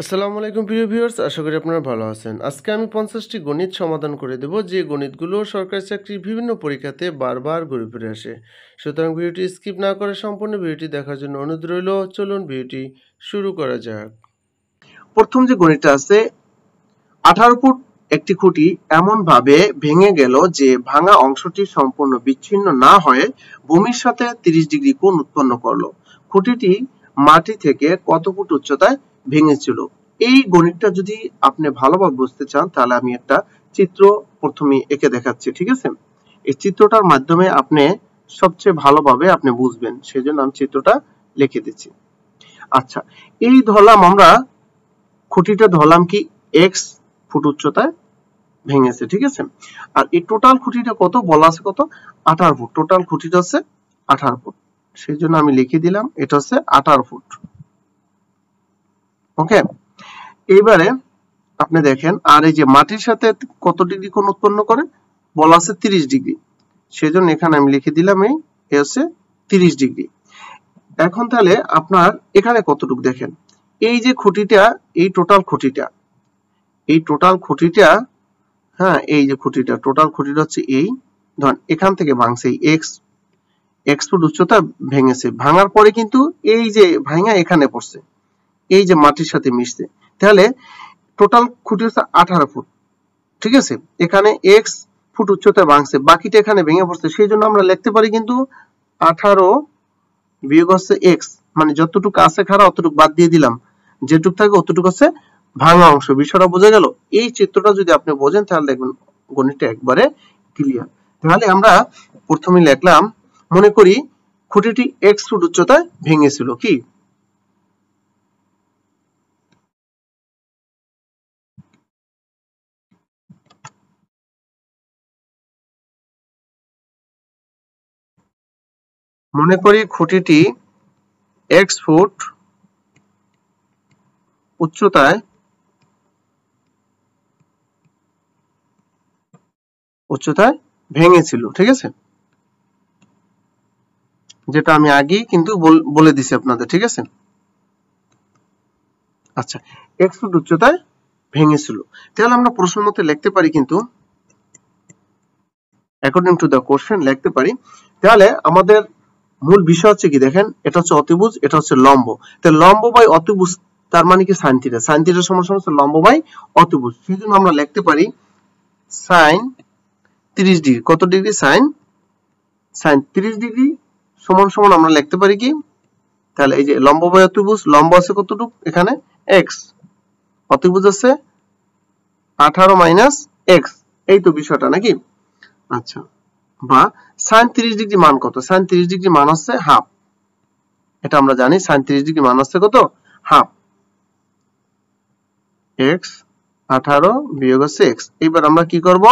আসসালামু আলাইকুম প্রিয় ভিউয়ার্স, আশা করি আপনারা ভালো আছেন। আজকে আমি 50টি গণিত সমাধান করে দেব, যে গণিতগুলো সরকারি চাকরির বিভিন্ন পরীক্ষাতে বারবার ঘুরে ফিরে আসে। সুতরাং ভিডিওটি স্কিপ না করে সম্পূর্ণ ভিডিওটি দেখার জন্য অনুরোধ রইল। চলুন ভিডিওটি শুরু করা যাক। প্রথম যে গণিতটা আছে, 18 ফুট একটি খুঁটি এমন ভাবে ভেঙে গেল যে ভাঙা অংশটি সম্পূর্ণ বিচ্ছিন্ন না হয়ে ভূমির সাথে 30 ডিগ্রি কোণ উৎপন্ন করলো। খুঁটিটি মাটি থেকে কত ফুট উচ্চতায় ভেঙেছিল? এই গণিতটা যদি আপনি ভালোভাবে বুঝতে চান তাহলে আমি একটা চিত্র প্রথমে এঁকে দেখাচ্ছি, ঠিক আছে? এই চিত্রটার মাধ্যমে আপনি সবচেয়ে ভালোভাবে আপনি বুঝবেন, সেজন্য আমি চিত্রটা লিখে দিচ্ছি। আচ্ছা, এই ধরলাম আমরা খুঁটিটা ধরলাম কি x ফুট উচ্চতায় ভেঙেছে, ঠিক আছে? আর এই টোটাল খুঁটিটা কত বলা আছে, কত? 18 ফুট। টোটাল খুঁটিটা হচ্ছে 18 ফুট, সেই জন্য আমি লিখে দিলাম এটা হচ্ছে 18 ফুট। ওকে, এইবারে আপনি দেখেন, আর এই যে মাটির সাথে কত ডিগ্রি কোণ উৎপন্ন করে বলা আছে 30 ডিগ্রি, সেই জন্য এখানে আমি লিখে দিলাম এই হচ্ছে 30 ডিগ্রি। এখন তাহলে আপনার এখানে কতটুকু দেখেন, এই যে খুঁটিটা, এই টোটাল খুঁটিটা, হ্যাঁ, এই যে খুঁটিটা, টোটাল খুঁটিটা হচ্ছে এই, ধরেন এখান থেকে ভাঙছে এক্স ফুট উচ্চতা ভেঙেছে, ভাঙার পরে কিন্তু এই যে ভাঙা এখানে পড়ছে, এই যে মাটির সাথে মিশছে, তাহলে টোটাল খুঁটি হচ্ছে 18 ফুট, ঠিক আছে? এখানে এক্স ফুট উচ্চতায় ভাঙছে, বাকিটা এখানে ভেঙে পড়ছে, সেই জন্য আমরা লিখতে পারি কিন্তু 18 বিয়োগ হচ্ছে এক্স, মানে যতটুকু আছে খাড়া অতটুকু বাদ দিয়ে দিলাম, যেটুকু থাকে অতটুকু হচ্ছে ভাঙা অংশ। বিষয়টা বোঝা গেল? এই চিত্রটা যদি আপনি বোঝেন তাহলে দেখবেন গণিতটা একবারে ক্লিয়ার। তাহলে আমরা প্রথমে লিখলাম, মনে করি খুঁটিটি এক্স ফুট উচ্চতায় ভেঙেছিল, কি? মনে করি খুঁটিটি এক্স ফুট উচ্চতায় ভেঙেছিল, ঠিক আছে? যেটা আমি আগেই কিন্তু বলে দিছি আপনাদের, ঠিক আছে? আচ্ছা, এক্স ফুট উচ্চতায় ভেঙেছিল, তাহলে আমরা প্রশ্ন মতে লিখতে পারি, কিন্তু অ্যাকর্ডিং টু দ্য কোশ্চেন লিখতে পারি। তাহলে আমাদের মূল বিষয় হচ্ছে কি দেখেন, এটা হচ্ছে অতিভুজ, এটা হচ্ছে লম্ব, তাহলে লম্ব বাই অতিভুজ তার মানে কি সাইন থিটা, সাইন থিটা সমান সমান হচ্ছে লম্ব বাই অতিভুজ, সেই জন্য আমরা লিখতে পারি সাইন 30 ডিগ্রি, কত ডিগ্রি? সাইন 30 ডিগ্রি সমান সমান আমরা লিখতে পারি কি, তাহলে এই যে লম্ব বাই অতিভুজ, লম্ব আছে কতটুকু এখানে x, অতিভুজ আছে 18 মাইনাস x, এই তো বিষয়টা নাকি? আচ্ছা, বা সাইন 30 ডিগ্রি মান কত? সাইন 30 ডিগ্রি মান হচ্ছে হাফ, এটা আমরা জানি, সাইন 30 ডিগ্রি মান হচ্ছে কত? হাফ। x 18 বিয়োগ হচ্ছে x, এবার আমরা কি করব?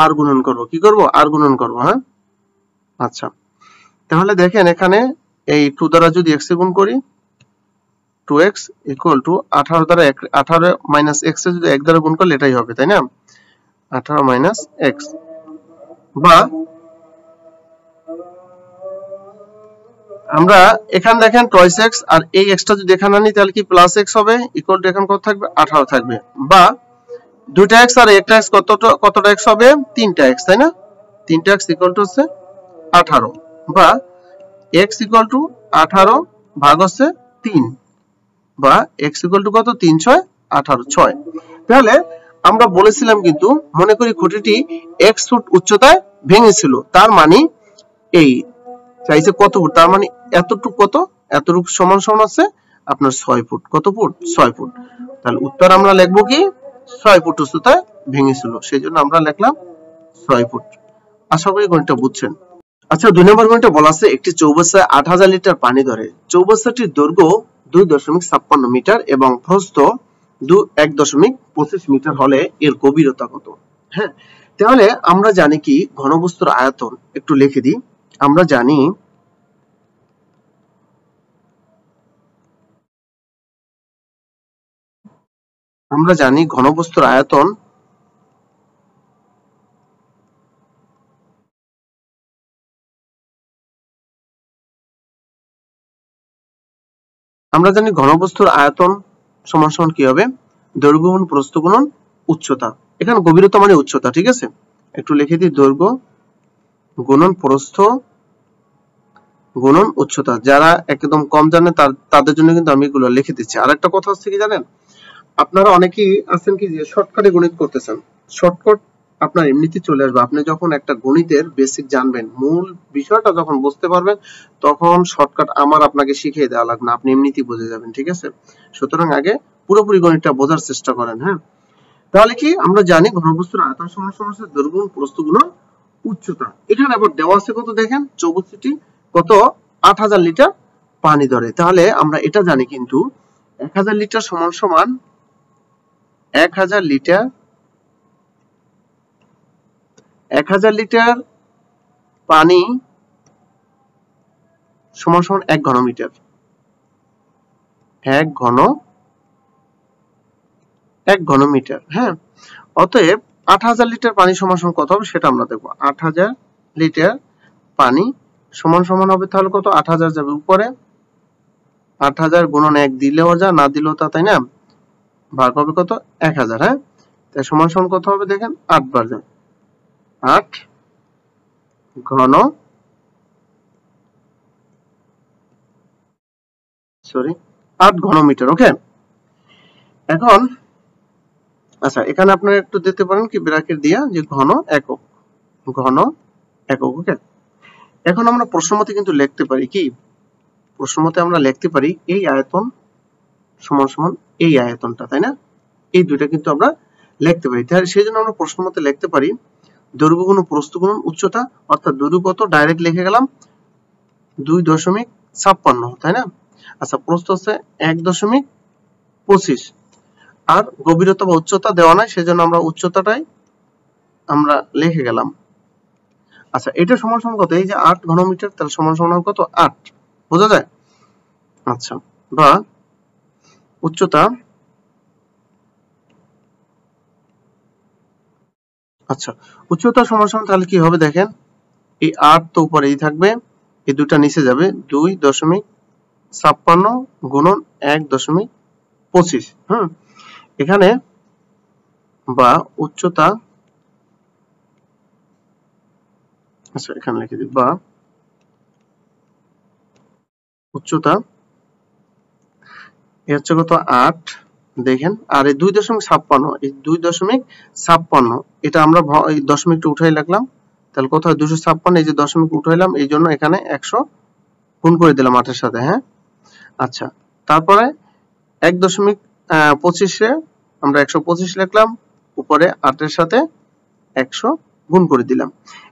আর গুণন করব, কি করব? আর গুণন করব, হ্যাঁ? আচ্ছা, তাহলে দেখেন এখানে এই 2 দ্বারা যদি x এ গুণ করি, 2x ইকুয়াল টু 18 দ্বারা 18 মাইনাস x এ যদি 1 দ্বারা গুণ করলে এটাই হবে, তাই না? 18 মাইনাস x, বা আমরা এখানে দেখেন টয়েস x, আর এই x টা যদি এখানে আনি তাহলে কি প্লাস x হবে, ইকুয়াল টু এখানে কত থাকবে? 18 থাকবে, বা দুইটা x আর একটা x কতটা x হবে? 3টা x, তাই না? 3টা x ইকুয়াল টু হচ্ছে 18, বা x ইকুয়াল টু 18 ভাগ হচ্ছে 3, বা x ইকুয়াল টু কত? 3 6 18, 6। তাহলে আমরা বলেছিলাম কিন্তু, মনে করি খুঁটিটি x ফুট উচ্চতায় ভেঙেছিল, তার মানে এই চাইছে কত ফুট, তার মানে এতটুকু, কত? এতটুকু সমান সমান আছে আপনার 6 ফুট। কত ফুট? 6 ফুট। তাহলে উত্তর আমরা লিখবো কি 6 ফুট উচ্চতায় ভেঙেছিল, সেই জন্য আমরা লিখলাম 6 ফুট। আশা করি গণিতটা বুঝছেন। আচ্ছা, 2 নম্বর গণিতটা বলা আছে, একটি চৌবাচ্চায় 8000 লিটার পানি ধরে, চৌবাচ্চাটির দৈর্ঘ্য 2.56 মিটার এবং প্রস্থ 1.25 মিটার হলে এর গভীরতা কত? হ্যাঁ, তাহলে আমরা জানি কি ঘনবস্তুর আয়তন, একটু লিখে দিই। আমরা জানি ঘনবস্তুর আয়তন সমান সমান কি হবে, দৈর্ঘ্য গুণ প্রস্থ গুণন উচ্চতা। এখানে গভীরতা মানে উচ্চতা, ঠিক আছে, একটু লিখে দিই, দৈর্ঘ্য গুণন প্রস্থ গুণন উচ্চতা। যারা একদম কম জানে তাদের জন্য কিন্তু আমি এগুলো লিখে দিচ্ছি। আর একটা কথা হচ্ছে কি জানেন, আপনারা অনেকেই আছেন কি যে শর্টকাটে গণিত করতেছেন। শর্টকাট আপনার এমনিতেই চলে আসবে। আপনি যখন একটা গণিতের বেসিক জানবেন, মূল বিষয়টা যখন বুঝতে পারবেন, তখন শর্টকাট আমার আপনাকে শিখিয়ে দেওয়া লাগবে না, আপনি এমনিতেই বুঝে যাবেন, ঠিক আছে। সুতরাং আগে পুরোপুরি গণিতটা বোঝার চেষ্টা করেন। হ্যাঁ, তাহলে কি আমরা জানি ঘনবস্তুর আয়তন সমান সমান দৈর্ঘ্য গুণ প্রস্থ গুণ উচ্চতা। এখানে আবার দেওয়া আছে কত দেখেন, চৌবস্তিটি কত, 8000 লিটার পানি ধরে। তাহলে আমরা এটা জানি কিন্তু 1000 লিটার সমান সমান 1000 লিটার, 1000 লিটার পানি সমান সমান 1 ঘনমিটার, 1 ঘনমিটার। হ্যাঁ, অতএব 8000 লিটার পানি সমান সমান কত হবে সেটা আমরা দেখব। 8000 লিটার পানি সমান সমান হবে তাহলে কত, 8000 যাবে উপরে, 8000 গুণন 1 দিলেও যা, না দিলেও তা, তাই না, ভাগ হবে কত, 1000। হ্যাঁ, তাই সমান সমান কত হবে দেখেন, 8 বার যায়, 8 ঘন, সরি 8 ঘনমিটার। ওকে, এখন আচ্ছা এখানে আপনারা একটু দিতে পারেন কি ব্র্যাকেট দিয়া, যে ঘন একক, ঘন একক। ওকে, এখন আমরা প্রশ্নমতে কিন্তু লিখতে পারি কি, প্রশ্নমতে আমরা লিখতে পারি এই আয়তন সমান সমান এই আয়তনটা, তাই না, এই দুইটা কিন্তু আমরা লিখতে পারি। তাহলে সেই জন্য আমরা প্রশ্নমতে লিখতে পারি দৈর্ঘ্য গুণ প্রস্থ গুণ উচ্চতা, অর্থাৎ দৈর্ঘ্য কত ডাইরেক্ট লিখে গেলাম 2.56, তাই না। আচ্ছা, প্রস্থ হচ্ছে 1.25, আর গভীরতা বা উচ্চতা দেওয়া নাই, সেজন্য আমরা উচ্চতাটাই আমরা লিখে গেলাম। আচ্ছা, এটা সমান সমান কত, এই যে 8 ঘনমিটার, তাহলে সমান সমান কত, 8, বোঝা যায়। আচ্ছা, বা উচ্চতা, আচ্ছা উচ্চতা সমান সমান তাহলে কি হবে দেখেন, এই 8 তো উপরেই থাকবে, এই দুটা নিচে যাবে, 2.56 গুণন 1.25। হুম, এখানে বা উচ্চতা, আচ্ছা এখানে লিখে দিই, বা উচ্চতা এ হচ্ছে কত, 8 দেখেন, আর এই 2.56, এই 2.56 এটা আমরা এই দশমিকটা উঠাই রাখলাম, তাহলে কত হয় 256, এই যে দশমিক উঠাইলাম, এই জন্য এখানে 100 গুণ করে দিলাম 8 এর সাথে। হ্যাঁ, আচ্ছা তারপরে 1.25 আমরা 125 লিখলাম, উপরে 8 এর সাথে 100 গুণ করে দিলাম।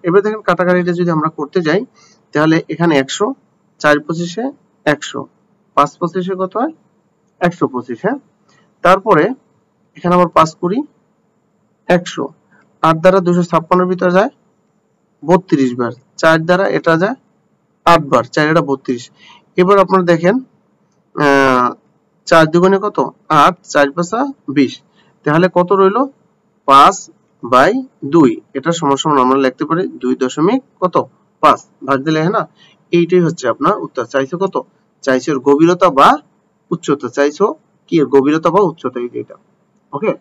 এবার দেখেন কাটাকাটিটা যদি আমরা করতে যাই, তাহলে এখানে 100, 4 25 100, 5 25 কত হয় 125। হ্যাঁ, তারপরে এখানে আবার 5 কুড়ি 100, 8 দ্বারা 256 ভিতরে যায় 32 বার, 4 দ্বারা এটা যায় 8 বার, 4 এটা 32। এবার আপনারা দেখেন 4 দুগুণে কত, 8, 4 5 20, তাহলে কত রইল, 5/2। এটা সমান সমান আমরা লিখতে পারি 2.5 ভাগ দিলে, হ্যাঁ না, এইটাই হচ্ছে আপনার উত্তর। চাইছো কত, চাইছো গভীরতা বা উচ্চতা, চাইছো কি গভীরতা বা উচ্চতা, এইটা। ওকে,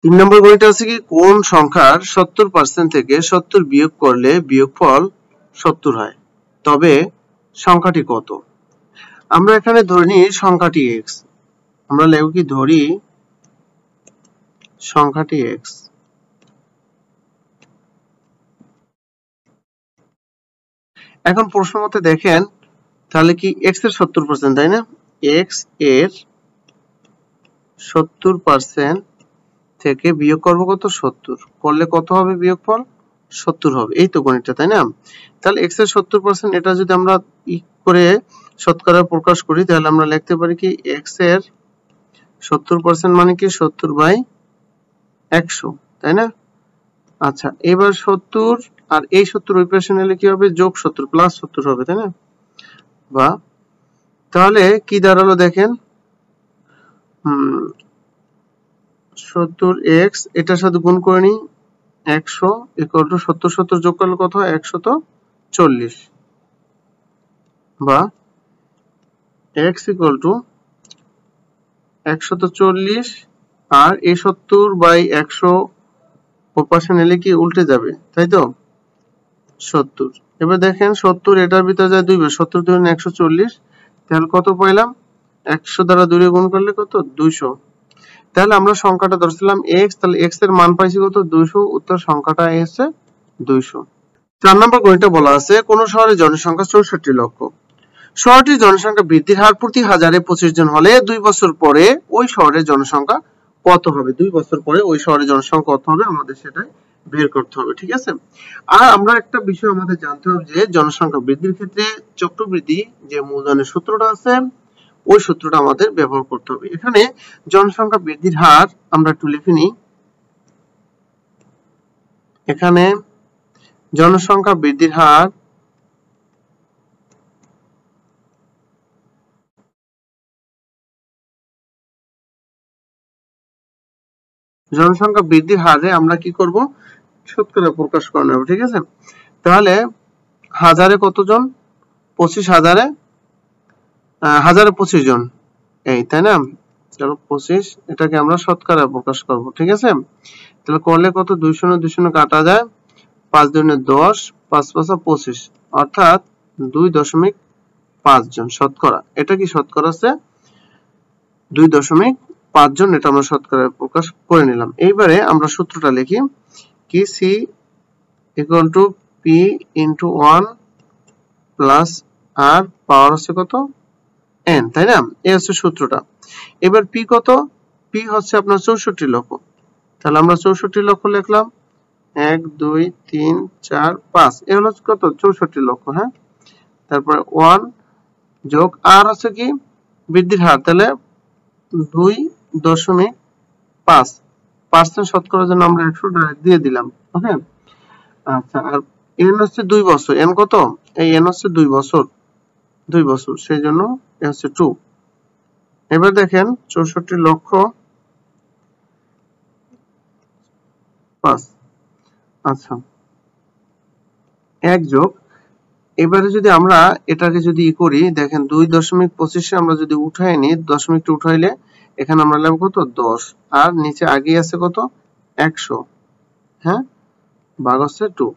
3 নম্বর গণিতটা আছে কি, কোন সংখ্যার 70% থেকে 70 বিয়োগ করলে বিয়োগফল 70 হয়, তবে সংখ্যাটি কত। আমরা এখানে ধরে নিই সংখ্যাটি x, আমরা লিখব কি, ধরি সংখ্যাটি x। এখন প্রশ্ন মতে দেখেন, তাহলে কি x এর 70%, তাই না, x এর 70% থেকে বিয়োগ করব কত, 70, করলে কত হবে বিয়োগফল, 70 হবে। এই তো গণিতটা, তাই না। তাহলে x এর 70%, এটা যদি আমরা ই করে শতকরা প্রকাশ করি, তাহলে আমরা লিখতে পারি কি, x এর 70% মানে কি 70/100, তাই না। আচ্ছা, এবার 70 আর এই 70 ওই পাশে নিলে কি হবে, যোগ 70 প্লাস 70 হবে, তাই না। বা তাহলে কি দাঁড়ালো দেখেন, 70x এটার সাথে গুণ করে নিই, 100 ইকুয়াল টু 70 70 যোগ করলে কত হয়, 140, বা x ইকুয়াল টু 140 আর এই 70/100 ওর পাশে নিলে কি উল্টে যাবে, তাই তো? 70। এবার দেখেন 70 এটার ভিতরে যায় 2 বার, 70 × 2 = 140। তাহলে কত পাইলাম? 100 দ্বারা 2 রে গুণ করলে কত? 200। তাহলে আমরা সংখ্যাটা ধরছিলাম x, তাহলে x এর মান পাইছি কত? 200। উত্তর সংখ্যাটা এসে 200। 4 নম্বর গণিতে বলা আছে কোন শহরের জনসংখ্যা 64 লক্ষ। শহরটির জনসংখ্যা বৃদ্ধির হার প্রতি হাজারে 25 জন হলে 2 বছর পরে ওই শহরের জনসংখ্যা কত হবে? 2 বছর পরে ওই শহরের জনসংখ্যা কত হবে আমাদের সেটাই বের করতে হবে, ঠিক আছে? আর আমরা একটা বিষয় আমাদের জানতে হবে যে জনসংখ্যা বৃদ্ধির ক্ষেত্রে চক্রবৃদ্ধি যে মূলধনের সূত্রটা আছে ওই সূত্রটা আমাদের ব্যবহার করতে হবে। এখানে জনসংখ্যা বৃদ্ধির হার আমরা একটু লিখে নিই। এখানে জনসংখ্যা বৃদ্ধির হার জনসংখ্যা বৃদ্ধির হারে আমরা কি করব? শতকরা প্রকাশ করে নেব, ঠিক আছে? তাহলে হাজারে কতজন? 25,000 হাজারে 25 জন, এই তাই না? চলো 25 এটাকে আমরা শতকরা প্রকাশ করব, ঠিক আছে? তাহলে করলে কত? 200 2 শূন্য কাটা যায়, 5 2 10, 5 5 25, অর্থাৎ 2.5 জন শতকরা। এটা কি শতকরা আছে? 2.5 জন, এটা আমরা শতকরা প্রকাশ করে নিলাম। এইবারে আমরা সূত্রটা লিখি কি c = p × 1 প্লাস r পাওয়ার আছে কত? n, তাই না? এই হচ্ছে সূত্রটা। এবার p কত? p হচ্ছে আপনার 64 লক্ষ। তাহলে আমরা 64 লক্ষ লিখলাম, 1 2 3 4 5, এই হলো কত? 64 লক্ষ। হ্যাঁ, তারপরে 1 যোগ r আছে কি? বৃদ্ধির হার, তাহলে 2.5% শতকরার জন্য আমরা 100 ডাইরেক্ট দিয়ে দিলাম। ওকে, আচ্ছা। আর n হচ্ছে 2 বছর, n কত? এই n হচ্ছে 2 বছর, 2 বছর, সেই জন্য n হচ্ছে 2। এবার দেখেন 64 লক্ষ 5, আচ্ছা 1 যোগ, এবারে যদি আমরা এটাকে যদি করি, দেখেন 2.25 আমরা যদি উঠাই নিই, দশমিকটা উঠাইলে এখানে আমরা লিখব কত? 10, আর নিচে আগে আছে কত? 100, হ্যাঁ, ভাগ হচ্ছে 2।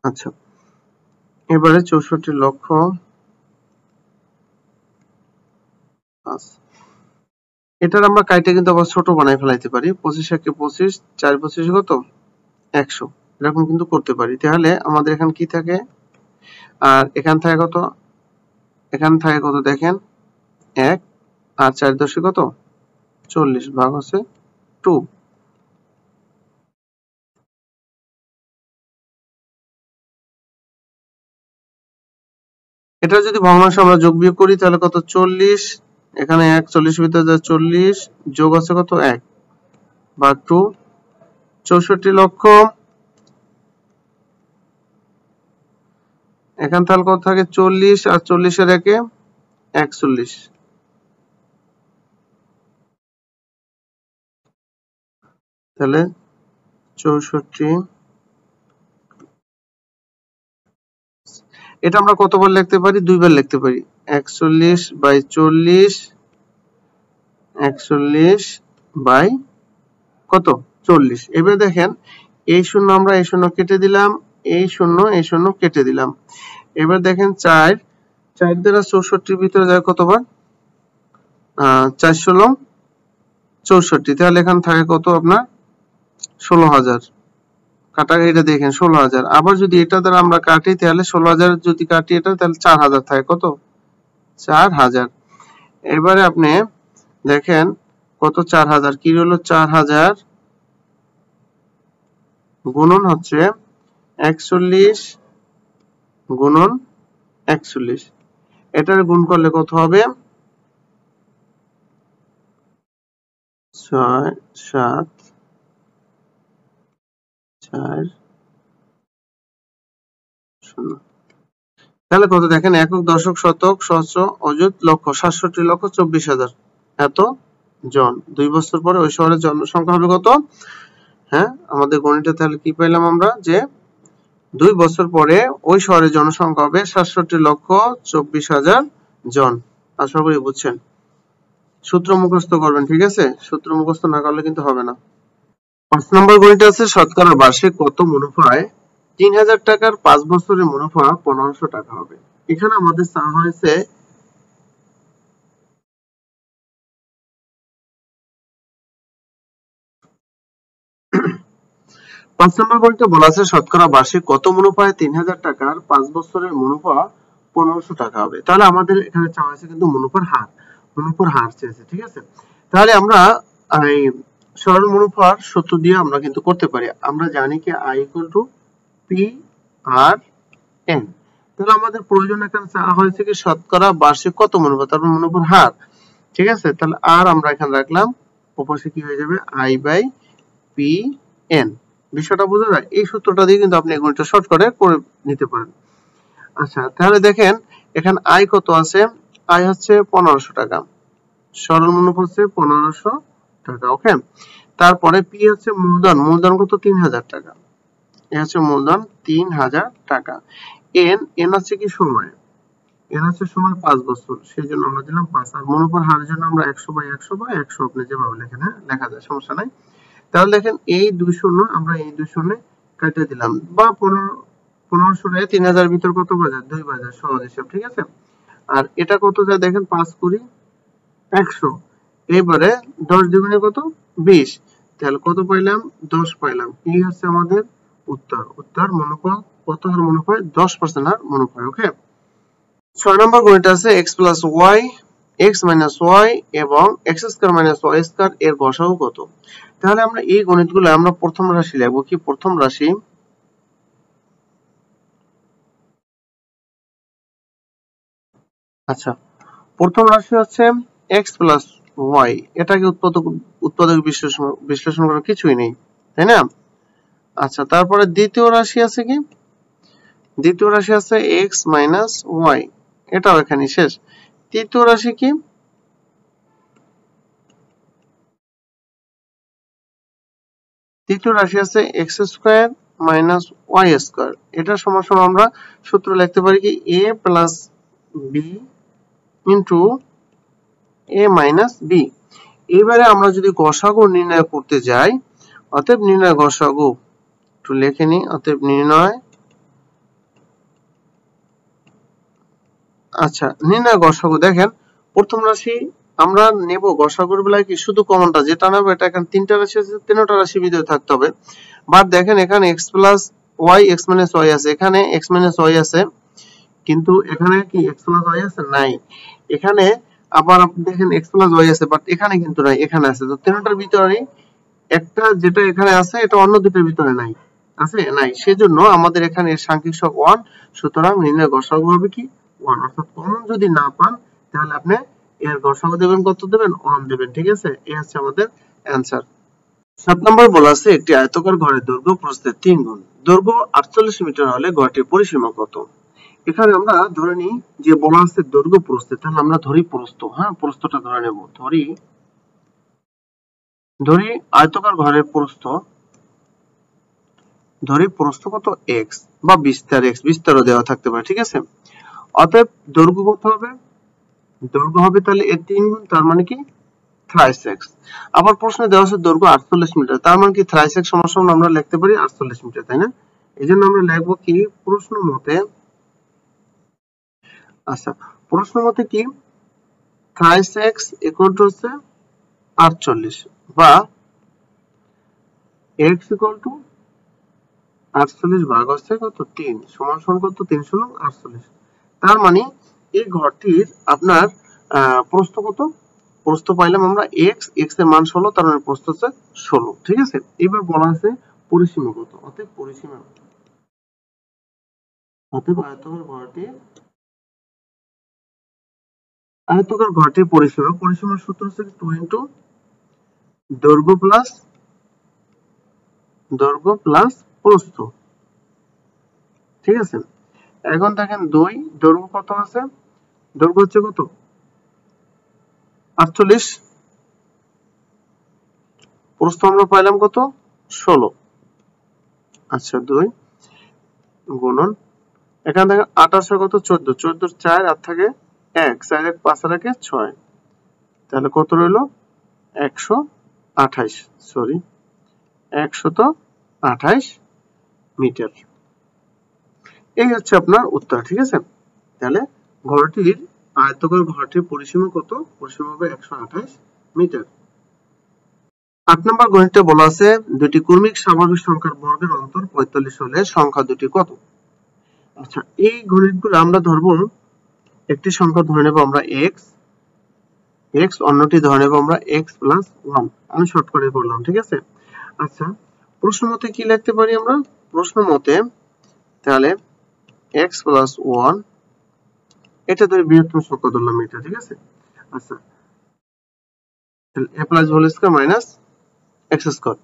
আচ্ছা, এবারে 64 লক্ষ 5, এটার আমরা কাইটে কিন্তু আবার ছোট বানাই ফেলাইতে পারি। 25 একে 25, 4 25 কত? 100, এরকম কিন্তু করতে পারি। তাহলে আমাদের এখানে কি থাকে? আর এখান থাকে কত? এখান থাকে কত দেখেন? 1, আর 4 10 কত? 40, ভাগ হচ্ছে 2। এটা যদি ভগ্নাংশ আমরা যোগ বিয়োগ করি তাহলে কত? 40, এখানে 1 40 ভিতরে যায় 40, যোগ আছে কত? 1, ভাগ 2, 64 লক্ষ। এখান তাহলে কত থাকে? 40, আর 40 এর একে 41, তাহলে 64। এটা আমরা কতবার লিখতে পারি? 2 বার লিখতে পারি। 41/40, 41 বাই কত? 40। এবার দেখেন এই শূন্য আমরা এই শূন্য কেটে দিলাম, এই শূন্য কেটে দিলাম। এবার দেখেন 4 দ্বারা 64 ভিতরে যায় কতবার? 4 16 64, তাহলে এখানে থাকে কত আপনার? 16,000। কাটা এটা দেখেন 16,000। আবার যদি এটা দ্বারা আমরা কাটি তাহলে 16,000 যদি কাটি এটা, তাহলে 4,000 থাকে কত? 4,000। এবারে আপনি দেখেন কত? 4,000 কি হলো? 4,000 গুণন হচ্ছে 41 গুণন 41, এটার গুণ করলে কত হবে? 6 7 4 0। তাহলে কত দেখেন? একক, দশক, শতক, সহস্র, অযুত, লক্ষ, 67,24,000 এত জন। 2 বছর পরে ওই শহরের জনসংখ্যা হবে কত? হ্যাঁ, আমাদের গণিতে তাহলে কি পাইলাম আমরা? যে 2 বছর পরে ওই শহরের জনসংখ্যা হবে 67,24,000 জন। আশা করি বুঝছেন। সূত্র মুখস্থ করবেন, ঠিক আছে? সূত্র মুখস্থ না করলে কিন্তু হবে না। 5 নম্বর গণিতে আছে শতকরা বার্ষিক কত মুনাফায় 3,000 টাকার 5 বছরের মুনাফা 1500 টাকা হবে। এখানে আমাদের চাওয়া হয়েছে পাঁচ নম্বর গণিতে বলা আছে শতকরা বার্ষিক কত মুনাফায় 3,000 টাকার 5 বছরের মুনাফা 1500 টাকা হবে। তাহলে আমাদের এখানে চাওয়া হয়েছে কিন্তু মুনাফার হার চেয়েছে, ঠিক আছে? তাহলে আমরা এই সরল মুনাফার সূত্র দিয়ে আমরা কিন্তু করতে পারি। আমরা জানি কি I = P R N। তাহলে আমাদের প্রয়োজন এখানে চাওয়া হয়েছে কি শতকরা বার্ষিক কত মুনাফা, তারপর মুনাফার হার, ঠিক আছে? তাহলে আর আমরা এখানে রাখলাম, ওপাশে কি হয়ে যাবে I/P/N। বিষয়টা বোঝা যায়? এই সূত্রটা দিয়ে কিন্তু আপনি গণিতটা শর্ট করে নিতে পারেন। আচ্ছা, তাহলে দেখেন এখানে আয় কত আছে? আয় হচ্ছে 1500 টাকা, সরল মুনাফা হচ্ছে 1500 টাকা, ওকে? তারপরে পি হচ্ছে মূলধন কত? 3000 টাকা। এ হচ্ছে মূলধন 3000 টাকা। এন হচ্ছে কি সময়? এন হচ্ছে সময় 5 বছর, সেই জন্য আমরা দিলাম 5। আর মুনাফার হারের জন্য আমরা 100/100/100 আপনি যেভাবে লেখেন, হ্যাঁ, লেখা যায়, সমস্যা নাই। তাহলে দেখেন এই 2 শূন্য আমরা এই 2 শূন্য কেটে দিলাম, বা 1500 রে 3000 ভিতর কত বাজার? 2 বাজার, সহজ হিসাব, ঠিক আছে? আর এটা কত যায় দেখেন? 5 কুড়ি 100। এবারে 10 দ্বিগুণে কত? 20। তাহলে কত পাইলাম? 10 পাইলাম। এই হচ্ছে আমাদের উত্তর মুনাফা কত হার মুনাফা? 10% হার মুনাফা, ওকে? 6 নম্বর গণিত আছে x + y x - y এবং x² - y² এর গসাগু কত? তাহলে আমরা এই গণিতগুলো আমরা প্রথম রাশি লিখব কি? প্রথম রাশি, আচ্ছা, প্রথম রাশি হচ্ছে x + y। এটাকে উৎপাদক বিশ্লেষণ করার কিছুই নেই, তাই না? আচ্ছা, তারপরে দ্বিতীয় রাশি আছে কি? দ্বিতীয় রাশি আছে x - y, এটাও এখানে শেষ। তৃতীয় রাশি কি? তৃতীয় রাশি আছে x² - y²। এটা সমান আমরা সূত্র লিখতে পারি কি? a + b * a - b। এবারে আমরা যদি গসাগু নির্ণয় করতে যাই, অতএব নির্ণয় গসাগু একটু লিখে নিই। অতএব নির্ণয়, আচ্ছা, নির্ণয় গসাগু দেখেন প্রথম রাশি আমরা নেব গসাগুর বেলায় কি শুধু কমনটা যেটা নেব, এটা এখানে তিনটা রাশি আছে, তিনটা রাশি ভিতরে থাকতে হবে। বাট দেখেন এখানে x + y x - y আছে, এখানে x - y আছে, কিন্তু এখানে কি x + y আছে? নাই। এখানে আবার আপনি দেখেন x + y আছে, বাট এখানে কিন্তু নাই, এখানে আছে। তো তিনটার ভিতরে একটা যেটা এখানে আছে এটা অন্য দুটোর ভিতরে নাই, আছে? নাই। সেজন্য আমাদের এখানে সাংখ্যিক সহগ 1, সুতরাং নির্ণয় গসাগু হবে কি? 1। অর্থাৎ কমন যদি না পান তাহলে আপনি এর গসাগু দেবেন কত? দেবেন 1 দেবেন, ঠিক আছে? এই হচ্ছে আমাদের অ্যানসার। 7 নম্বর বলা আছে একটি আয়তাকার ঘরের দৈর্ঘ্য প্রস্থের 3 গুণ। দৈর্ঘ্য 48 মিটার হলে ঘরটির পরিসীমা কত? এখানে আমরা ধরে নিই যে বলা আছে দৈর্ঘ্য প্রস্থের, তাহলে আমরা ধরি প্রস্থ, হ্যাঁ, প্রস্থটা ধরে নেব। ধরি আয়তাকার ঘরের প্রস্থ, ধরি প্রস্থ কত? x বা বিস্তার x, বিস্তারও দেওয়া থাকতে পারে, ঠিক আছে? অতএব দৈর্ঘ্য কত হবে? দৈর্ঘ্য হবে তাহলে এর 3 গুণ, তার মানে কি থ্রাইস x। আবার প্রশ্নে দেওয়া আছে দৈর্ঘ্য 48 মিটার, তার মানে কি থ্রাইস x সমান আমরা লিখতে পারি 48 মিটার, তাই না? এজন্য আমরা লিখব কি প্রশ্ন মতে, আচ্ছা, প্রশ্ন মতে কি থ্রাইস x = হচ্ছে 48, বা x = 48 ভাগ হচ্ছে কত? 3 সমান কত? 3 × 48। তার মানে এই ঘরটির আপনার প্রস্থ কত? প্রস্থ পাইলাম আমরা x, x এর মান 16, তার মানে প্রস্থ হচ্ছে 16, ঠিক আছে? এবার বলা আছে পরিসীমা কত? অতএব আয়তাকার ঘরটির পরিসীমার সূত্র হচ্ছে 2 * দৈর্ঘ্য প্লাস প্রস্থ, ঠিক আছে? এখন দেখেন দৈর্ঘ্য কত আছে? দৈর্ঘ্য হচ্ছে কত? 48, প্রস্থ আমরা পাইলাম কত? 16। আচ্ছা, 2 গুণন এখানে দেখেন 28 কত 14, 14 4 আর থাকে 1, 4 1 5 আর 1 6, তাহলে কত রইল 128, সরি 128 মিটার। এই হচ্ছে আপনার উত্তর, ঠিক আছে। তাহলে ঘরটির আয়তকার ঘরটির পরিসীমা কত? পরিসীমা হবে 128 মিটার। 8 নম্বর গণিতে বলা আছে দুটি ক্রমিক স্বাভাবিক সংখ্যার বর্গের অন্তর 45 হলে সংখ্যা দুটি কত? আচ্ছা, এই গণিতগুলো আমরা ধরবো একটি সংখ্যা ধরে নেব আমরা x, অন্যটি ধরে নেব আমরা x প্লাস 1। আমি শর্ট করে বললাম, ঠিক আছে। আচ্ছা, প্রশ্ন মতে কি লিখতে পারি আমরা? প্রশ্ন মতে তাহলে x প্লাস 1 এটা ধরে বৃহত্তম সংখ্যা ধরলাম এটা, ঠিক আছে। আচ্ছা, তাহলে a plus whole square minus x square,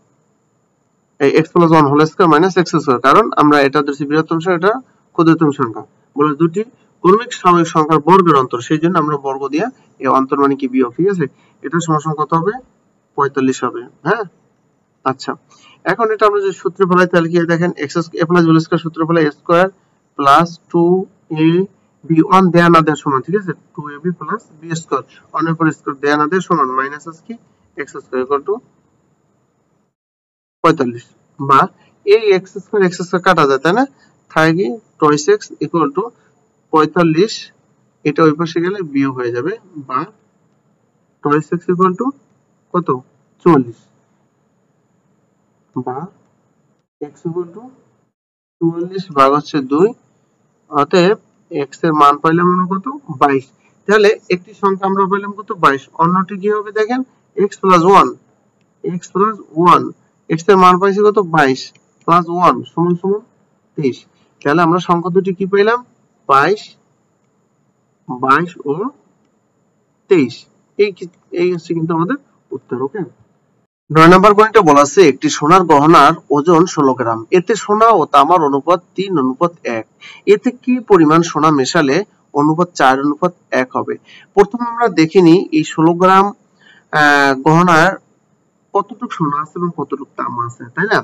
এই x plus 1 whole square minus x square, কারণ আমরা এটা ধরছি বৃহত্তম সংখ্যা, এটা ক্ষুদ্রতম সংখ্যা। বলে দুটি ক্রমিক স্বাভাবিক সংখ্যার বর্গের অন্তর, সেই জন্য আমরা বর্গ দিয়া এই অন্তর মানে কি বিয়োগ, ঠিক আছে। এটা সমান কত হবে? 45 হবে, হ্যাঁ। আচ্ছা, এখন এটা আমরা যদি সূত্রে ফেলাই তাহলে কি দেখেন x a plus whole square সূত্রে ফেলাই a স্কয়ার প্লাস 2ab 1 দেয়া না দেয়া সমান, ঠিক আছে, 2ab প্লাস b স্কয়ার, অনের উপর স্কয়ার দেয়া না দেয়া সমান মাইনাস আছে কি x স্কয়ার ইকুয়াল টু 45, বা এই x স্কয়ার কাটা যায়, তাই না, থাকে কি 2x ইকুয়াল টু 45, এটা ওই পাশে গেলে বিয়োগ হয়ে যাবে, বা 2x ইকুয়াল টু কত 40, বা x ইকুয়াল টু 44 ভাগ হচ্ছে 2, অতএব x এর মান পাইলাম আমরা কত 22। তাহলে একটি সংখ্যা আমরা পাইলাম কত 22, অন্যটি কি হবে দেখেন x প্লাস 1, x এর মান পাইছি কত 22 প্লাস 1 সমান সমান 23। তাহলে আমরা সংখ্যা দুটি কি পেলাম 22 ও 23। এই হচ্ছে কিন্তু আমাদের উত্তর। ওকে, 9 নম্বর পয়েন্টে বলা আছে একটি সোনার গহনার ওজন 16 গ্রাম, এতে সোনা ও তামার অনুপাত 3:1, এতে কি পরিমাণ সোনা মেশালে অনুপাত 4:1 হবে? প্রথমে আমরা দেখিনি এই 16 গ্রাম গহনার কতটুকু সোনা আছে এবং কতটুকু তামা আছে, তাই না।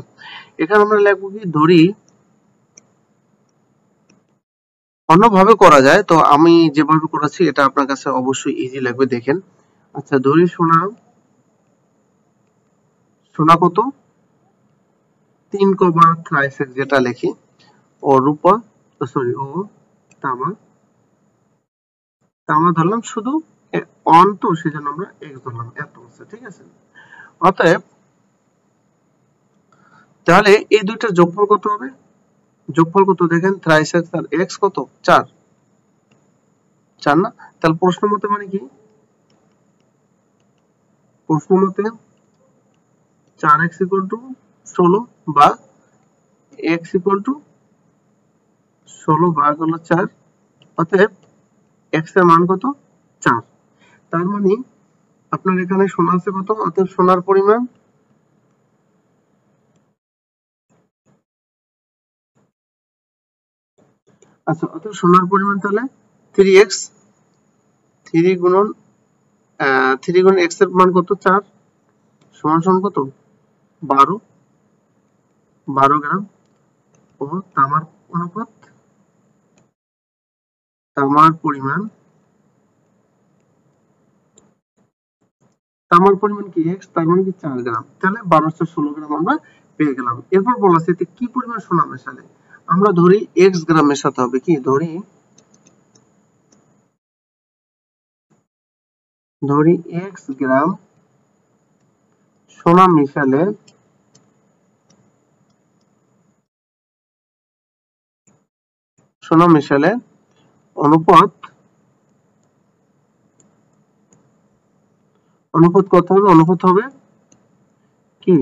এখানে আমরা লিখবো কি, ধরি অন্যভাবে করা যায়, তো আমি যেভাবে করেছি এটা আপনার কাছে অবশ্যই ইজি লাগবে, দেখেন। আচ্ছা, ধরি সোনা কত 3,36 যেটা লিখি, ও রূপা সরি ও তামা ধরলাম শুধু অন, তো সেজন্য আমরা x ধরলাম, এত আছে, ঠিক আছে। অতএব তাহলে এই দুইটার যোগফল কত হবে? যোগফল কত দেখেন, 36 আর x কত 4 না। তাহলে প্রশ্ন মতে মানে কি, প্রশ্ন মতে 4x ইকুয়াল টু 16 বা x ইকুয়াল টু 16 ভাগ হলো 4, অতএব x এর মান কত 4। তার মানে আপনার এখানে সোনা আছে কত, অতএব সোনার পরিমাণ আচ্ছা, অতএব সোনার পরিমাণ তাহলে 3x, 3 গুণন 3 গুণ x এর মান কত 4 সমান সমান কত 12 গ্রাম, ও তামার অনুপাত তামার পরিমাণ কি x, তার মানে কি 4 গ্রাম, তাহলে 1216 গ্রাম আমরা পেয়ে গেলাম। এরপর বলা আছে এতে কি পরিমাণ সোনা মেশালে, আমরা ধরি x গ্রাম মেশাতে হবে, কি ধরি x গ্রাম সোনা মেশালে অনুপাত কত হবে? অনুপাত হবে কি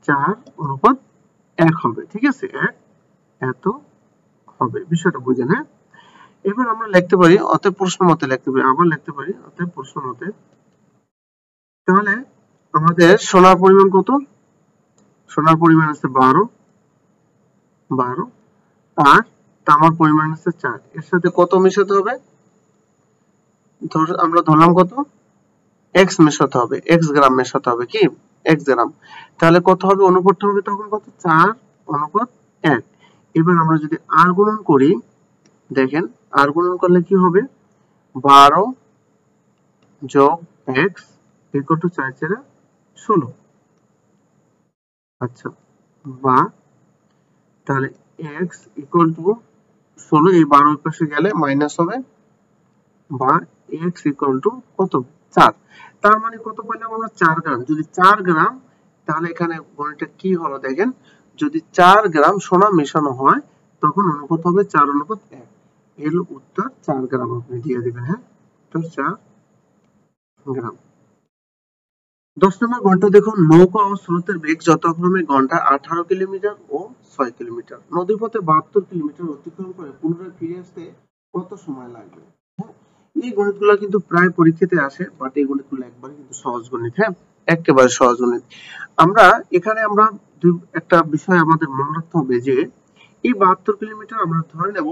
4:1 হবে, ঠিক আছে, 1 এত হবে, বিষয়টা বুঝেন, হ্যাঁ। এবার আমরা লিখতে পারি অতএব প্রশ্ন মতে লিখতে পারি, আবার লিখতে পারি অতএব প্রশ্ন মতে, তাহলে আমাদের সোনার পরিমাণ কত, সোনার পরিমাণ আছে 12 আর তামার পরিমাণ আছে 4, এর সাথে কত মেশাতে হবে, আমরা ধরলাম কত x মেশাতে হবে, x গ্রাম মেশাতে হবে, কি x গ্রাম, তাহলে কত হবে অনুপাতটা হবে তখন কত 4:1। এবার আমরা যদি আর গুণন করি, দেখেন আর গুণন করলে কি হবে, 12 যোগ এক্স ইকুয়াল টু 4 4 16। আচ্ছা, বা তাহলে এক্স ইকুয়াল টু 16, এই 12 এর পাশে গেলে মাইনাস হবে, বা এক্স ইকুয়াল টু কত, 4। তার মানে কত পেলাম আমরা, 4 গ্রাম। যদি 4 গ্রাম, তাহলে এখানে গণিতটা কি হলো দেখেন, যদি 4 গ্রাম সোনা মেশানো হয় তখন অনুপাত হবে 4 অনুপাত 1। এর উত্তর 4 গ্রাম আপনি দিয়ে দিবেন। হ্যাঁ, তো 4 গ্রাম। 10 নম্বর ঘন্টা দেখুন, নৌকা ও স্রোতের বেগ যথাক্রমে ঘন্টায় 18 কিলোমিটার ও 6 কিলোমিটার। নদীপথে 72 কিলোমিটার অতিক্রম করে পুনরায় ফিরে আসতে কত সময় লাগবে? হ্যাঁ, এই গণিতগুলো কিন্তু প্রায় পরীক্ষাতে আসে, বাট এই গণিতগুলো একবারে কিন্তু সহজ গণিত। হ্যাঁ, একেবারে সহজ গণিত। আমরা এখানে একটা বিষয় আমাদের মনে রাখতে হবে যে এই 72 কিলোমিটার আমরা ধরে নেব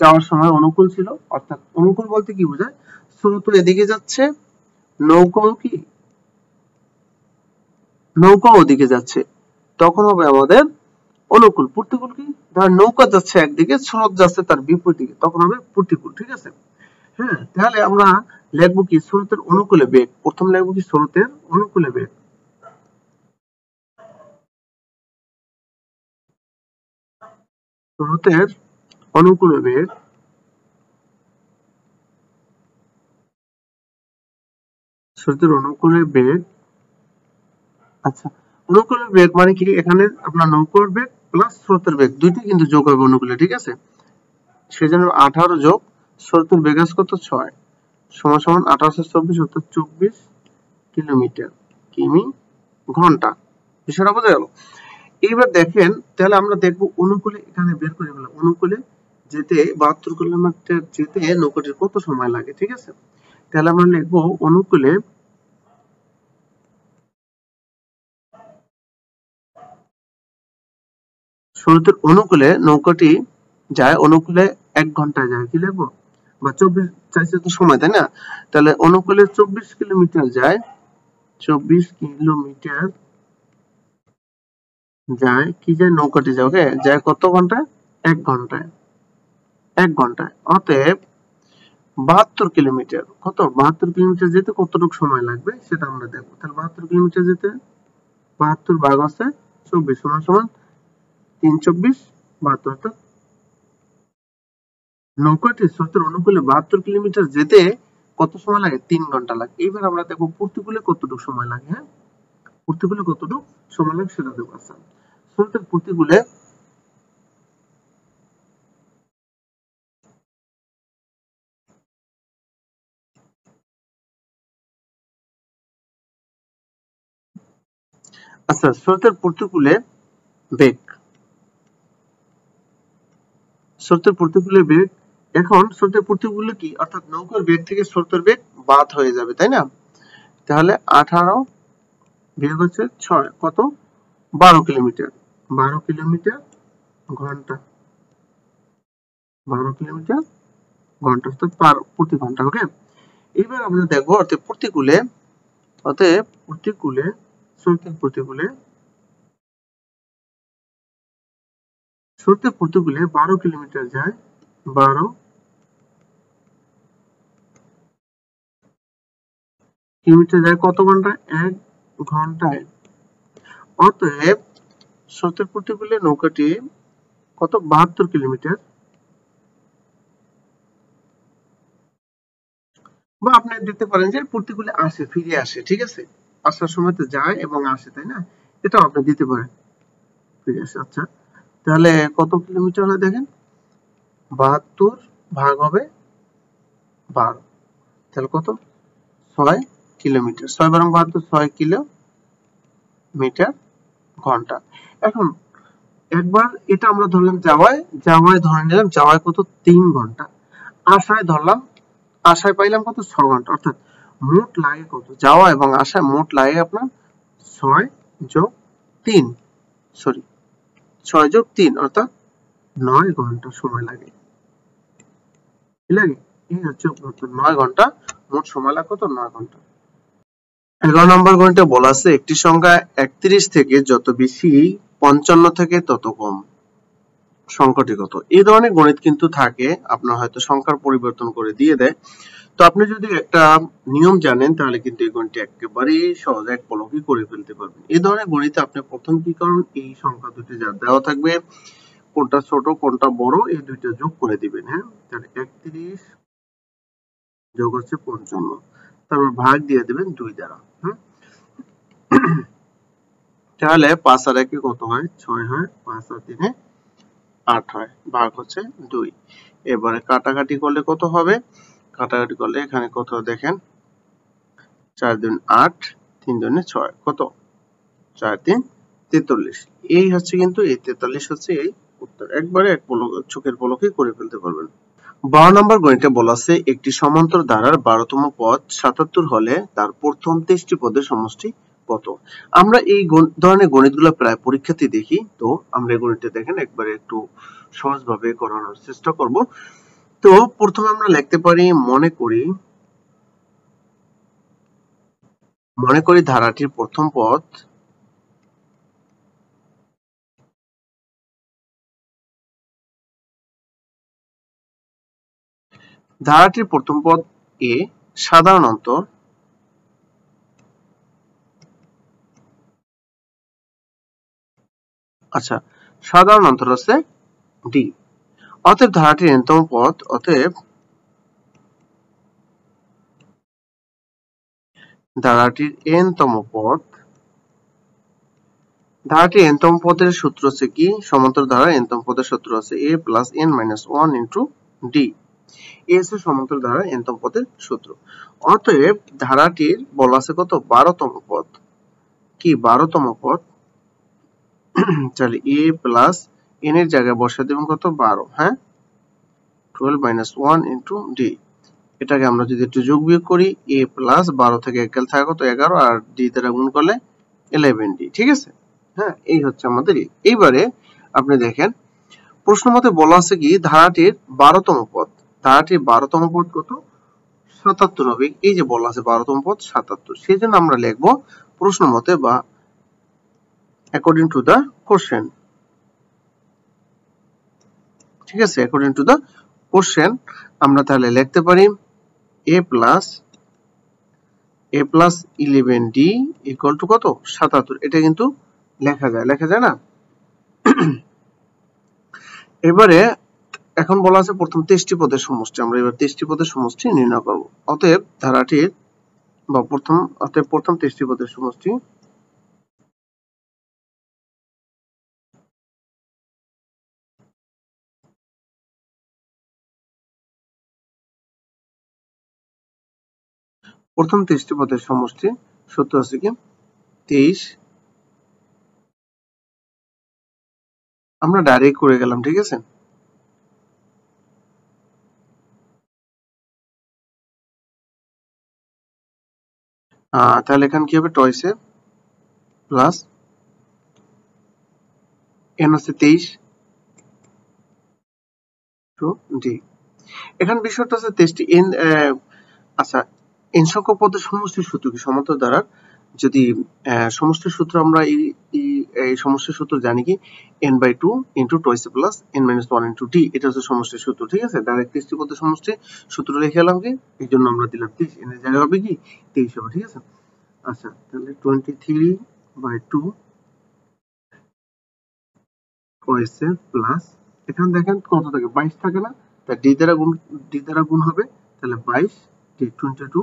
যাওয়ার সময় অনুকূল ছিল, অর্থাৎ অনুকূল বলতে কি বোঝায়, স্রোত এদিকে যাচ্ছে, নৌকাও কি, নৌকা ওদিকে যাচ্ছে, তখন হবে আমাদের অনুকূল। প্রতিকূল কি, ধর নৌকা যাচ্ছে একদিকে, স্রোত যাচ্ছে তার বিপরীত দিকে, তখন হবে প্রতিকূল। ঠিক আছে? হ্যাঁ, তাহলে আমরা লিখবো কি, স্রোতের অনুকূলে বেগ। প্রথম লিখবো কি, স্রোতের অনুকূলে বেগ। স্রোতের অনুকূলে বেগ, স্রোতের অনুকূলে বেগ। আচ্ছা, অনুকূলে বেগ মানে কি, এখানে আপনার নৌকার বেগ প্লাস স্রোতের বেগ দুইটাই কিন্তু যোগ হবে অনুকূলে। ঠিক আছে? সেজন্য 18 যোগ স্রোতের বেগ আছে কত, 6, সমান সমান 1824, অর্থাৎ 24 কিলোমিটার কিমি ঘন্টা। বিষয়টা বোঝা গেল? এইবার দেখেন, তাহলে আমরা দেখবো অনুকূলে, এখানে বের করে ফেললাম অনুকূলে যেতে 72 কিলোমিটার যেতে নৌকাটির কত সময় লাগে। ঠিক আছে? তাহলে আমরা লিখবো অনুকূলে স্রোতের অনুকূলে নৌকাটি যায়, অনুকূলে 1 ঘন্টায় যায়, কি লিখবো, বা 24 চাইছে তো সময়, তাই না? তাহলে অনুকূলে 24 কিলোমিটার যায়, 24 কিলোমিটার যায়, কি যায়, নৌকাটি যায়। ওকে, যায় কত ঘন্টায়, 1 ঘন্টায়, 1 ঘন্টায়। অতএব 72 কিলোমিটার, কত, 72 কিলোমিটার যেতে কতটুকু সময় লাগবে সেটা আমরা দেখবো। তাহলে 72 কিলোমিটার যেতে 72 ভাগ আছে 24 সমান সমান 324, 72, অর্থাৎ নৌকাটি স্রোতের অনুকূলে 72 কিলোমিটার যেতে কত সময় লাগে, 3 ঘন্টা লাগে। এবার আমরা দেখবো প্রতিকূলে কতটুকু সময় লাগে। হ্যাঁ, প্রতিকূলে কতটুকু সময় লাগে সেটা দেখবো। আচ্ছা, স্রোতের প্রতিকূলে, আচ্ছা, স্রোতের প্রতিকূলে বেগ, স্রোতের প্রতিকূলে বেগ। এখন স্রোতের প্রতিকূলে কি, অর্থাৎ নৌকার বেগ থেকে স্রোতের বেগ বাদ হয়ে যাবে, তাই না? তাহলে 18 বিয়োগ হচ্ছে 6, কত, 12 কিলোমিটার, 12 কিলোমিটার ঘন্টা, 12 কিলোমিটার ঘন্টা, অর্থাৎ প্রতি ঘন্টা। ওকে, এবার আমরা দেখবো অর্থাৎ প্রতিকূলে, অতএব প্রতিকূলে, স্রোতের প্রতিকূলে, স্রোতের প্রতিকূলে 12 কিলোমিটার যায়, 12 কিলোমিটার যায় কত ঘন্টায়, 1 ঘন্টায়। অতএব স্রোতের প্রতিকূলে নৌকাটি কত, 72 কিলোমিটার, বা আপনি দেখতে পারেন যে প্রতিকূলে আসে, ফিরে আসে। ঠিক আছে? আসার সময় তো যায় এবং আসে, তাই না? এটাও আপনি দিতে পারেন, ফিরে আসে। আচ্ছা, তাহলে কত কিলোমিটার হয় দেখেন, 72 ভাগ হবে 12, তাহলে কত, 6 কিলোমিটার। 6 বারং 72, 6 কিলোমিটার ঘন্টা। এখন একবার এটা আমরা ধরলাম যাওয়ায়, যাওয়ায় ধরে নিলাম, যাওয়ায় কত, 3 ঘন্টা। আসায় ধরলাম, আসায় পাইলাম কত, 6 ঘন্টা। অর্থাৎ মোট লাগে কত, যাওয়া এবং আসায় মোট লাগে আপনার 6 যোগ 3, সরি 6 যোগ 3, অর্থাৎ 9 ঘন্টা সময় লাগে। কি লাগে, এই হচ্ছে 9 ঘন্টা মোট সময় লাগে, কত, 9 ঘন্টা। 11 নম্বর গণিতে বলা আছে একটি সংখ্যা 31 থেকে যত বেশি 55 থেকে তত কম। সংখ্যাটি কত। এই ধরনের গণিত কিন্তু থাকে, আপনার হয়তো সংখ্যার পরিবর্তন করে দিয়ে দেয়। তো আপনি যদি একটা নিয়ম জানেন তাহলে কিন্তু এই গণিতটি একেবারেই সহজ, এক পলকে করে ফেলতে পারবেন। এই ধরনের গণিতে আপনি প্রথম কি করুন, এই সংখ্যা দুটি যা দেওয়া থাকবে, কোনটা ছোট কোনটা বড়, এই দুইটা যোগ করে দিবেন। হ্যাঁ, তাহলে 31 যোগ হচ্ছে 55, তারপর ভাগ দিয়ে দিবেন 2 দ্বারা। তাহলে 5 আর 1 কত হয়, 6 হয়, 5 আর 3 8 হয়, ভাগ হচ্ছে 2। এবারে কাটাকাটি করলে কত হবে, কাটাকাটি করলে এখানে কত দেখেন, 4 দুগুণ 8, 3 দুগুণে 6, কত 4 3 43। এই হচ্ছে কিন্তু এই 43 হচ্ছে এই উত্তর, একবারে এক পলক, চোখের পলকে করে ফেলতে পারবেন। 12 নম্বর গণিতে বলা আছে একটি সমান্তর ধারার 12তম পদ 77 হলে তার প্রথম 23টি পদের সমষ্টি কত। আমরা এই ধরনের গণিতগুলো প্রায় পরীক্ষাতে দেখি, তো আমরা এই গণিতটা দেখেন একবারে একটু সহজভাবে করানোর চেষ্টা করব। তো প্রথমে আমরা লিখতে পারি, মনে করি ধারাটির প্রথম পদ এ সাধারণ অন্তর, আচ্ছা সাধারণ অন্তর আছে ডি। অতএব ধারাটির n-তম পদ, ধারাটির n-তম পদের সূত্র হচ্ছে কি, সমান্তর ধারার n-তম পদের সূত্র আছে a plus n minus 1 into D. এ হচ্ছে সমান্তর ধারার n-তম পদের সূত্র। অতএব ধারাটির বলা আছে কত, 12তম পদ, কি 12তম পদ, তাহলে a প্লাস n এর জায়গায় বসিয়ে দেবেন কত, 12। হ্যাঁ, 12 মাইনাস 1 ইন্টু ডি। এটাকে আমরা যদি একটু যোগ বিয়োগ করি, a প্লাস 12 থেকে 1 গেলে থাকে কত, 11, আর ডি দ্বারা গুণ করলে 11d। ঠিক আছে, হ্যাঁ, এই হচ্ছে আমাদের। এইবারে আপনি দেখেন প্রশ্ন মতে বলা আছে কি ধারাটির 12তম পদ, ধারাটির 12তম পদ কত, 77 হবে। এই যে বলা আছে 12তম পদ 77, সেই জন্য আমরা লিখবো প্রশ্ন মতে বা অ্যাকর্ডিং টু দা কোশ্চেন। ঠিক আছে, অ্যাকর্ডিং টু দা কোশ্চেন আমরা তাহলে লিখতে পারি a plus 11d equal to কত, 77। এটা কিন্তু লেখা যায় না। এবারে এখন বলা আছে প্রথম 23টি পদের সমষ্টি, আমরা এবার 23টি পদের সমষ্টি নির্ণয় করব। অতএব ধারাটির বা প্রথম 23টি পদের সমষ্টি, প্রথম 23টি পদের সমষ্টি সূত্র আছে কি 23, আমরা ডাইরেক্ট করে গেলাম। ঠিক আছে, তাহলে এখানে কি হবে, টয়েসে প্লাস n হচ্ছে 23 টু ডি। এখানে বিষয়টা হচ্ছে 23টি n, আচ্ছা n সংখ্যক পদের সমষ্টির সূত্র কি, সমান্তর ধারার যদি সমষ্টির সূত্র আমরা এই সমষ্টির সূত্র জানি কি, n/2 into toys plus n minus 1 into D, এটা হচ্ছে সমষ্টির সূত্র। ঠিক আছে, ডাইরেক্ট 23টি পদের সমষ্টি সূত্র লিখে এলাম কি, এই জন্য আমরা দিলাম 23, n এর জায়গায় হবে কি 23 হবে। ঠিক আছে, আচ্ছা তাহলে 23/2 টয়েস প্লাস, এখানে দেখেন কত থাকে, 22 থাকে না, তাই ডি দ্বারা গুণ হবে, তাহলে 22 ডি 22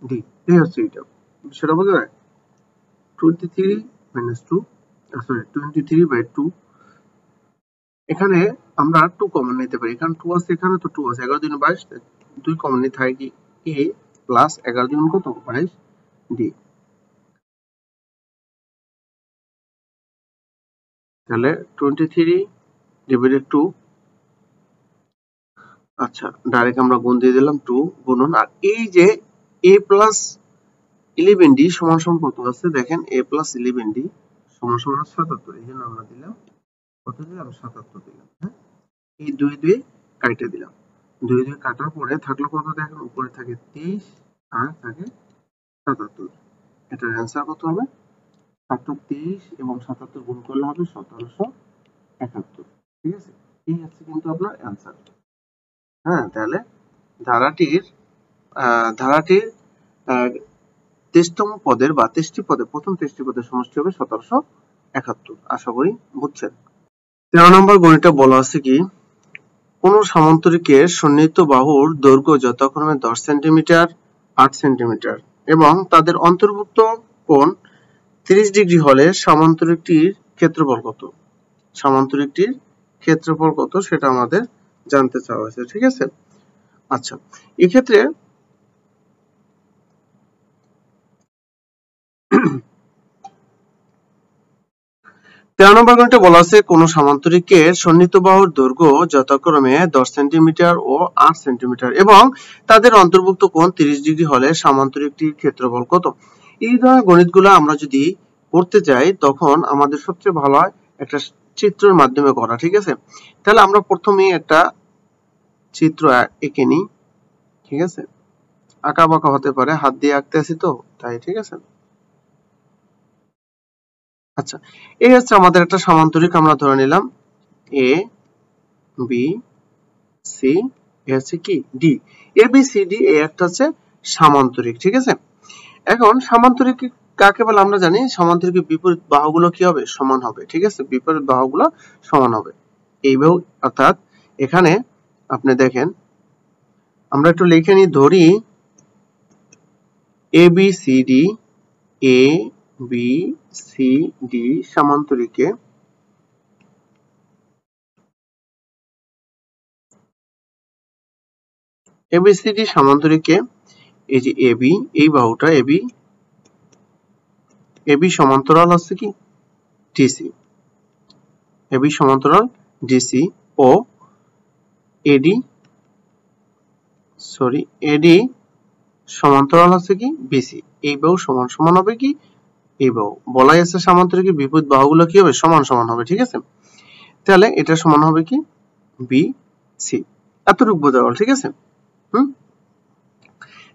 ডি। এই হচ্ছে এটা, সেটা বোঝা যায়। 23 মাইনাস 2, সরি 23/2, এখানে আমরা 2 কমন নিতে পারি, এখানে 2 আছে, এখানে তো 2 আছে, 11 দুগুণ 22, 2 কমন নিতে হয় কি a প্লাস 11 দুগুণ কত, 22 ডি। তাহলে 23 ডিভাইডেড 2, আচ্ছা ডাইরেক্ট আমরা গুণ দিয়ে দিলাম 2 গুণন, আর এই যে a প্লাস 11d সমান সমান কত আছে দেখেন, a প্লাস 11d সমান সমান 77, এই জন্য আমরা দিলাম কত, দিলাম 77 দিলাম। হ্যাঁ, এই 2 কাটে দিলাম, 2 কাটার পরে থাকলো কত দেখেন, উপরে থাকে 23 আর থাকে 77। এটার অ্যান্সার কত হবে, 23 এবং 77 গুণ করলে হবে 1771। ঠিক আছে, এই হচ্ছে কিন্তু আপনার অ্যান্সার। হ্যাঁ, তাহলে ধারাটির ধারাটির 23তম পদের বা 23টি পদে প্রথম 23টি পদের সমষ্টি হবে 1771। আশা করি বুঝছেন। 13 নম্বর গণিতটা বলা আছে কি, কোন সামান্তরিকের সন্নিহিত বাহুর দৈর্ঘ্য যথাক্রমে 10 সেন্টিমিটার, 8 সেন্টিমিটার এবং তাদের অন্তর্ভুক্ত কোণ 30 ডিগ্রি হলে সামান্তরিকটির ক্ষেত্রফল কত? সামান্তরিকটির ক্ষেত্রফল কত সেটা আমাদের জানতে চাওয়া হয়েছে, ঠিক আছে? আচ্ছা, এক্ষেত্রে 13 নম্বর গণিতে বলা আছে কোন সামান্তরিকের সন্নিহিত বাহুর দৈর্ঘ্য যথাক্রমে 10 সেন্টিমিটার ও 8 সেন্টিমিটার এবং তাদের অন্তর্ভুক্ত কোণ 30 ডিগ্রি হলে সামান্তরিকটির ক্ষেত্রফল কত? এই ধরনের গণিতগুলো আমরা যদি করতে চাই তখন আমাদের সবচেয়ে ভালো হয় একটা চিত্রের মাধ্যমে করা, ঠিক আছে? তাহলে আমরা প্রথমেই একটা চিত্র এঁকে নিই, ঠিক আছে? আঁকা বাঁকা হতে পারে, হাত দিয়ে আঁকতে আছি তো তাই, ঠিক আছে? আচ্ছা, এই হচ্ছে আমাদের একটা সামান্তরিক, আমরা ধরে নিলাম এ বি সি, এ হচ্ছে কি D. A B C D এই একটা হচ্ছে সামান্তরিক, ঠিক আছে? এখন সামান্তরিক কাকে বলে আমরা জানি, সামান্তরিকের বিপরীত বাহুগুলো কি হবে? সমান হবে, ঠিক আছে? বিপরীত বাহুগুলো সমান হবে। এই বাহু অর্থাৎ এখানে আপনি দেখেন, আমরা একটু লিখে নিই, ধরি A B C D, A B C D সামান্তরিকে ABCD সামান্তরিকে এই যে এবি, এই বাহুটা এবি, এবি সমান্তরাল আছে কি ডিসি, এবি সমান্তরাল ডিসি ও এডি, সরি এডি সমান্তরাল আছে কি বিসি। এই বাহু সমান সমান হবে কি এই বাহু, বলাই আছে সামান্তরিকের বিপরীত বাহুগুলো কি হবে? সমান সমান হবে, ঠিক আছে? তাহলে এটা সমান হবে কি বি সি। এতটুকু বোঝা গেল, ঠিক আছে? হুম,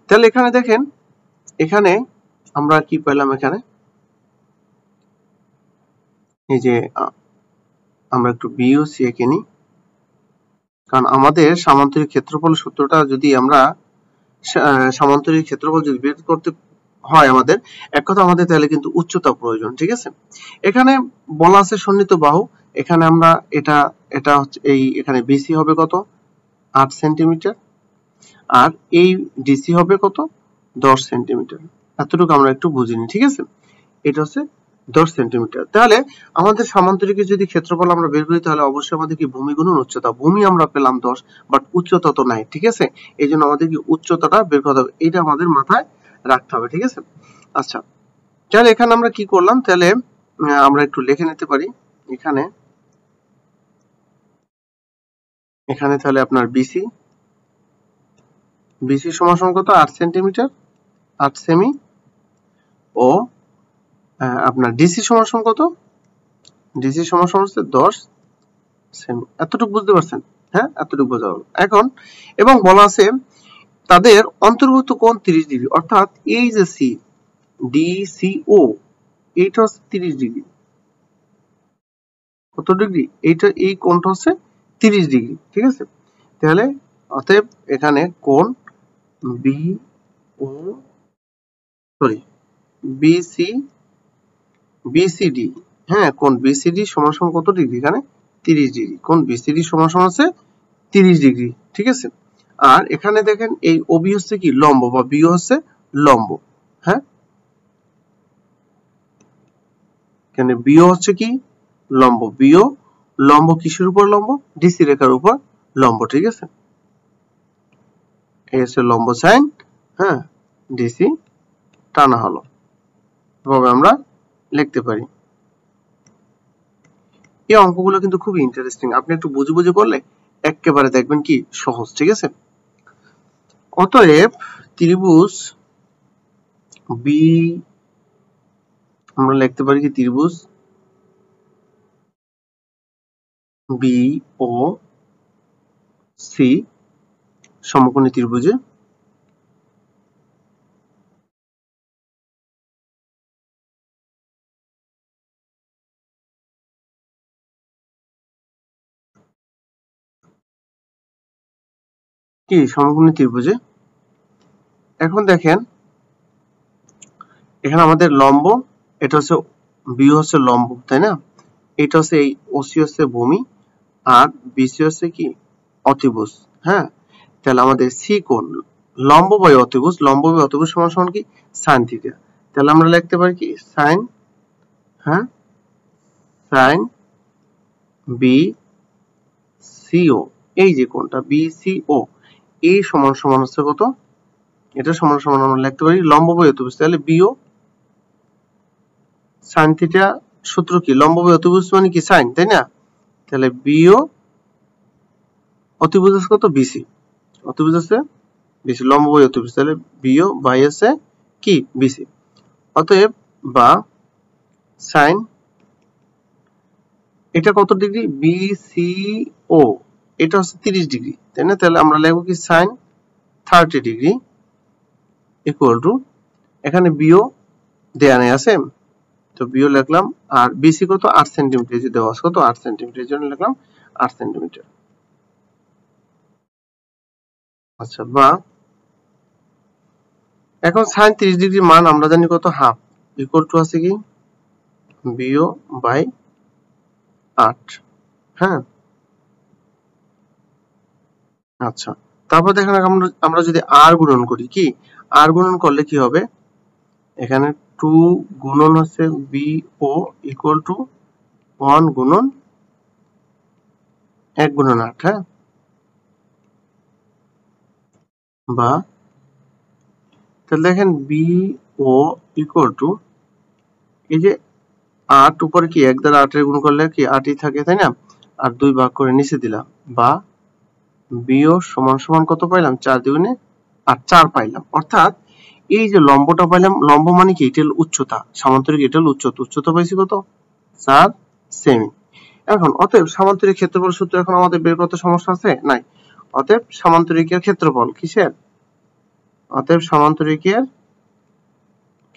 তাহলে এখানে দেখেন, এখানে আমরা কি পেলাম, এখানে এই যে আমরা একটু বি ও সি এঁকে নিই, কারণ আমাদের সামান্তরিক ক্ষেত্রফল সূত্রটা যদি আমরা সামান্তরিক ক্ষেত্রফল যদি বের করতে হয় আমাদের, এক কথা আমাদের তাহলে কিন্তু উচ্চতা প্রয়োজন, ঠিক আছে? এখানে বলা আছে সন্নিহিত বাহু, এখানে আমরা এটা এটা হচ্ছে এই এখানে বিসি হবে কত? 8 সেন্টিমিটার, আর এই ডিসি হবে কত? 10 সেন্টিমিটার। এতটুকু আমরা একটু বুঝিনি, ঠিক আছে? এটা হচ্ছে 10 সেন্টিমিটার। তাহলে আমাদের সামান্তরিকের যদি ক্ষেত্রফল আমরা বের করি তাহলে অবশ্যই আমাদের কি ভূমি গুণন উচ্চতা, ভূমি আমরা পেলাম 10 বাট উচ্চতা তো নাই, ঠিক আছে? এই জন্য আমাদের কি উচ্চতাটা বের করতে হবে, এটা আমাদের মাথায় রাখতে হবে, ঠিক আছে? আচ্ছা, তাহলে এখানে আমরা কি করলাম, তাহলে আমরা একটু লিখে নিতে পারি এখানে, এখানে তাহলে আপনার বিসি, বিসি সমান সমান কত? 8 সেন্টিমিটার, 8 সেমি ও আপনার ডিসি সমান সমান কত? ডিসি সমান সমান হচ্ছে 10 সেমি। এতটুকু বুঝতে পারছেন? হ্যাঁ, এতটুকু বোঝা হলো। এখন এবং বলা আছে তাদের অন্তর্ভুক্ত কোণ 30 ডিগ্রি, অর্থাৎ এই যে সি ডি সি ও এইটা হচ্ছে 30 ডিগ্রি। কত ডিগ্রি? এইটা এই কোণটা হচ্ছে 30 ডিগ্রি, ঠিক আছে? তাহলে অতএব এখানে কোণ বি ও সরি বিসি বিসিডি, হ্যাঁ কোণ বিসিডি সমান সমান কত ডিগ্রি? এখানে 30 ডিগ্রি। কোণ বিসিডি সমান সমান আছে 30 ডিগ্রি, ঠিক আছে? আর এখানে দেখেন এই ওবি হচ্ছে কি লম্ব বা বিও হচ্ছে লম্ব, হ্যাঁ এখানে বিও হচ্ছে কি লম্ব, বিও লম্ব কিসের উপর লম্ব? ডিসি রেখার উপর লম্ব, ঠিক আছে? এই হচ্ছে লম্ব সাইন, হ্যাঁ ডিসি টানা হলো, এভাবে আমরা লিখতে পারি। এই অঙ্কগুলো কিন্তু খুব ইন্টারেস্টিং, আপনি একটু বুঝে বুঝে করলে একেবারে দেখবেন কি সহজ, ঠিক আছে? অতএব ত্রিভুজ বি, আমরা লিখতে পারি কি ত্রিভুজ বি ও সি সমকোণী ত্রিভুজে কি সমকোণী ত্রিভুজে। এখন দেখেন এখানে আমাদের লম্ব, এটা হচ্ছে বি হচ্ছে লম্ব, তাই না? এটা হচ্ছে এই ওসি হচ্ছে ভূমি, আর বিসি হচ্ছে কি অতিভুজ। হ্যাঁ, তাহলে আমাদের সি কোণ, লম্ব বাই অতিভুজ, লম্ব বাই অতিভুজ সমান সমান কি সাইন থিটা। তাহলে আমরা লিখতে পারি কি সাইন, হ্যাঁ, সাইন বি সিও, এই যে কোণটা বিসিও, এই সমান সমান হচ্ছে কত, এটা সমান সমান আমরা লিখতে পারি লম্ব বাই অতিভুজ। তাহলে বিও সাইন থিটা, সূত্র কি লম্ব বাই অতিভুজ মানে কি সাইন, তাই না? তাহলে বিও অতিভুজ আছে কত বিসি, অতিভুজ আছে বিসি, লম্ব বাই অতিভুজ, তাহলে বিও বাই আছে কি বিসি। অতএব বা সাইন, এটা কত ডিগ্রি বিসিও, এটা হচ্ছে 30 ডিগ্রি, তাই না? তাহলে আমরা লিখব কি সাইন 30 ডিগ্রি ইকুয়াল টু, এখানে বিও দেয়া নেই আছে, তো বিও লিখলাম, আর বিসি কত 8 সেন্টিমিটার, যে দেওয়া আছে কত 8 সেন্টিমিটার, এর জন্য লিখলাম 8 সেন্টিমিটার। আচ্ছা, বা এখন সাইন 30 ডিগ্রি মান আমরা জানি কত হাফ, ইকুয়াল টু আছে কি বিও বাই 8। হ্যাঁ, আচ্ছা, তারপর দেখেন আমরা যদি আর গুণন করি, কি আর গুণন করলে কি হবে, এখানে 2 গুণন হচ্ছে বিও ইকুয়াল টু 1 গুণন 1 গুণন 8। হ্যাঁ, বা তাহলে দেখেন বিও ইকুয়াল টু, এই যে 8 উপরে কি 1 দ্বারা 8 এর গুণ করলে কি 8ই থাকে, তাই না? আর 2 ভাগ করে নিচে দিলাম, বা বিও সমান সমান কত পাইলাম 4 দুগুণে 8, 4 পাইলাম। অর্থাৎ এই যে লম্বটা পাইলাম, লম্ব মানে কি এটা হলো উচ্চতা, সামান্তরিক এটা হলো উচ্চতা, উচ্চতা পাইছি কত 4 সেমি। এখন অতএব সামান্তরিক ক্ষেত্রফল সূত্র এখন আমাদের বের করতে সমস্যা আছে নাই। অতএব সামান্তরিকের ক্ষেত্রফল কিসের, অতএব সামান্তরিকের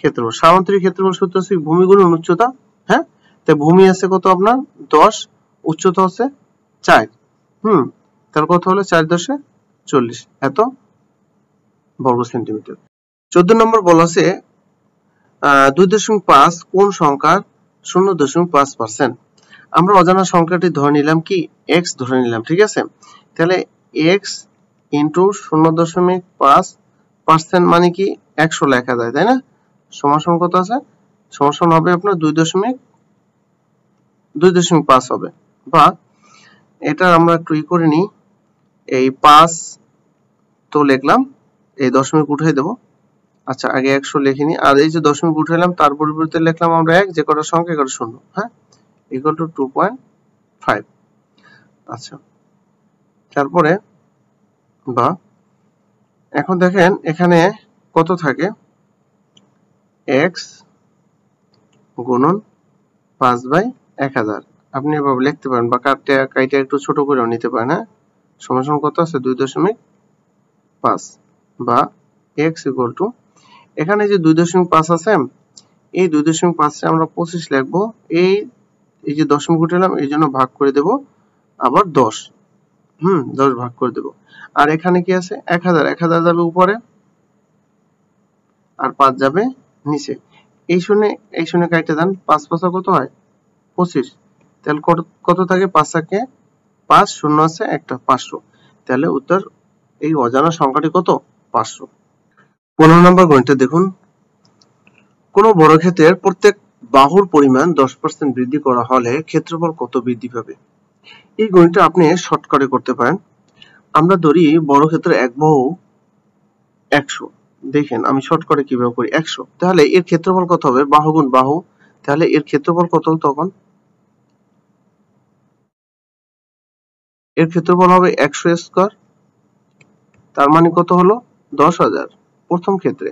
ক্ষেত্রফল, সামান্তরিক ক্ষেত্রফল সূত্র হচ্ছে ভূমি গুণন উচ্চতা। হ্যাঁ, তাই ভূমি আছে কত আপনার 10, উচ্চতা হচ্ছে 4। তার কত হলো 4 10 40 এত বর্গ সেন্টিমিটার। 14 নম্বর বলা আছে 2.5 কোন সংখ্যার 0.5%। আমরা অজানা সংখ্যাটি ধরে নিলাম কি x ধরে নিলাম, ঠিক আছে? তাহলে x ইনটু 0.5% মানে কি 100 লেখা যায়, তাই না? সমান সমান কত আছে, সমান সমান হবে আপনার 2.5 হবে। বা এটা আমরা একটু করে নিই, এই 5 তো লিখলাম, এই দশমিক উঠাই দেব। আচ্ছা, আগে 100 লিখিনি, আর এই যে দশমিক উঠাইলাম তার পরিবর্তে লিখলাম আমরা 1, যে কটা সংখ্যা কটা শূন্য। হ্যাঁ, ইকুয়াল টু 2.5। আচ্ছা, তারপরে বা এখন দেখেন এখানে কত থাকে, x গুণন 5/1000, আপনি এভাবে লিখতে পারেন, বা কাইটা একটু ছোট করেও নিতে পারেন। হ্যাঁ, সমান সমান কত আছে 2.5, বা x ইকুয়াল টু, এখানে যে 2.5 আছে, এই 2.5 আমরা 25 লিখবো, এই যে দশমিক উঠালাম এই জন্য ভাগ করে দেব আবার 10, 10 ভাগ করে দেব। আর এখানে কি আছে 1000, 1000 যাবে উপরে আর 5 যাবে নিচে, এই শূন্য কাটতে দেন, 5 5 কত হয় 25, তাহলে কত থাকে 5 থাকে 5, শূন্য আছে একটা 500, তাহলে উত্তর এই অজানা সংখ্যাটি কত 500। 15 নম্বর গণিতটা দেখুন, কোন বর্গক্ষেত্রের প্রত্যেক বাহুর পরিমাণ 10% বৃদ্ধি করা হলে ক্ষেত্রফল কত বৃদ্ধি পাবে। এই গণিতটা আপনি শর্টকাটে করতে পারেন। আমরা ধরি বর্গক্ষেত্রের এক বাহু 100, দেখেন আমি শর্টকাটে কিভাবে করি 100, তাহলে এর ক্ষেত্রফল কত হবে, বাহু গুণ বাহু, তাহলে এর ক্ষেত্রফল কত, তখন এর ক্ষেত্রফল হবে 100 স্কয়ার, তার মানে কত হলো 10,000। প্রথম ক্ষেত্রে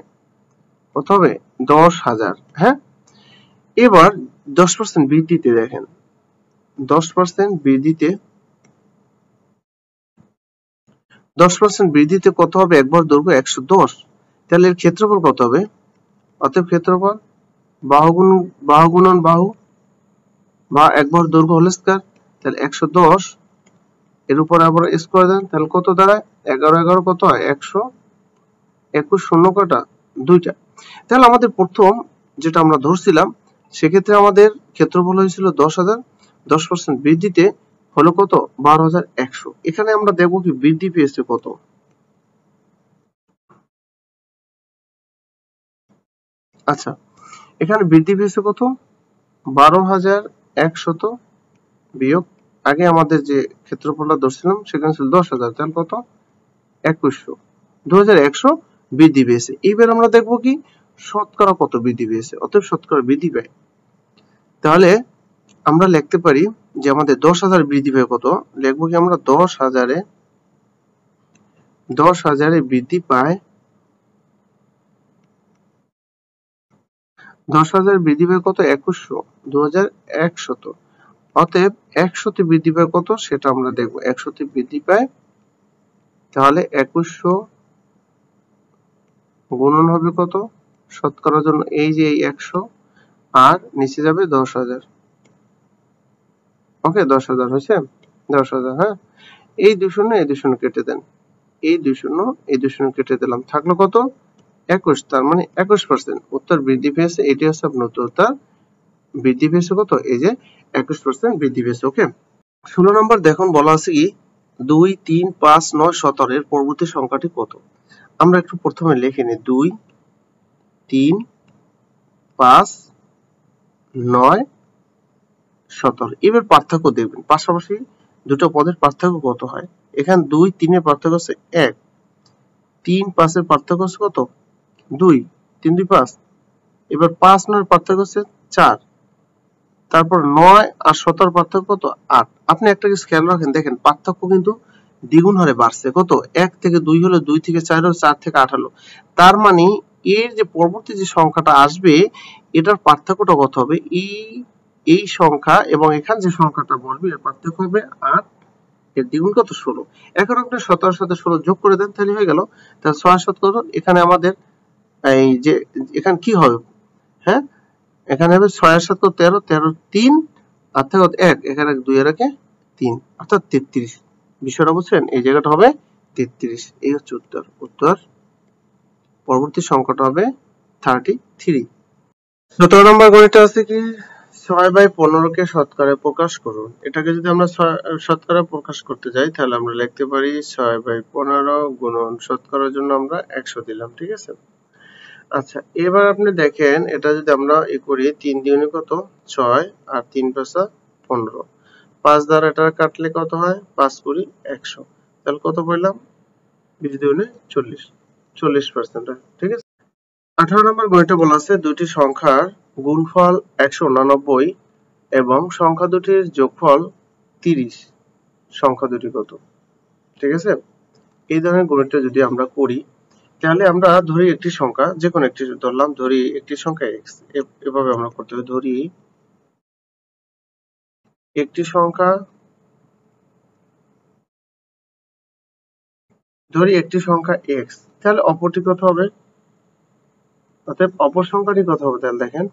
কত হবে 10,000। হ্যাঁ, এবার 10% বৃদ্ধিতে দেখেন, 10% বৃদ্ধিতে 10% বৃদ্ধিতে কত হবে, একবার দৈর্ঘ্য 110, তাহলে এর ক্ষেত্রফল কত হবে, অতএব ক্ষেত্রফল বাহু গুণন বাহু, বা একবার দৈর্ঘ্য হোল স্কয়ার, তাহলে 110 এর উপর আবার স্কয়ার দেন, তাহলে কত দাঁড়ায় 11 কত হয় 121 শূন্য কটা 2টা। তাহলে আমাদের প্রথম যেটা আমরা ধরছিলাম সেক্ষেত্রে আমাদের ক্ষেত্রফল হয়েছিল 10,000, 10% বৃদ্ধিতে হলো কত 12,100। এখানে আমরা দেখব কি বৃদ্ধি পেয়েছে কত। আচ্ছা, এখানে বৃদ্ধি পেয়েছে কত 12,100 বিয়োগ আগে আমাদের যে ক্ষেত্রফলটা ধরছিলাম সেখানে ছিল 10,000, তাহলে কত 2100, 2100 বৃদ্ধি পেয়েছে। এইবার আমরা দেখব কি শতকরা কত বৃদ্ধি পেয়েছে, অতএব শতকরা বৃদ্ধি পায়। তাহলে আমরা লিখতে পারি যে আমাদের 10,000 বৃদ্ধি পায় কত, লিখবো কি আমরা 10,000 বৃদ্ধি পায়, 10,000 বৃদ্ধি পায় কত 2100, 2100। অতএব 100 বৃদ্ধি পায় কত সেটা আমরা দেখব। 100 বৃদ্ধি পায়, তাহলে 2100 গুণন হবে কত শতকরার জন্য এই যে এই 100 আর নিচে যাবে 10,000। ওকে 10,000 হয়েছে 10,000। হ্যাঁ, এই 2 শূন্য এই 2 শূন্য কেটে দেন, এই 2 শূন্য এই 2 শূন্য কেটে দিলাম, থাকলো কত 21, তার মানে 21% উত্তর বৃদ্ধি পেয়েছে। এটি হচ্ছে আপনার উত্তর বৃদ্ধি পেয়েছে কত এই যে 21% বৃদ্ধি পেয়েছে। ওকে 16 নম্বর দেখুন বলা আছে কি 2, 3, 5, 9, 17 এর পরবর্তী সংখ্যাটি কত। আমরা একটু প্রথমে লিখে নিই 2, 3, 5, 9, 17। এবার পার্থক্য দেখবেন, পাশাপাশি দুটো পদের পার্থক্য কত হয়। এখানে 2, 3 এর পার্থক্য হচ্ছে 1, 3, 5 এর পার্থক্য হচ্ছে কত 2, 3, 2, 5। এবার 5, 9 এর পার্থক্য হচ্ছে 4, তারপর 9 আর 17 পার্থক্য কত 8। আপনি একটা কিছু খেয়াল রাখেন, দেখেন পার্থক্য কিন্তু দ্বিগুণ হারে বাড়ছে, কত 1 থেকে 2 হলো, 2 থেকে 4 হলো, 4 থেকে 8 হলো। তার মানে এর যে পরবর্তী যে সংখ্যাটা আসবে এটার পার্থক্যটা কত হবে, এই সংখ্যা এবং এখানে যে সংখ্যাটা বসবে এর পার্থক্য হবে 8, এর দ্বিগুণ কত 16। এখন আপনি 17 সাথে 16 যোগ করে দেন, তাহলে হয়ে গেল। তাহলে 6 7 কত, এখানে আমাদের এই যে এখানে কি হবে, হ্যাঁ এখানে হবে 6 আর 7 13, 13 3 আর থেকে 1, এখানে 2 এর আগে 3 অর্থাৎ 33। বিষয়টা বুঝছেন, এই জায়গাটা হবে 33। এই হচ্ছে উত্তর পরবর্তী সংখ্যাটা হবে 33। 17 নম্বর গণিতটা আছে কি 6/15 কে শতকরায় প্রকাশ করুন। এটাকে যদি আমরা শতকরা প্রকাশ করতে যাই তাহলে আমরা লিখতে পারি 6/15 গুণন শতকরার জন্য আমরা 100 দিলাম, ঠিক আছে। আচ্ছা, এবার আপনি দেখেন এটা যদি আমরা করি 3 দুগুণে কত 6 আর 3 5 15, 5 দ্বারা এটা কাটলে কত হয় 5 কুড়ি 100, তাহলে কত পেলাম 20 দুগুণে 40, 40%। ঠিক আছে। 18 নম্বর গণিতে বলা আছে দুইটি সংখ্যার গুণফল 189 এবং সংখ্যা দুটির যোগফল 30, সংখ্যা দুটি কত। ঠিক আছে, এই ধরনের গণিতটা যদি আমরা করি তাহলে আমরা ধরি একটি সংখ্যা, যে কোনো একটি ধরলাম, ধরি একটি সংখ্যা x, এভাবে আমরা করতে হবে। ধরি একটি সংখ্যা x, তাহলে অপরটি কত হবে, অতএব অপর সংখ্যাটি কত হবে। তাহলে দেখেন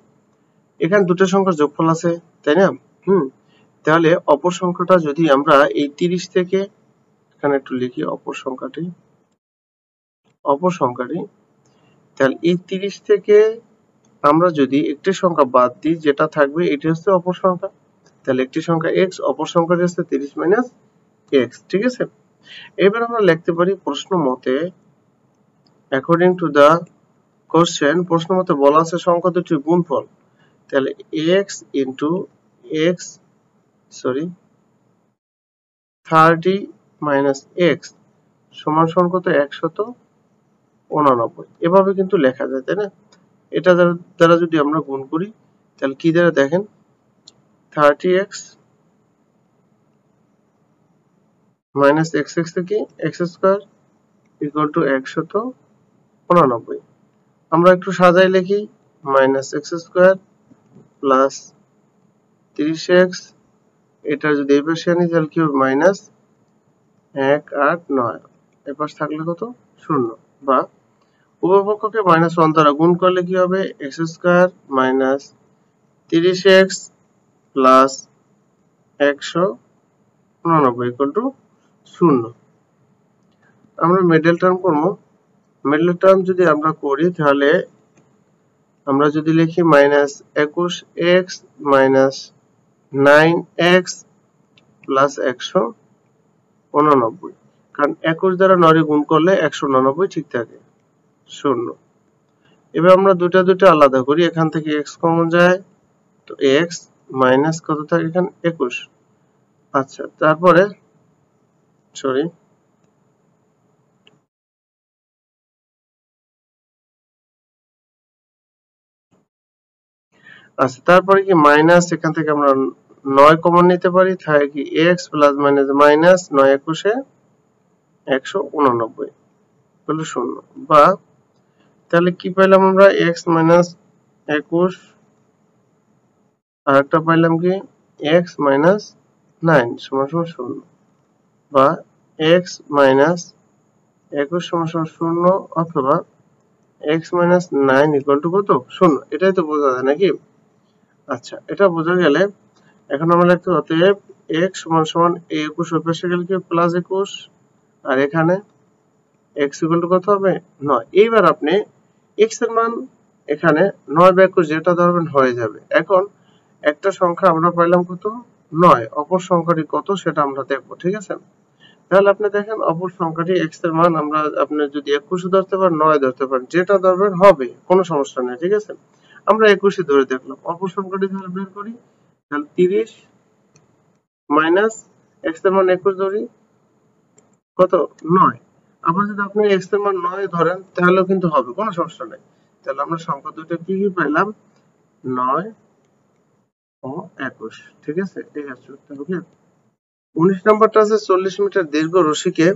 এখানে দুটো সংখ্যার যোগফল আছে, তাই না। তাহলে অপর সংখ্যাটা যদি আমরা এই 30 থেকে এখানে একটু লিখি, অপর সংখ্যাটি তাহলে এই 30 থেকে আমরা যদি একটি সংখ্যা বাদ দিই যেটা থাকবে এটি হচ্ছে অপর সংখ্যা। তাহলে একটি সংখ্যা x, অপর সংখ্যাটি হচ্ছে 30 মাইনাস x। ঠিক আছে, এবার আমরা লিখতে পারি প্রশ্ন মতে অ্যাকর্ডিং টু দা কোশ্চেন, প্রশ্ন মতে বলা আছে সংখ্যা দুটির গুণফল। তাহলে x into x 30 minus x সমান সমান কত 189। এভাবে কিন্তু লেখা যায়, তাই না। এটা দ্বারা যদি আমরা গুণ করি তাহলে কি দ্বারা দেখেন 30x মাইনাস x থেকে x স্কয়ার ইকুয়াল টু 189। আমরা একটু সাজাই লিখি minus x square plus 30x, এটা যদি এই পাশে আনি তাহলে কি হবে মাইনাস 189, এই পাশে থাকলে কত 0, বা উভয় পক্ষকে -1 দ্বারা গুণ করলে কি হবে x square minus 30x plus 189 equal to 0। আমরা মিডল টার্ম করবো। মিডল টার্ম যদি আমরা করি তাহলে আমরা যদি লিখি -21x -9x প্লাস 189, কারণ 21 দ্বারা 9 গুণ করলে 189 ঠিক থাকে, 0। এবার আমরা দুটা আলাদা করি, এখান থেকে x কমন যায়, তো x মাইনাস কত থাকে এখানে 21। আচ্ছা, তারপরে সরি আচ্ছা, তারপরে কি মাইনাস, এখান থেকে আমরা 9 কমন নিতে পারি, তাহলে কি x প্লাস মাইনাস মাইনাস 9 21 189 হলো 0। বা তাহলে কি পেলাম আমরা, x মাইনাস 21 আর একটা পাইলাম কি x মাইনাস 9 সমান সমান 0, বা x মাইনাস 21 সমান সমান 0 অথবা x মাইনাস 9 ইকুয়াল টু কত, 0। এটাই তো বোঝা যায় নাকি? আচ্ছা, এটা বোঝা গেলে এখন আমরা লিখতে পারি অতএব x সমান সমান 21 ওই পাশে গেলে কি প্লাস 21, আর এখানে x ইকুয়াল টু কত হবে 9। এইবার আপনি x এর মান এখানে 9 বা 21 যেটা ধরবেন হয়ে যাবে। এখন একটা সংখ্যা আমরা পাইলাম কত 9, অপর সংখ্যাটি কত সেটা আমরা দেখব, ঠিক আছে? তাহলে আপনি দেখেন অপর সংখ্যাটি x এর মান আমরা, আপনি যদি 21 ধরতে পারেন 9 ধরতে পারেন, যেটা ধরবেন হবে, কোনো সমস্যা নেই, ঠিক আছে? আমরা 21 ধরে দেখলাম। অপর সংখ্যাটি যদি বের করি তাহলে 30 মাইনাস x এর মান 21 ধরি কত 9। আবার যদি আপনি x এর মান 9 ধরেন তাহলেও কিন্তু হবে, কোনো সমস্যা নেই। তাহলে আমরা সংখ্যা দুটো কি পেলাম 9 ও 21, ঠিক আছে? এই আছে উত্তর। ওকে, 19 নম্বরটা আছে 40 মিটার দীর্ঘ রশিকে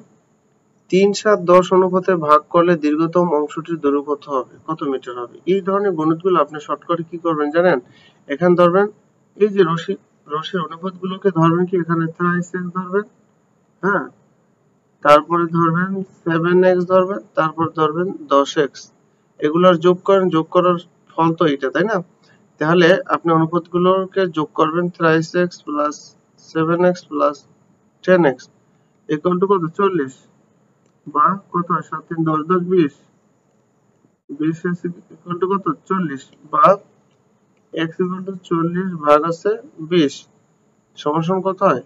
3, 7, 10 অনুপাতে ভাগ করলে দীর্ঘতম অংশটির দৈর্ঘ্য কত হবে, কত মিটার হবে? এই ধরনের গণিতগুলো আপনি শর্টকাটে কি করবেন জানেন? এখানে ধরবেন এই যে রশির অনুপাতগুলোকে ধরবেন কি এখানে 3x ধরবেন, হ্যাঁ, তারপরে ধরবেন 7x ধরবেন, তারপর ধরবেন 10x, এগুলোর যোগ করেন, যোগ করার ফল তো এটা, তাই না? তাহলে আপনি অনুপাতগুলোকে যোগ করবেন 3x plus 7x plus 10x equal to কত 40, বা কত হয় 7 3 10 10 20, 20 ইকুয়াল টু কত 40, বা x ইকুয়াল টু 40 ভাগ আছে 20 সমান সমান কত হয়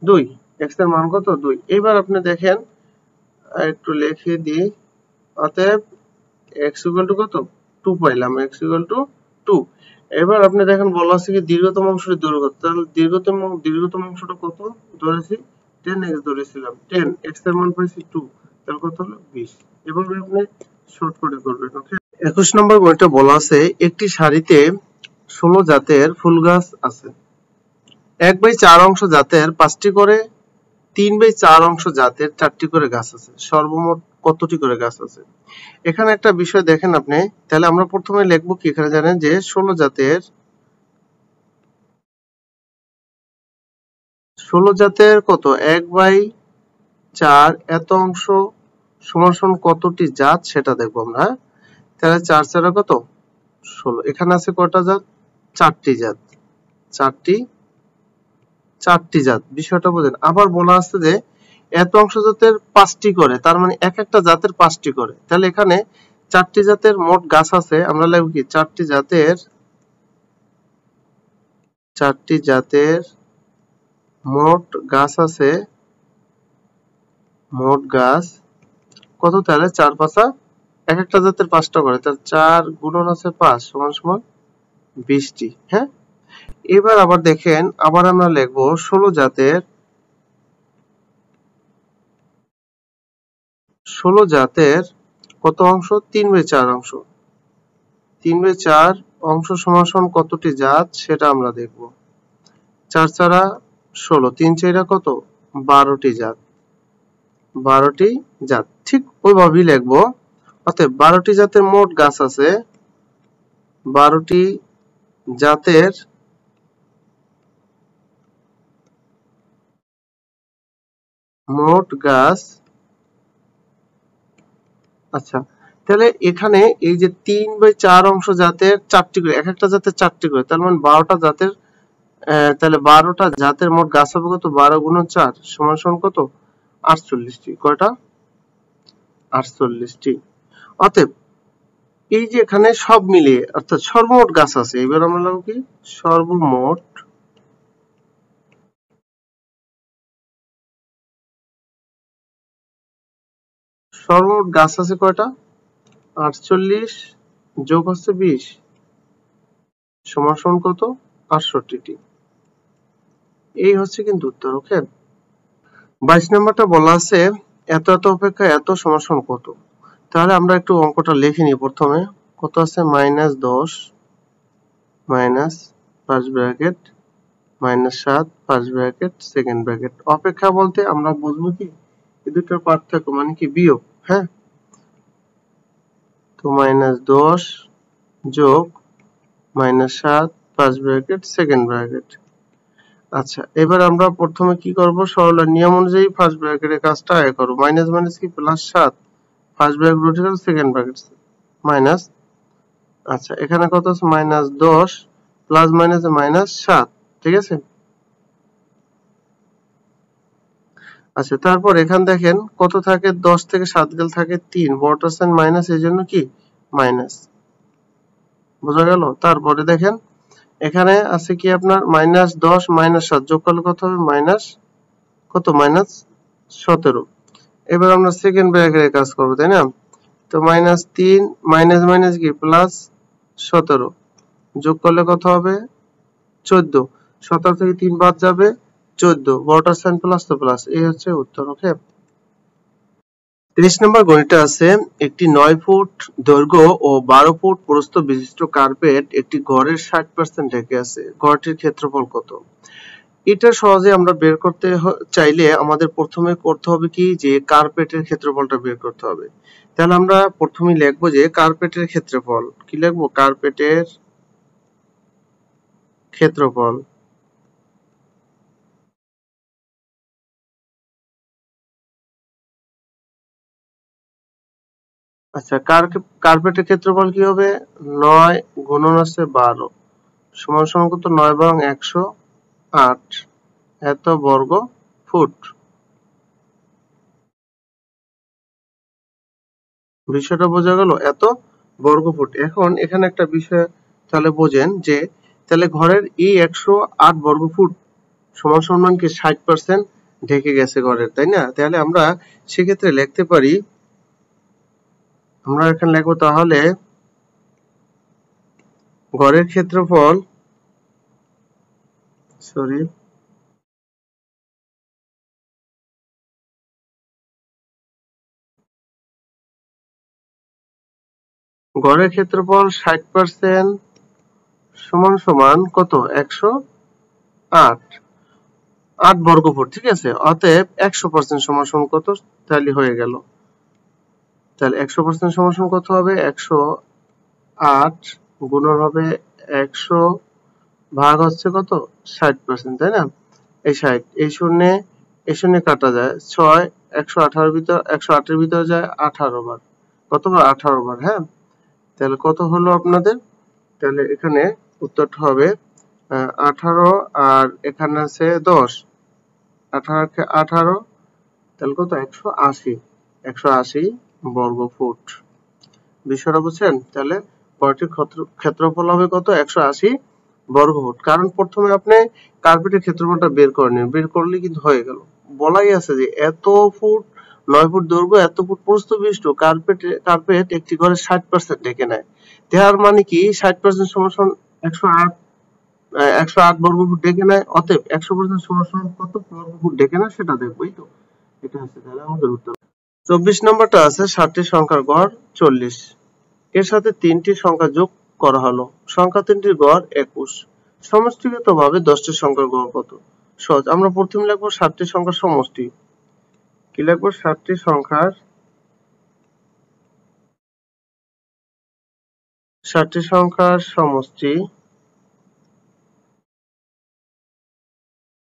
2, x এর মান কত 2। এবার আপনি দেখেন একটু লিখে দিই, অতএব x ইকুয়াল টু কত 2 পাইলাম, x ইকুয়াল টু 2। এবার আপনি দেখেন বলা আছে কি দীর্ঘতম অংশটির দৈর্ঘ্য, তাহলে দীর্ঘতম অংশটা কত ধরেছি 10x ধরেছিলাম, 10, x এর মান পাইছি 2, তাহলে কত হলো 20। এভাবে আপনি শর্ট করে করবেন। ওকে, 21 নম্বর বইটা বলা আছে একটি সারিতে 16 জাতের ফুল গাছ আছে, 1/4 অংশ জাতের 5টি করে, 3/4 অংশ জাতের 4টি করে গাছ আছে, সর্বমোট কতটি করে গাছ আছে? এখানে একটা বিষয় দেখেন আপনি, তাহলে আমরা প্রথমে লিখবো কি, এখানে জানেন যে 16 জাতের কত 1/4 এত অংশ সমান সমান কতটি জাত সেটা দেখবো আমরা, হ্যাঁ? তাহলে 4 4 কত 16, এখানে আছে কয়টা জাত 4টি জাত, 4টি জাত, বিষয়টা বোঝেন। আবার বলা আছে যে এত অংশ জাতের 5টি করে, তার মানে এক একটা জাতের 5টি করে, তাহলে এখানে 4টি জাতের মোট গাছ আছে, আমরা লিখব কি 4টি জাতের মোট গাছ আছে, মোট গাছ কত, তাহলে 4 5 এক একটা জাতের 5টা করে, তাহলে 4 গুণন আছে 5 সমান সমান 20টি, হ্যাঁ? এবার আবার দেখেন, আবার আমরা লিখবো 16 জাতের কত অংশ 3/4 অংশ, 3/4 অংশ সমান সমান কতটি জাত সেটা আমরা দেখব। 4 4 16, 3 4 কত 12টি জাত, 12টি জাত, ঠিক ওইভাবেই লিখবো। অতএব 12টি জাতের মোট গাছ আছে, 12টি জাতের মোট গাছ। আচ্ছা, তাহলে এখানে এই যে 3/4 অংশ জাতের 4টি করে, এক একটা জাতের 4টি করে, তার মানে 12টা জাতের, তাহলে 12টা জাতের মোট গাছ হবে কত 12 গুণন 4 সমান সমান কত 48টি। কয়টা? 48টি। অতএব এই যে এখানে সব মিলিয়ে অর্থাৎ সর্বমোট গাছ আছে, এবার আমরা লিখব কি সর্বমোট গাছ আছে কয়টা? 48 যোগ হচ্ছে 20 সমান কত? 68টি। এই হচ্ছে কিন্তু উত্তর। ওকে, 22 নম্বরটা বলা আছে এত এত অপেক্ষা এত সমান কত? তাহলে আমরা একটু অঙ্কটা লিখে নিই। প্রথমে কত আছে? -10 minus 5 bracket -7 5 bracket second bracket. অপেক্ষা বলতে আমরা বুঝবো কি এই দুটোর পার্থক্য, মানে কি বিয়োগ। হ্যাঁ, তো -10 যোগ -7 5 ব্র্যাকেট সেকেন্ড ব্র্যাকেট। আচ্ছা, এবার আমরা প্রথমে কি করব? সরলার নিয়ম অনুযায়ী ফার্স্ট ব্র্যাকেটের কাজটা আগে করব। মাইনাস মাইনাস কি +7, ফার্স্ট ব্র্যাকেট উঠে গেল, সেকেন্ড ব্র্যাকেট মাইনাস। আচ্ছা, এখানে কত আছে? -10 প্লাস মাইনাসে -7, ঠিক আছে। আচ্ছা, তারপর এখান দেখেন কত থাকে? 10 থেকে 7 গেল থাকে 3, বড়টার সাইন মাইনাস, এই জন্য কি মাইনাস। বোঝা গেল? তারপরে দেখেন এখানে আছে কি আপনার -10 -7 যোগ করলে কত হবে? মাইনাস কত? -17। এবার আমরা সেকেন্ড ব্র্যাকেটে কাজ করব, তাই না? তো -3 মাইনাস মাইনাস কি +17 যোগ করলে কত হবে? 14। 17 থেকে 3 বাদ যাবে 14, বড়টার সাইন প্লাস তো প্লাস। এই হচ্ছে উত্তর। ওকে, 30 নম্বর গণিতটা আছে একটি 9 ফুট দৈর্ঘ্য ও 12 ফুট প্রস্থ বিশিষ্ট কার্পেট একটি ঘরের 60% ঢেকে আছে। ঘরটির ক্ষেত্রফল কত? এটা সহজে আমরা বের করতে চাইলে আমাদের প্রথমে করতে হবে কি, যে কার্পেটের ক্ষেত্রফলটা বের করতে হবে। তাহলে আমরা প্রথমেই লিখবো যে কার্পেটের ক্ষেত্রফল। কি লিখবো? কার্পেটের ক্ষেত্রফল। আচ্ছা, কার্পেটের ক্ষেত্রফল কি হবে? 9 গুণন আছে 12 সমান কত? 9 বরং 108 এত বর্গ ফুট। বিষয়টা বোঝা গেল? এত বর্গ ফুট। এখন এখানে একটা বিষয় তাহলে বোঝেন যে তাহলে ঘরের এই 108 বর্গ ফুট সমান কি 60% ঢেকে গেছে ঘরের, তাই না? তাহলে আমরা সেক্ষেত্রে লিখতে পারি, আমরা এখানে লিখবো তাহলে ঘরের ক্ষেত্রফল, সরি, ঘরের ক্ষেত্রফল 60% সমান কত? 108 বর্গ ফুট, ঠিক আছে। অতএব 100% সমান কত? তাহলে হয়ে গেল। তাহলে 100% সমান কত হবে? 108 গুণন হবে 100 ভাগ হচ্ছে কত? 60%, তাই না? এই 60, এই শূন্য কাটা যায় 6, 118 ভিতর 108 এর ভিতরে যায় 18 বার। কতবার? 18 বার। হ্যাঁ, তাহলে কত হলো আপনাদের? তাহলে এখানে উত্তরটা হবে 18 আর এখানে আছে 10, 18 তাহলে কত? 180 বর্গ ফুট। বিষয়টা বুঝছেন? তাহলে ঘরটির ক্ষেত্রফল হবে কত? 180 বর্গ ফুট। কারণ প্রথমে আপনি কার্পেটের ক্ষেত্রফলটা বের করে নিন, বের করলে কিন্তু হয়ে গেল। বলাই আছে যে এত ফুট 9 ফুট দৈর্ঘ্য এত ফুট প্রস্থ বিশিষ্ট কার্পেট একটি ঘরের 60% ঢেকে নেয়। তার মানে কি 60% সমান 108 বর্গ ফুট ঢেকে নেয়। অতএব 100% সমান কত বর্গ ফুট ঢেকে নেয় সেটা দেখবোই। তো এটা হচ্ছে তাহলে আমাদের উত্তর। 24 নম্বরটা আছে 7টি সংখ্যার গড় 40, এর সাথে 3টি সংখ্যা যোগ করা হলো। সংখ্যা 3টির গড় 21, সমষ্টিগতভাবে 10টি সংখ্যার গড় কত? সহজ। আমরা প্রথমে লিখবো 7টি সংখ্যার সমষ্টি। কি লিখবো? 7টি সংখ্যার সমষ্টি।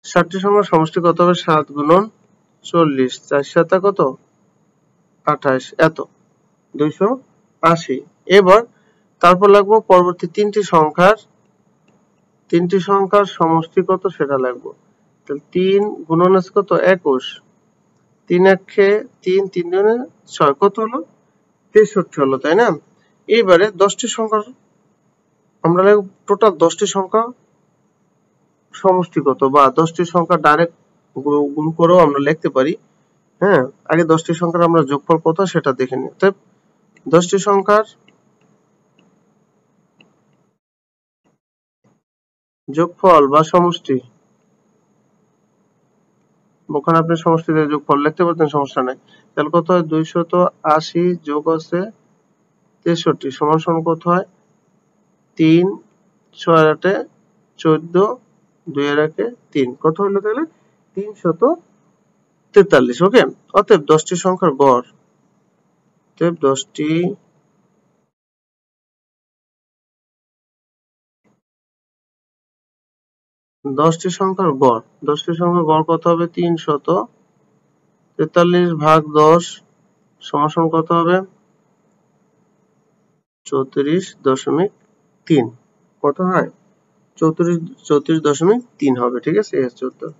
7টি সংখ্যার সমষ্টি কত হবে? 7 গুণন 40, 4 7 কত? 28, এত 280। এবার তারপর লিখবো পরবর্তী 3টি সংখ্যার সমষ্টি কত সেটা লিখবো। তাহলে 3 গুণন আছে কত? 21, 3 একে 3, 3 দুগুণে 6 কত হলো? 63 হলো, তাই না? এইবারে 10টি সংখ্যার আমরা লিখব টোটাল 10টি সংখ্যা সমষ্টি কত, বা 10টি সংখ্যা ডাইরেক্ট গুণ করেও আমরা লিখতে পারি। হ্যাঁ, আগে 10টি সংখ্যার আমরা যোগফল কত সেটা দেখে নিই। অতএব 10টি সংখ্যার যোগফল বা সমষ্টি, ওখানে আপনি সমষ্টিতে যোগফল লিখতে পারতেন, সমস্যা নাই। তাহলে কত হয়? 280 যোগ আছে 63 সমান সমান কত হয়? 3, 6 আর 8 14, 2 আর 1 3, কত হলো তাহলে? 343। ওকে, অতএব 10টি সংখ্যার গড়, অতএব 10টি সংখ্যার গড়, 10টি সংখ্যার গড় কত হবে? 343 ভাগ 10 সমান সমান কত হবে? 34.3। কত হয়? 34.3 হবে, ঠিক আছে? এর 14।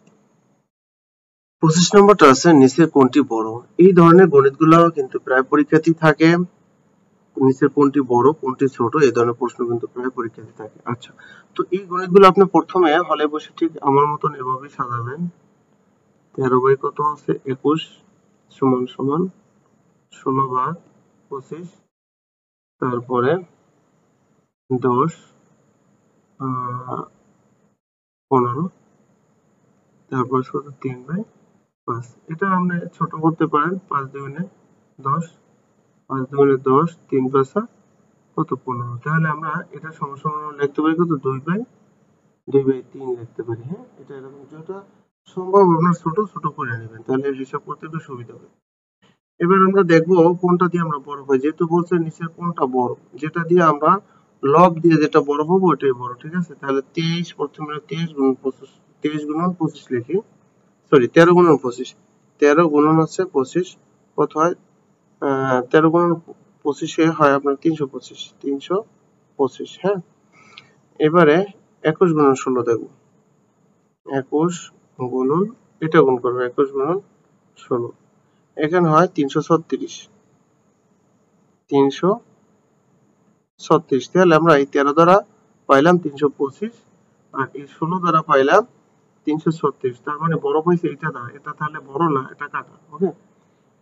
25 নম্বরটা আছে নিচের কোনটি বড়? এই ধরনের গণিতগুলো কিন্তু প্রায় পরীক্ষাতেই থাকে। নিচের কোনটি বড় কোনটি ছোট এই ধরনের প্রশ্ন কিন্তু প্রায় পরীক্ষাতে থাকে। আচ্ছা, তো এই গণিতগুলো আপনি প্রথমে হলে বসে ঠিক আমার মতন এভাবে সাজাবেন। 13 বাই কত আছে? 21 সমান সমান 16 ভাগ 25, তারপরে 10 15, তারপর শুধু 3 বাই 5। এটা আপনি ছোট করতে পারেন। 5 দুগুণে 10, 5 দুগুণে 10, 3 5 কত? 15। তাহলে আমরা এটা সমান সমান লিখতে পারি কত? 2/3 লিখতে পারি। হ্যাঁ, এটা এরকম যেটা সম্ভব আপনার ছোট ছোট করে নেবেন, তাহলে হিসাব করতে একটু সুবিধা হবে। এবার আমরা দেখবো কোনটা দিয়ে আমরা বড় হয়, যেহেতু বলছে নিচের কোনটা বড়, যেটা দিয়ে আমরা লব দিয়ে যেটা বড় পাবো ওটাই বড়, ঠিক আছে? তাহলে 23, প্রথমে 23 গুণন 25, 23 গুণন 25 লিখি, সরি 13 গুণন 25, 13 গুণন হচ্ছে 25 কত হয়? 13 গুণন 25 হয় আপনার 325, 325। হ্যাঁ, এবারে 21 গুণন 16 দেখবো। 21 গুণন, এটা গুণ করবো 21 গুণন 16, এখানে হয় 336, 336। তাহলে আমরা এই 13 দ্বারা পাইলাম 325 আর এই 16 দ্বারা পাইলাম 336। তার মানে বড় পাইছে এটা না, এটা তাহলে বড় না, এটা কাটা। ওকে,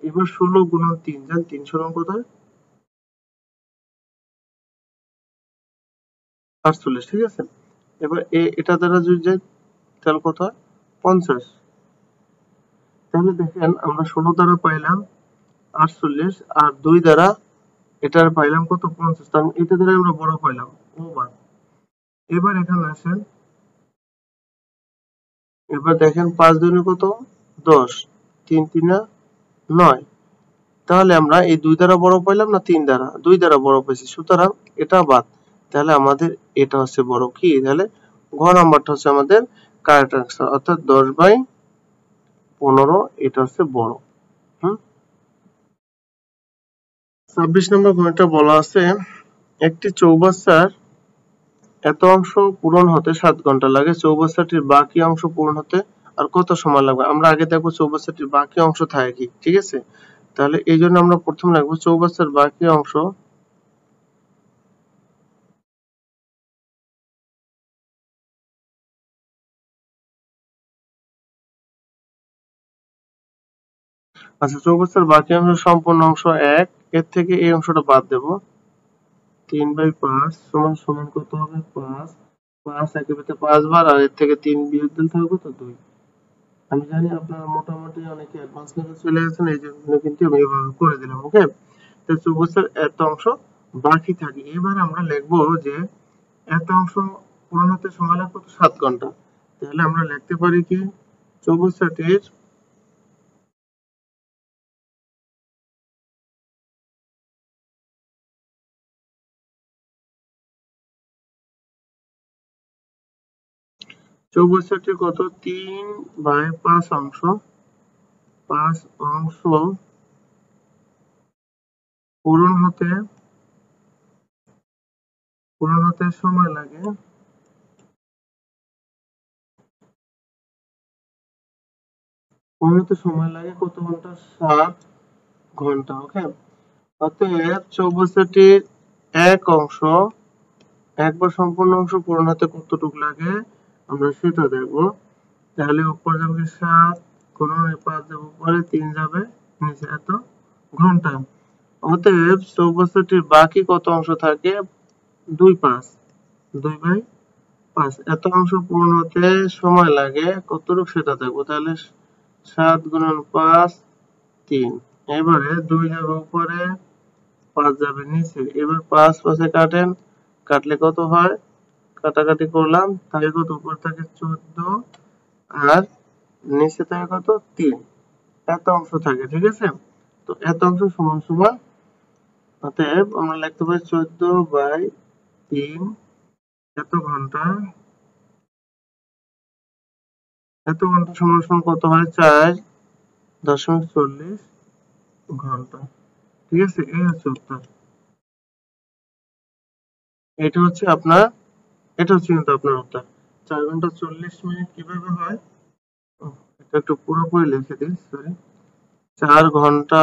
এবার 16 গুণন 3 জান 300 রং কত হয়? 48, ঠিক আছে? এবার এটা দ্বারা যদি যাই তাহলে কত হয়? 50। তাহলে দেখেন আমরা 16 দ্বারা পাইলাম 48 আর 2 দ্বারা এটার পাইলাম কত? 50। তার মানে এটা দ্বারা আমরা বড় পাইলাম ও বাদ। এবার এখানে আসেন, এবার দেখেন 5 দুগুণে কত? 10, 3 3 9। তাহলে আমরা এই 2 দ্বারা বড় পাইলাম না 3 দ্বারা? 2 দ্বারা বড় পাইছি, সুতরাং এটা বাদ। তাহলে আমাদের এটা হচ্ছে বড়। কি? তাহলে ঘ নাম্বারটা হচ্ছে আমাদের কারেক্ট আনসার, অর্থাৎ 10/15 এটা হচ্ছে বড়। হুম, 26 নম্বর ঘটনাটা বলা আছে একটি চৌবাচ্চার এত অংশ পূরণ হতে 7 ঘন্টা লাগে, চৌবাচ্চাটির বাকি অংশ পূরণ হতে আর কত সময় লাগবে? আমরা আগে দেখবো চৌবাচ্চাটির বাকি অংশ থাকে কি, ঠিক আছে? তাহলে এই জন্য আমরা প্রথম লিখবো চৌবাচ্চার বাকি অংশ, আচ্ছা চৌবাচ্চার বাকি অংশ সম্পূর্ণ অংশ 1, এর থেকে এই অংশটা বাদ দেব। 3/5 সমান সমান কত হবে? 5, 5 একেবারে 5 বার, আর এর থেকে 3 বিয়োগ দিলে থাকবে কত? 2। আমি জানি আপনারা মোটামুটি অনেকে অ্যাডভান্স লেভেল চলে গেছেন, এই জন্য কিন্তু আমি এভাবে করে দিলাম। ওকে, তো চৌবাচ্চার এত অংশ বাকি থাকে। এবার আমরা লিখবো যে এত অংশ পূরণ হতে সময় লাগবে কত? 7 ঘন্টা। তাহলে আমরা লিখতে পারি কি চৌবাচ্চাটির চৌবাচ্চাটির কত? 3/5 অংশ, 5 অংশ পূরণ হতে সময় লাগে পূরণ সময় লাগে কত ঘন্টা? 7 ঘন্টা। ওকে, অতএব চৌবাচ্চাটির এক অংশ একবার সম্পূর্ণ অংশ পূরণ হতে কতটুকু লাগে আমরা সেটা দেখব। তাহলে উপর যাবে 7 গুণন 5 যাবে উপরে, 3 যাবে নিচে, এত ঘন্টা। অতএব চৌবাচ্চাটির বাকি কত অংশ থাকে? 2/5, 2/5 এত অংশ পূরণ হতে সময় লাগে কতটুকু সেটা দেখবো। তাহলে 7 গুণন 5 3, এবারে 2 যাবে উপরে, 5 যাবে নিচে। এবার 5 5 কাটেন, কাটলে কত হয়? কাটাকাটি করলাম, তাহলে কত? উপর থাকে 14 আর নিচে থাকে কত? 3। এত অংশ থাকে, ঠিক আছে? তো এত অংশ সমান সমান, অতএব আমরা লিখতে পারি 14/3 এত ঘন্টা। এত ঘন্টা সমান সমান কত হয়? 4.40 ঘন্টা। ঠিক আছে, এই হচ্ছে উত্তর। এটা হচ্ছে আপনার, এটা হচ্ছে কিন্তু আপনার উত্তর। 4 ঘন্টা 40 মিনিট কিভাবে হয়? এটা একটু পুরোপুরি লিখে দিই, সরি। 4 ঘন্টা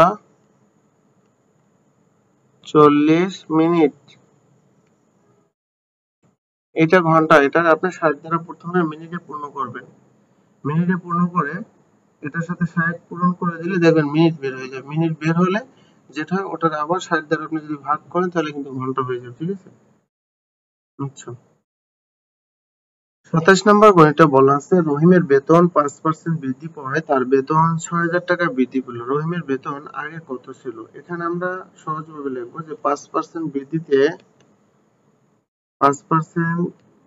40 মিনিট, এটা ঘন্টা, এটা আপনি 60 দ্বারা প্রথমে মিনিটে পূর্ণ করবেন। মিনিটে পূর্ণ করে এটার সাথে 60 পূরণ করে দিলে দেখবেন মিনিট বের হয়ে যাবে। মিনিট বের হলে যেটা হয় ওটার আবার 60 দ্বারা আপনি যদি ভাগ করেন তাহলে কিন্তু ঘন্টা হয়ে যাবে, ঠিক আছে? আচ্ছা, 27 নম্বর গণিতে বলা আছে রহিমের বেতন 5% বৃদ্ধি পাওয়ায় তার বেতন 6,000 টাকা বৃদ্ধি পেল। রহিমের বেতন আগে কত ছিল? এখানে আমরা সহজভাবে লিখবো যে 5% বৃদ্ধিতে 5%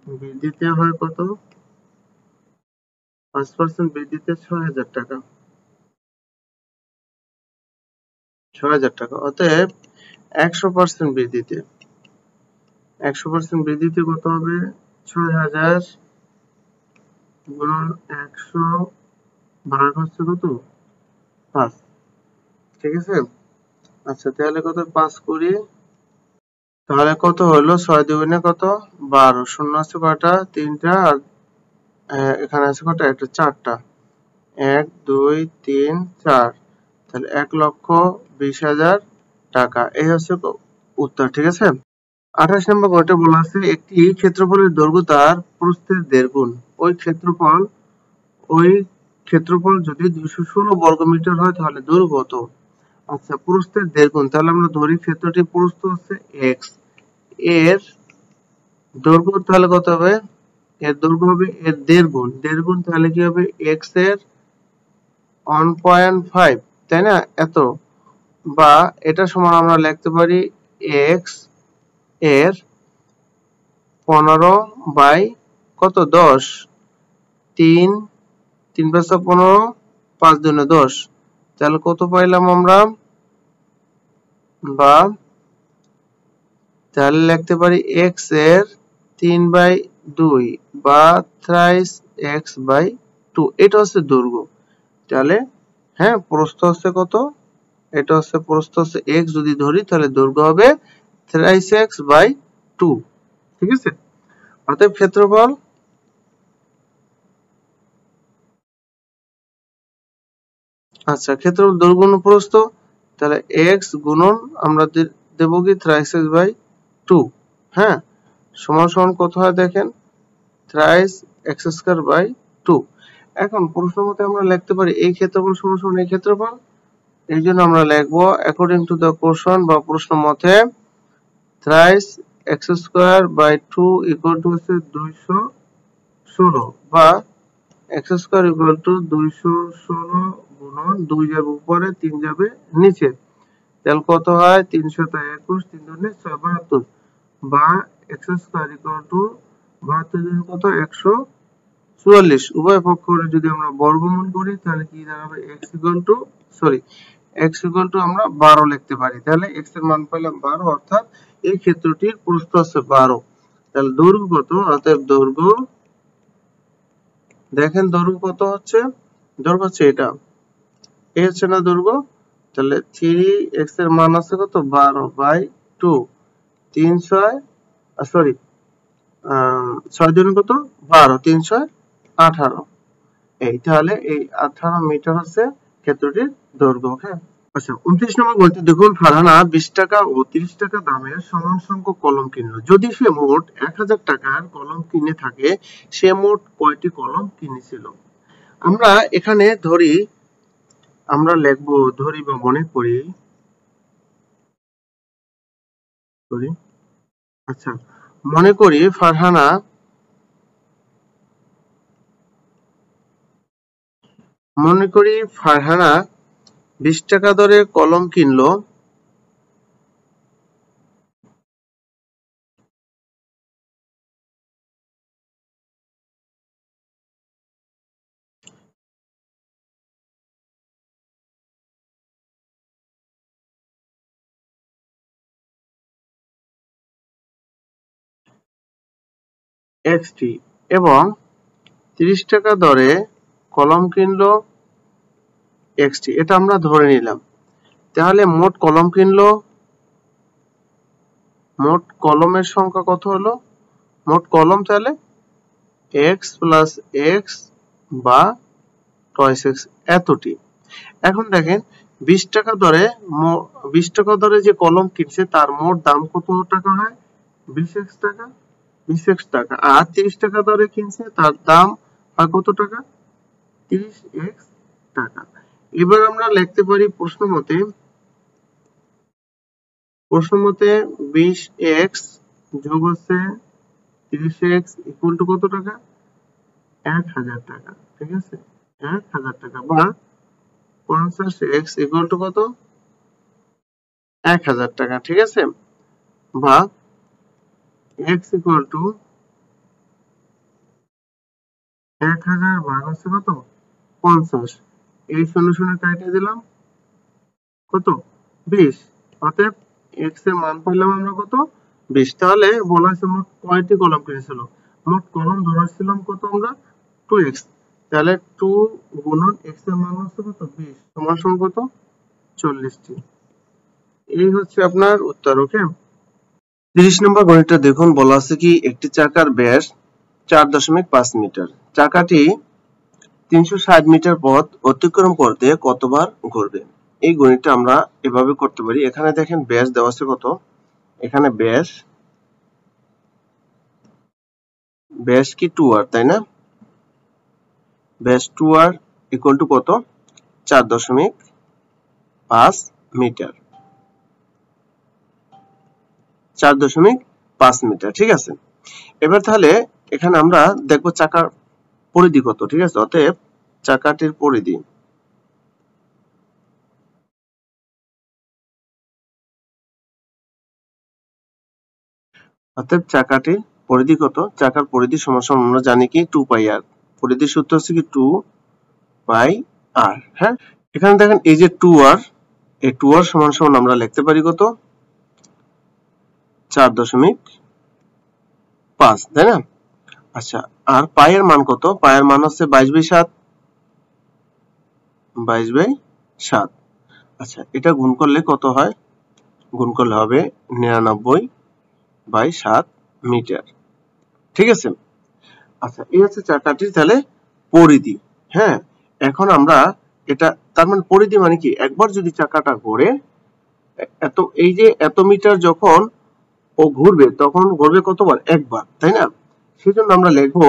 বৃদ্ধিতে হয় কত? 5% বৃদ্ধিতে 6,000 টাকা, 6,000 টাকা। অতএব 100% বৃদ্ধিতে, 100% বৃদ্ধিতে কত হবে? 6,000 গুণন 100 ভাগ হচ্ছে কত? 5, ঠিক আছে? আচ্ছা, তাহলে কত? 5 করি, তাহলে কত হলো? 6 দুগুণে কত? 12। শূন্য আছে কয়টা? 3টা। আর এখানে আছে কয়টা? একটা 4টা। 1 2 3 4, তাহলে 1,20,000 টাকা। এই হচ্ছে উত্তর, ঠিক আছে? 28 নম্বর গণিতে বলা আছে একটি ক্ষেত্রফলের দৈর্ঘ্য তার প্রস্থের 1.5 গুণ। ওই ক্ষেত্রফল যদি 216 বর্গমিটার হয় তাহলে দৈর্ঘ্য কত? আচ্ছা, প্রস্থের 1.5 গুণ, তাহলে আমরা ধরি ক্ষেত্রটির প্রস্থ হচ্ছে x, এর দৈর্ঘ্য তাহলে কত হবে? এর দৈর্ঘ্য হবে এর 1.5 গুণ, 1.5 গুণ তাহলে কি হবে? x এর 1.5, তাই না? এত, বা এটা সমান আমরা লিখতে পারি x এর 15 বাই কত? 10। 3 3 5 15, 5 2 10, তাহলে কত পাইলাম আমরা? বা তাহলে লিখতে পারি x এর 3/2 বা 3x/2, এটা হচ্ছে দৈর্ঘ্য। তাহলে হ্যাঁ, প্রস্থ হচ্ছে কত? এটা হচ্ছে প্রস্থ হচ্ছে x যদি ধরি তাহলে দৈর্ঘ্য হবে 3x/2, ঠিক আছে? অতএব ক্ষেত্রফল, আচ্ছা, ক্ষেত্রফল দৈর্ঘ্য গুণ প্রস্থ, তাহলে x গুণন আমরা দেব কি 3x/2, হ্যাঁ, সমান সমান কত হয় দেখেন? 3x²/2। এখন প্রশ্ন মতে আমরা লিখতে পারি এই ক্ষেত্রফল সমান সমান এই ক্ষেত্রফল। এই জন্য আমরা লিখবো অ্যাকর্ডিং টু দ্য কোশ্চেন বা প্রশ্ন মতে 3x²/2 ইকুয়াল টু হচ্ছে 216, বা x² ইকুয়াল টু 216 গুণন 2 যাবে উপরে, 3 যাবে নিচে, তাহলে কত হয়? 321, 3 দুগুণে 6 72, বা x² ইকুয়াল টু 72 গুণ কত? 144। উভয় পক্ষ যদি আমরা বর্গমূল করি তাহলে কি দাঁড়াবে? x ইকুয়াল টু আমরা 12 লিখতে পারি। তাহলে x এর মান পেলাম 12, অর্থাৎ এই ক্ষেত্রটির প্রস্থ হচ্ছে 12। তাহলে দৈর্ঘ্য কত? অতএব দৈর্ঘ্য, দেখেন দৈর্ঘ্য কত হচ্ছে? দৈর্ঘ্য হচ্ছে এটা, এই হচ্ছে না দৈর্ঘ্য? তাহলে 3x এর মান আছে কত? 12/2, 3 6, সরি 6 দুগুণ কত? 12, 3 6 18, এই তাহলে এই 18 মিটার হচ্ছে ক্ষেত্রটির দৈর্ঘ্য। হ্যাঁ, আচ্ছা 29 নম্বর বলতে দেখুন, ফারহানা 20 টাকা ও 30 টাকা দামের সমান সংখ্যক কলম কিনলো। যদি সে মোট 1000 টাকার কলম কিনে থাকে, সে মোট কয়টি কলম কিনেছিল? আমরা এখানে আমরা লিখবো ধরি বা মনে করি। আচ্ছা, মনে করি ফারহানা 20 টাকা দরে কলম কিনলো। এক্সটি এবং 30 টাকা দরে কলম কিনলো এক্সটি, এটা আমরা ধরে নিলাম। তাহলে মোট কলম কিনলো, মোট কলমের সংখ্যা কত হলো? মোট কলম তাহলে এক্স প্লাস এক্স বা টয়েস এক্স এতটি। এখন দেখেন 20 টাকা দরে যে কলম কিনছে তার মোট দাম কত টাকা হয়? 20x টাকা, 20x টাকা। আর 30 টাকা দরে কিনছে তার দাম হয় কত টাকা? 30x টাকা। এবার আমরা লিখতে পারি প্রশ্ন মতে 20x যোগ হচ্ছে 30x ইকুয়াল টু কত টাকা? 1000 টাকা। ঠিক আছে, 1000 টাকা বা 50x ইকুয়াল টু কত? 1000 টাকা। ঠিক আছে, বা x ইকুয়াল টু 1000 ভাগ হচ্ছে কত? 50। এই শূন্য শূন্য কাটে দিলাম, কত? 20। অতএব x এর মান পাইলাম আমরা কত? 20। তাহলে বলা আছে মোট কয়টি কলম কিনেছিল? মোট কলম ধরেছিলাম কত আমরা? 2x। তাহলে 2 গুণন x এর মান হচ্ছে কত? 20 সমান সমান কত? 40টি। এই হচ্ছে আপনার উত্তর। ওকে, 30 নম্বর গণিতটা দেখুন, বলা আছে কি একটি চাকার ব্যাস 4.5 মিটার। চাকাটি 360 মিটার পথ অতিক্রম করতে কতবার ঘুরবে? এই গণিতটা আমরা এভাবে করতে পারি। এখানে দেখেন ব্যাস দেওয়া আছে কত? এখানে ব্যাস কি 2r, তাই না? ব্যাস 2r ইকুয়াল টু কত? 4.5 মিটার। 4.5 মিটার। ঠিক আছে, এবার তাহলে এখানে আমরা দেখবো চাকার পরিধি কত। ঠিক আছে, অতএব চাকাটির পরিধি কত? চাকার পরিধি সমান সমান আমরা জানি কি 2 পাই আর। পরিধির সূত্র হচ্ছে কি 2 পাই আর। হ্যাঁ, এখানে দেখেন এই যে 2r, এই 2r সমান সমান আমরা লিখতে পারি কত? 4.5, তাই না? আচ্ছা, আর পাই এর মান কত? পাই এর মান হচ্ছে 22/7। 22/7। আচ্ছা, এটা গুণ করলে কত হয়? গুণ করলে হবে 99/7 মিটার। ঠিক আছে, আচ্ছা এই হচ্ছে চাকাটির তাহলে পরিধি। হ্যাঁ, এখন আমরা এটা তার মানে পরিধি মানে কি, একবার যদি চাকাটা ঘোরে এই যে এত মিটার যখন ও ঘুরবে তখন ঘুরবে কতবার? একবার, তাই না? সেজন্য আমরা লিখবো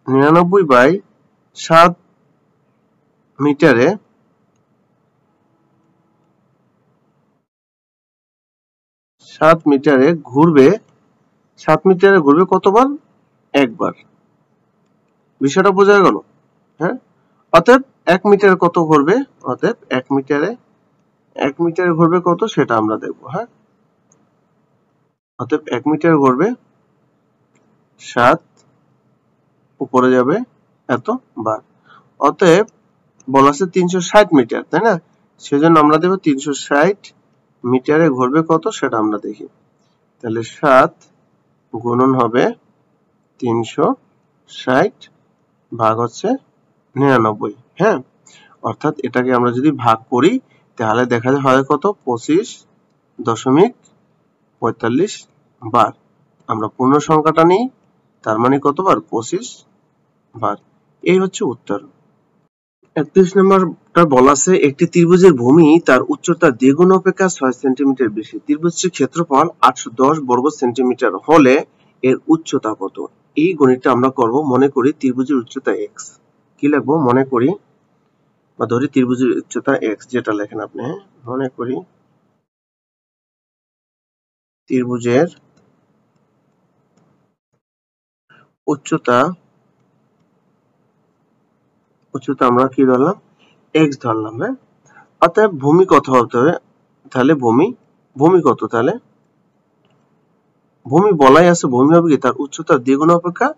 99/7 মিটারে 7 মিটারে ঘুরবে কতবার? একবার। বিষয়টা বোঝা গেল? হ্যাঁ, অতএব 1 মিটারে কত ঘুরবে? অতএব 1 মিটারে ঘুরবে কত সেটা আমরা দেখব। হ্যাঁ, অতএব 1 মিটারে ঘুরবে 7, উপরে যাবে এত বার। অতএব বলা আছে 360 মিটার, তাই না? সেজন্য আমরা দেব 360 মিটারে ঘুরবে কত সেটা আমরা দেখি। তাহলে 7 গুণন হবে 360 ভাগ হচ্ছে 99। হ্যাঁ, অর্থাৎ এটাকে আমরা যদি ভাগ করি তাহলে দেখা যায় হয় কত? 25.45 বার। আমরা পূর্ণ সংখ্যাটা নিই, তার মানে কতবার? 25 বার। এই হচ্ছে উত্তর। 31 নম্বরটা বলা আছে একটি ত্রিভুজের ভূমি তার উচ্চতা দ্বিগুণ অপেক্ষা 6 সেন্টিমিটার বেশি। ত্রিভুজটির ক্ষেত্রফল 810 বর্গ সেন্টিমিটার হলে এর উচ্চতা কত? এই গণিতটা আমরা করব। মনে করি ত্রিভুজের উচ্চতা x। কি লিখবো? মনে করি বা ধরি ত্রিভুজের উচ্চতা x, যেটা লেখেন আপনি। মনে করি ত্রিভুজের উচ্চতা আমরা কি ধরলাম? x ধরলাম। হ্যাঁ, অতএব ভূমি কত হতে হবে? তাহলে ভূমি কত? তাহলে ভূমি বলাই আছে, ভূমি হবে কি তার উচ্চতার দ্বিগুণ অপেক্ষা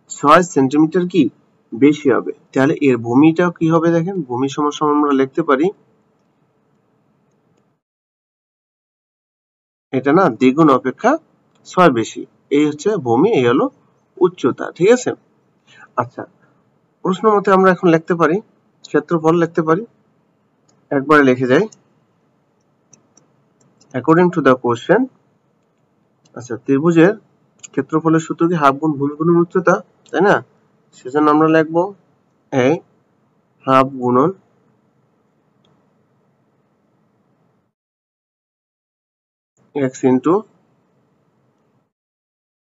6 সেন্টিমিটার কি বেশি হবে। তাহলে এর ভূমিটা কি হবে? দেখেন, ভূমি সমান সমান আমরা লিখতে পারি, এটা না দ্বিগুণ অপেক্ষা 6 বেশি। এই হচ্ছে ভূমি, এই হলো উচ্চতা। ঠিক আছে। আচ্ছা, প্রশ্ন মতে আমরা এখন লিখতে পারি ক্ষেত্রফল লিখতে পারি। একবারে লিখে যাই, অ্যাকর্ডিং টু দ্য কোশ্চেন। আচ্ছা, ত্রিভুজের ক্ষেত্রফলের সূত্র কি হাফ গুণ ভূমি গুণন উচ্চতা, তাই না? সেজন্য আমরা লিখবো এই হাফ গুণন x into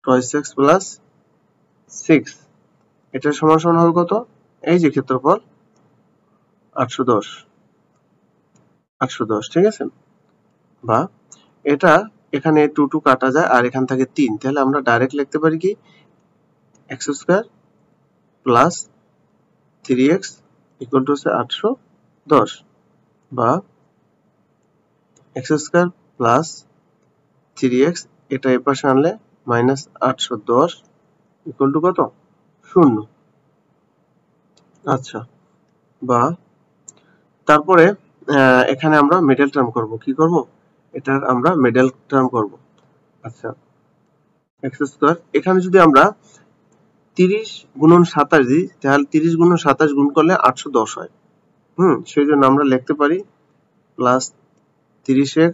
toys x plus 6। এটা সমান সমান হবে কত? এই যে ক্ষেত্রফল 810, ঠিক আছে। বা এটা এখানে 2 2 কাটা যায় আর এখান থেকে 3, তাহলে আমরা ডাইরেক্ট লিখতে পারি কি x square plus 3x equal to হচ্ছে 810, বা x স্কয়ার প্লাস 3x, এটা এই পাশে আনলে মাইনাস 810 ইকুয়াল টু কত? 0। আচ্ছা, বা তারপরে এখানে আমরা মিডল টার্ম করব। কি করব? এটার আমরা মিডল টার্ম করব। আচ্ছা, x স্কয়ার, এখানে যদি আমরা 30 গুণন 27 দিই, তাহলে 30 গুণন 27 গুণ করলে 810 হয়। সেই জন্য আমরা লিখতে পারি plus 30x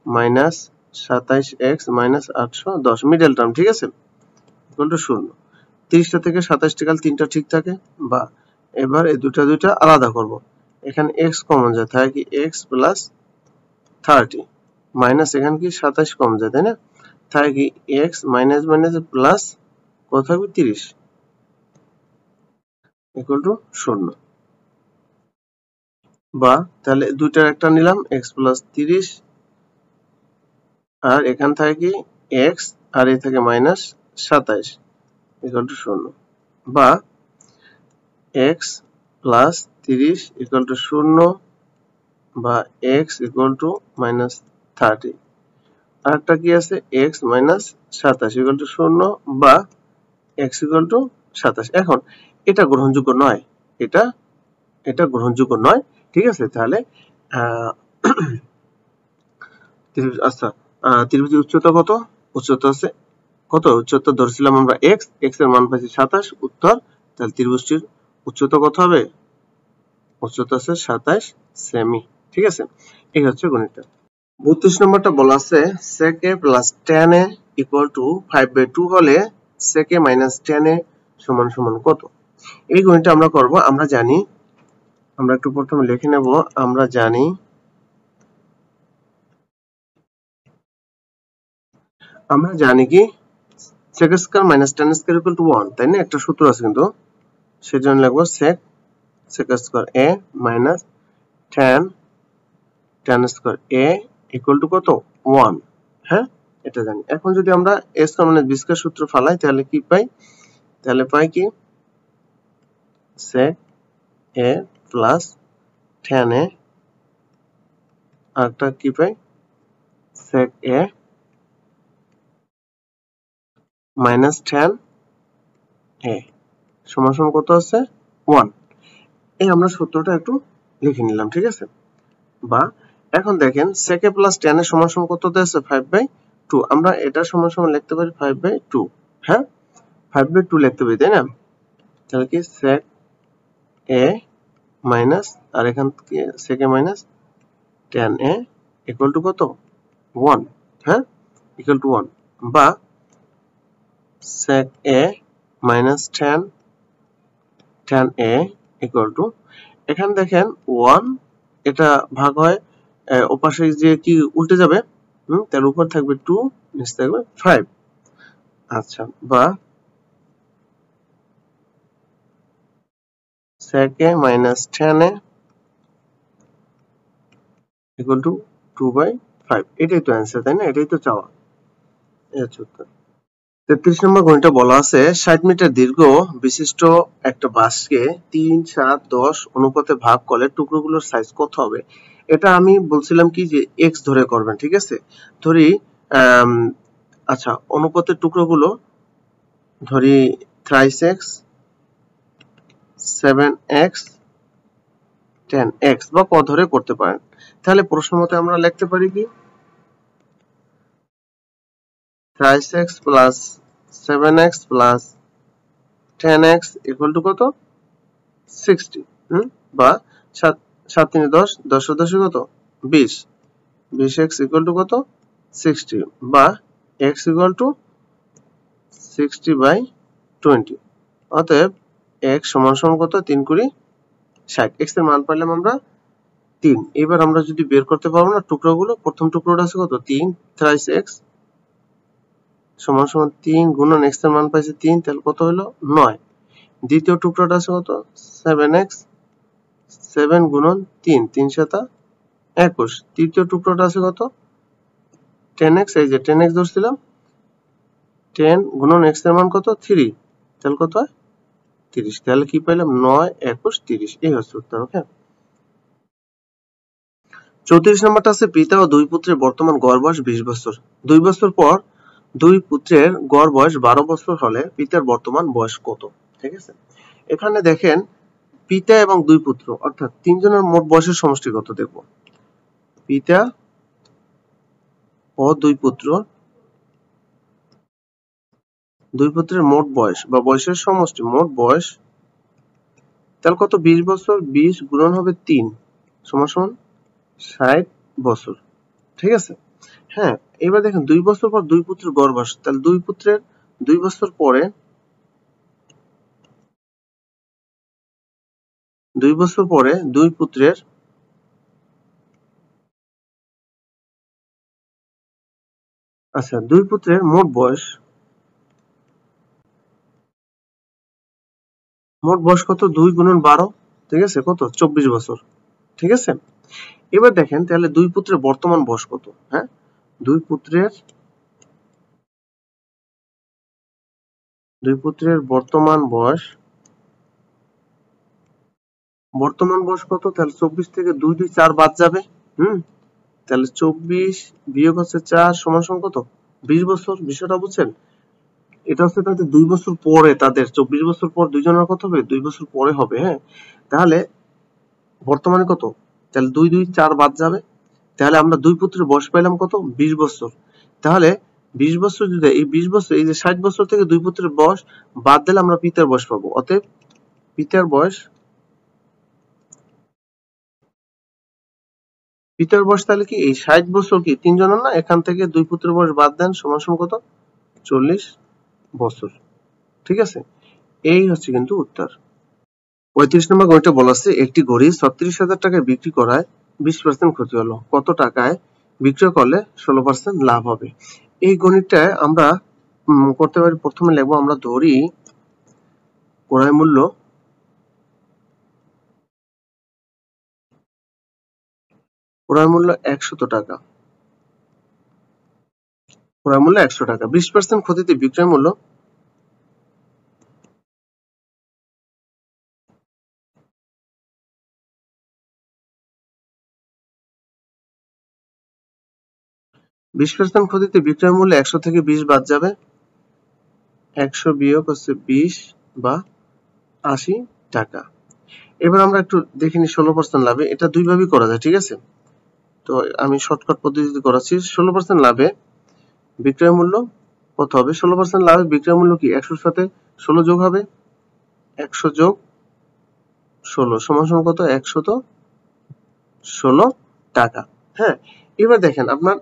minus 27x minus 810 middle term. ঠিক আছে, ইকুয়াল টু 0। 30টা থেকে 27টা গেলে 3টা ঠিক থাকে, বা এবার এই দুটা আলাদা করব। এখানে x কমন যায়, তাই কি x প্লাস 30 মাইনাস এখানে কি 27 কমন যায়, তাই না? তাই কি x মাইনাস মাইনাস প্লাস কত থাকবে? 30 ইকুয়াল টু 0। বা তাহলে দুইটার একটা নিলাম x প্লাস 30, আর এখান থেকে কি x আর এই থেকে মাইনাস 27 ইকুয়াল টু 0, বা x প্লাস 30 ইকুয়াল টু 0, বা x ইকুয়াল টু মাইনাস 30। আর একটা কি আছে x মাইনাস 27 ইকুয়াল টু 0, বা x ইকুয়াল টু 27। এখন এটা গ্রহণযোগ্য নয়, এটা গ্রহণযোগ্য নয়। ঠিক আছে, তাহলে আচ্ছা, ত্রিভুজের উচ্চতা কত? উচ্চতা আছে কত? উচ্চতা ধরছিলাম আমরা x এর মান পাইছি 27 উত্তর। তাহলে ত্রিভুজটির উচ্চতা কত হবে? উচ্চতা আছে 27 সেমি। ঠিক আছে, এই হচ্ছে গণিতটা। 32 নম্বরটা বলা আছে sec a plus tan a equal to 5/2 হলে sec a minus tan a সমান সমান কত? এই গণিতটা আমরা করব। আমরা জানি, আমরা একটু প্রথমে লিখে নেব। আমরা জানি কি sec square minus tan square equal two 1, তাই না? একটা সূত্র আছে কিন্তু, সেজন্য লিখব sec square a minus tan square a equal to কত? 1। হ্যাঁ, এটা জানি। এখন যদি আমরা a square minus b square সূত্র ফালাই, তাহলে কি পাই? তাহলে পাই কি sec a plus tan a, আরটা কি পাই? sec a minus tan a সমান সমান কত আছে? 1। এই আমরা সূত্রটা একটু লিখে নিলাম। ঠিক আছে, বা এখন দেখেন sec a plus tan a সমান সমান কত আছে? 5/2। আমরা এটা সমান সমান লিখতে পারি 5/2। হ্যাঁ, 5/2 লিখতে পারি, তাই না? তাহলে কি sec a মাইনাস, আর এখান থেকে sec a minus tan a equal to কত? 1। হ্যাঁ, ইকুয়াল টু 1, বা sec a minus tan 10a equal to, এখানে দেখেন 1, এটা ভাগ হয় ওপাশে যে কি উল্টে যাবে, তার উপর থাকবে 2, নিচে থাকবে 5। আচ্ছা, বা sec a minus 10a equal to 2/5। এটাই তো অ্যান্সার, তাই না? এটাই তো চাওয়া। এই হচ্ছে উত্তর। 33 নম্বর গণিতটা বলা আছে 60 মিটার দীর্ঘ বিশিষ্ট একটা বাসকে 3, 7, 10 অনুপাতে ভাগ করলে টুকরোগুলোর সাইজ কত হবে? এটা আমি বলছিলাম কি যে x ধরে করবেন, ঠিক আছে? ধরি আচ্ছা, অনুপাতের টুকরোগুলো ধরি 3x, 7x, 10x বা ক ধরে করতে পারেন। তাহলে প্রশ্ন মতে আমরা লিখতে পারি কি 3x plus 7x plus 10x equal to কত? 60। বা 7 7 3 10, 10 10 কত? 20, 20x ইকুয়াল টু কত? 60 বা x ইকুয়াল টু 60/20। অতএব x সমান সমান কত? 3 কুড়ি 60। x এর মান পাইলাম আমরা 3। এবার আমরা যদি বের করতে পারবো না টুকরোগুলো, প্রথম টুকরোটা আছে কত? 3 থ্রাইস x সমান সমান 3 গুণন x এর মান পাইছে 3, তাহলে কত হলো? 9। দ্বিতীয় টুকরোটা আছে কত? 7x, 7 গুণন 3, 3 7 21। তৃতীয় টুকরোটা আছে কত? 10x, এই যে 10x ধরছিলাম, 10 গুণন x এর মান কত? 3, তাহলে কত হয়? 30। তাহলে কি পাইলাম? 9, 21, 30। এই হচ্ছে উত্তর। ওকে। 34 নম্বরটা আছে পিতা ও দুই পুত্রের বর্তমান গড় বয়স 20 বছর। 2 বছর পর দুই পুত্রের গড় বয়স 12 বছর হলে পিতার বর্তমান বয়স কত? ঠিক আছে, এখানে দেখেন পিতা এবং দুই পুত্র অর্থাৎ তিনজনের মোট বয়সের সমষ্টি কত দেখব। পিতা ও দুই পুত্রের মোট বয়স বা বয়সের সমষ্টি, মোট বয়স, তাহলে কত? 20 বছর, 20 গুণন হবে 3 সমান সমান 60 বছর। ঠিক আছে, হ্যাঁ। এবার দেখেন 2 বছর পর দুই পুত্রের গড় বয়স, তাহলে দুই পুত্রের 2 বছর পরে, 2 বছর পরে দুই পুত্রের, আচ্ছা, দুই পুত্রের মোট বয়স, কত? 2 গুণন 12, ঠিক আছে, কত? 24 বছর। ঠিক আছে, এবার দেখেন তাহলে দুই পুত্রের বর্তমান বয়স কত? হ্যাঁ, দুই পুত্রের বর্তমান বয়স কত? তাহলে 24 থেকে 2 2 4 বাদ যাবে। তাহলে 24 বিয়োগ হচ্ছে 4 সমান সমান কত? 20 বছর। বিষয়টা বুঝছেন? এটা হচ্ছে তাদের 2 বছর পরে, তাদের 24 বছর পর দুইজনের কত হবে? 2 বছর পরে হবে। হ্যাঁ, তাহলে বর্তমানে কত? তাহলে 2 2 4 বাদ যাবে। তাহলে আমরা দুই পুত্রের বয়স পাইলাম কত? 20 বছর। তাহলে 20 বছর যদি এই 20 বছর, এই যে 60 বছর থেকে দুই পুত্রের বয়স বাদ দিলে আমরা পিতার বয়স পাবো। অতএব পিতার বয়স তাহলে কি এই 60 বছর কি তিনজনের না? এখান থেকে দুই পুত্রের বয়স বাদ দেন সমান সমান কত? 40 বছর। ঠিক আছে, এই হচ্ছে কিন্তু উত্তর। 35 নম্বর গণিতটা বলা আছে একটি ঘড়ি 36,000 টাকায় বিক্রি করায় 20% ক্ষতি হলো, কত টাকায় বিক্রয় করলে 16% লাভ হবে? এই গণিতটা আমরা করতে পারি। প্রথমে লিখবো, আমরা ধরি ক্রয় মূল্য 100 টাকা। ক্রয় মূল্য 100 টাকা, 20% ক্ষতিতে বিক্রয় মূল্য 20% ক্ষতিতে বিক্রয় মূল্য 100 থেকে 20 বাদ যাবে। 100 বিয়োগ হচ্ছে 20 বা 80 টাকা। এবার আমরা একটু দেখে নিই 16% লাভে। এটা দুই ভাবেই করা যায়। ঠিক আছে, তো আমি শর্টকাট পদ্ধতিতে করাচ্ছি। 16% লাভে বিক্রয় মূল্য কত হবে? 16% লাভে বিক্রয় মূল্য কি 100 সাথে 16 যোগ হবে, 100 যোগ 16 সমান সমান কত? 116 টাকা। হ্যাঁ, এবার দেখেন আপনার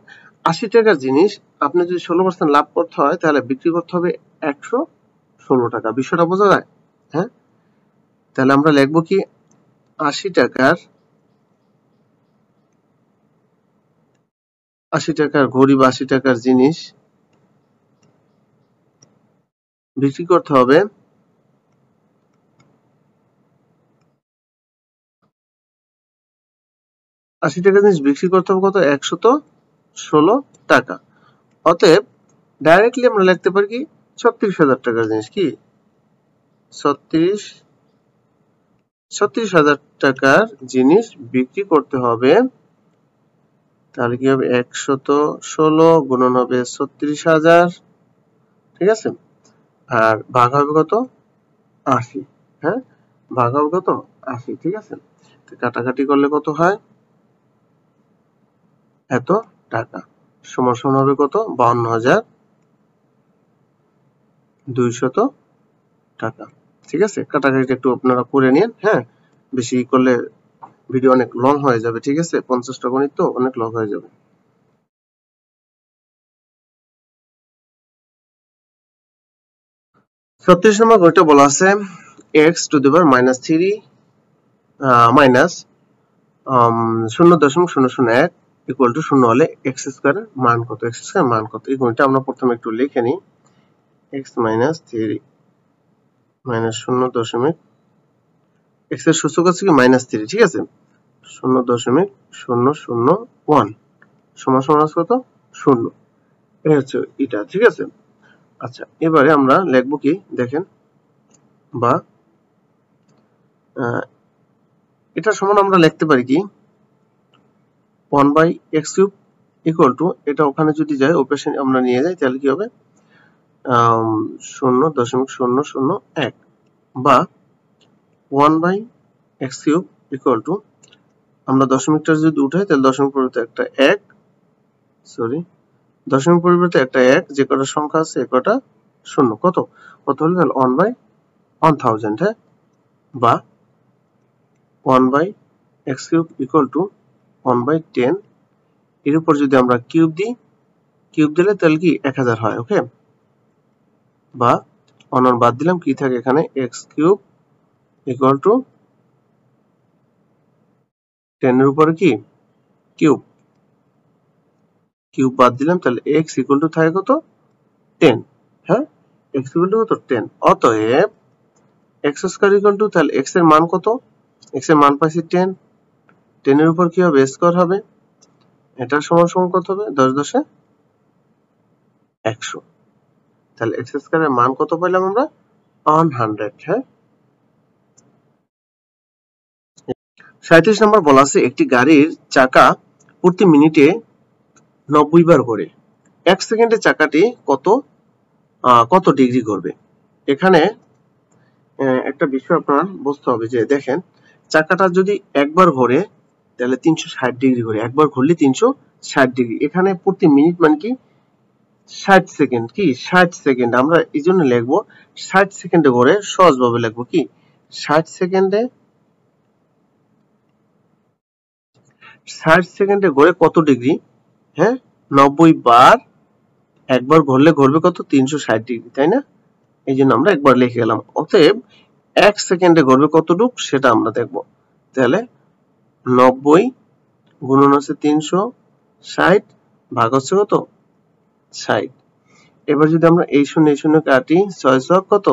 80 টাকার জিনিস আপনি যদি 16% লাভ করতে হয় তাহলে বিক্রি করতে হবে 116 টাকা। বিষয়টা বোঝা যায়? হ্যাঁ, তাহলে আমরা লিখবো কি 80 টাকার ঘড়ি বা 80 টাকার জিনিস বিক্রি করতে হবে 80 টাকার জিনিস বিক্রি করতে হবে কত 116 টাকা। অতএব ডাইরেক্টলি আমরা লিখতে পারি কি 36,000 টাকার জিনিস কি 36,000 টাকার জিনিস বিক্রি করতে হবে। তাহলে কি হবে 116 গুণন হবে 36,000, ঠিক আছে, আর ভাগ হবে কত 80। হ্যাঁ, ভাগ হবে কত 80, ঠিক আছে। তো কাটাকাটি করলে কত হয় এত টাকা সমান সমান হবে কত 52,200 টাকা, ঠিক আছে। কাটাকাটি একটু আপনারা করে নিন, হ্যাঁ, বেশি করলে ভিডিও অনেক লং হয়ে যাবে, ঠিক আছে, 50টা গণিত তো অনেক লং হয়ে যাবে। 36 নম্বর গণিতটা বলা আছে x⁻³ মাইনাস 0.001 ইকুয়াল টু 0 হলে x স্কয়ারের মান কত, x স্কয়ার মান কত। এই গণিতটা আমরা প্রথমে একটু লিখে নিই, x-3 মাইনাস 0. x এর সূচক আছে কি -3, ঠিক আছে, 0.001 সমান সমান আছে কত 0, এই হচ্ছে এটা, ঠিক আছে। আচ্ছা, এবারে আমরা লিখব কি দেখেন, বা এটা সমান আমরা লিখতে পারি কি 1/x³ ইকুয়াল টু, এটা ওখানে যদি যায় অপারেশন আমরা নিয়ে যাই তাহলে কি হবে 0.001 বা 1/x³ ইকুয়াল টু, আমরা দশমিকটা যদি উঠাই তাহলে দশমিক পরিবর্তে একটা 1, দশমিক পরিবর্তে একটা 1, যে কটা সংখ্যা আছে এ কটা 0, কত হলো তাহলে 1/1000, হ্যাঁ, বা 1/x³ ইকুয়াল টু 1/10, এর উপর যদি আমরা কিউব দিলে তাহলে কি 1000 হয়, ওকে, বা অনর বাদ দিলাম কি থাকে এখানে x³ ইকুয়াল টু 10 এর উপরে কি কিউব বাদ দিলাম, তাহলে x ইকুয়াল টু থাকে কত 10, হ্যাঁ, x ইকুয়াল টু কত 10। অতএব x স্কয়ার ইকুয়াল টু, তাহলে x এর মান কত, x এর মান পাইছি 10, 10 এর উপর কি হবে স্কয়ার হবে, এটার সমান সমান কত হবে 10 10 100, তাহলে x স্কয়ারের মান কত পেলাম আমরা 100, হ্যাঁ। 37 নম্বর বলা আছে একটি গাড়ির চাকা প্রতি মিনিটে 90 বার ঘোরে, 1 সেকেন্ডে চাকাটি কত ডিগ্রি ঘুরবে। এখানে একটা বিষয় আপনার বুঝতে হবে যে দেখেন, চাকাটা যদি একবার ঘোরে তাহলে 360 ডিগ্রি ঘুরে, একবার ঘুরলে 360 ডিগ্রি, এখানে প্রতি মিনিট মানে কি 60 সেকেন্ড, কি 60 সেকেন্ড, আমরা এই জন্য লিখবো 60 সেকেন্ডে ঘোরে, সহজভাবে লিখবো কি 60 সেকেন্ডে ঘোরে কত ডিগ্রি, হ্যাঁ, 90 বার, একবার ঘুরলে ঘুরবে কত 360 ডিগ্রি, তাই না, এই জন্য আমরা একবার লিখে গেলাম। অতএব 1 সেকেন্ডে ঘুরবে কতটুক সেটা আমরা দেখব, তাহলে 90 গুণন হচ্ছে 360 ভাগ হচ্ছে কত 60। এবার যদি আমরা এই শূন্য কাটি 6 ছক কত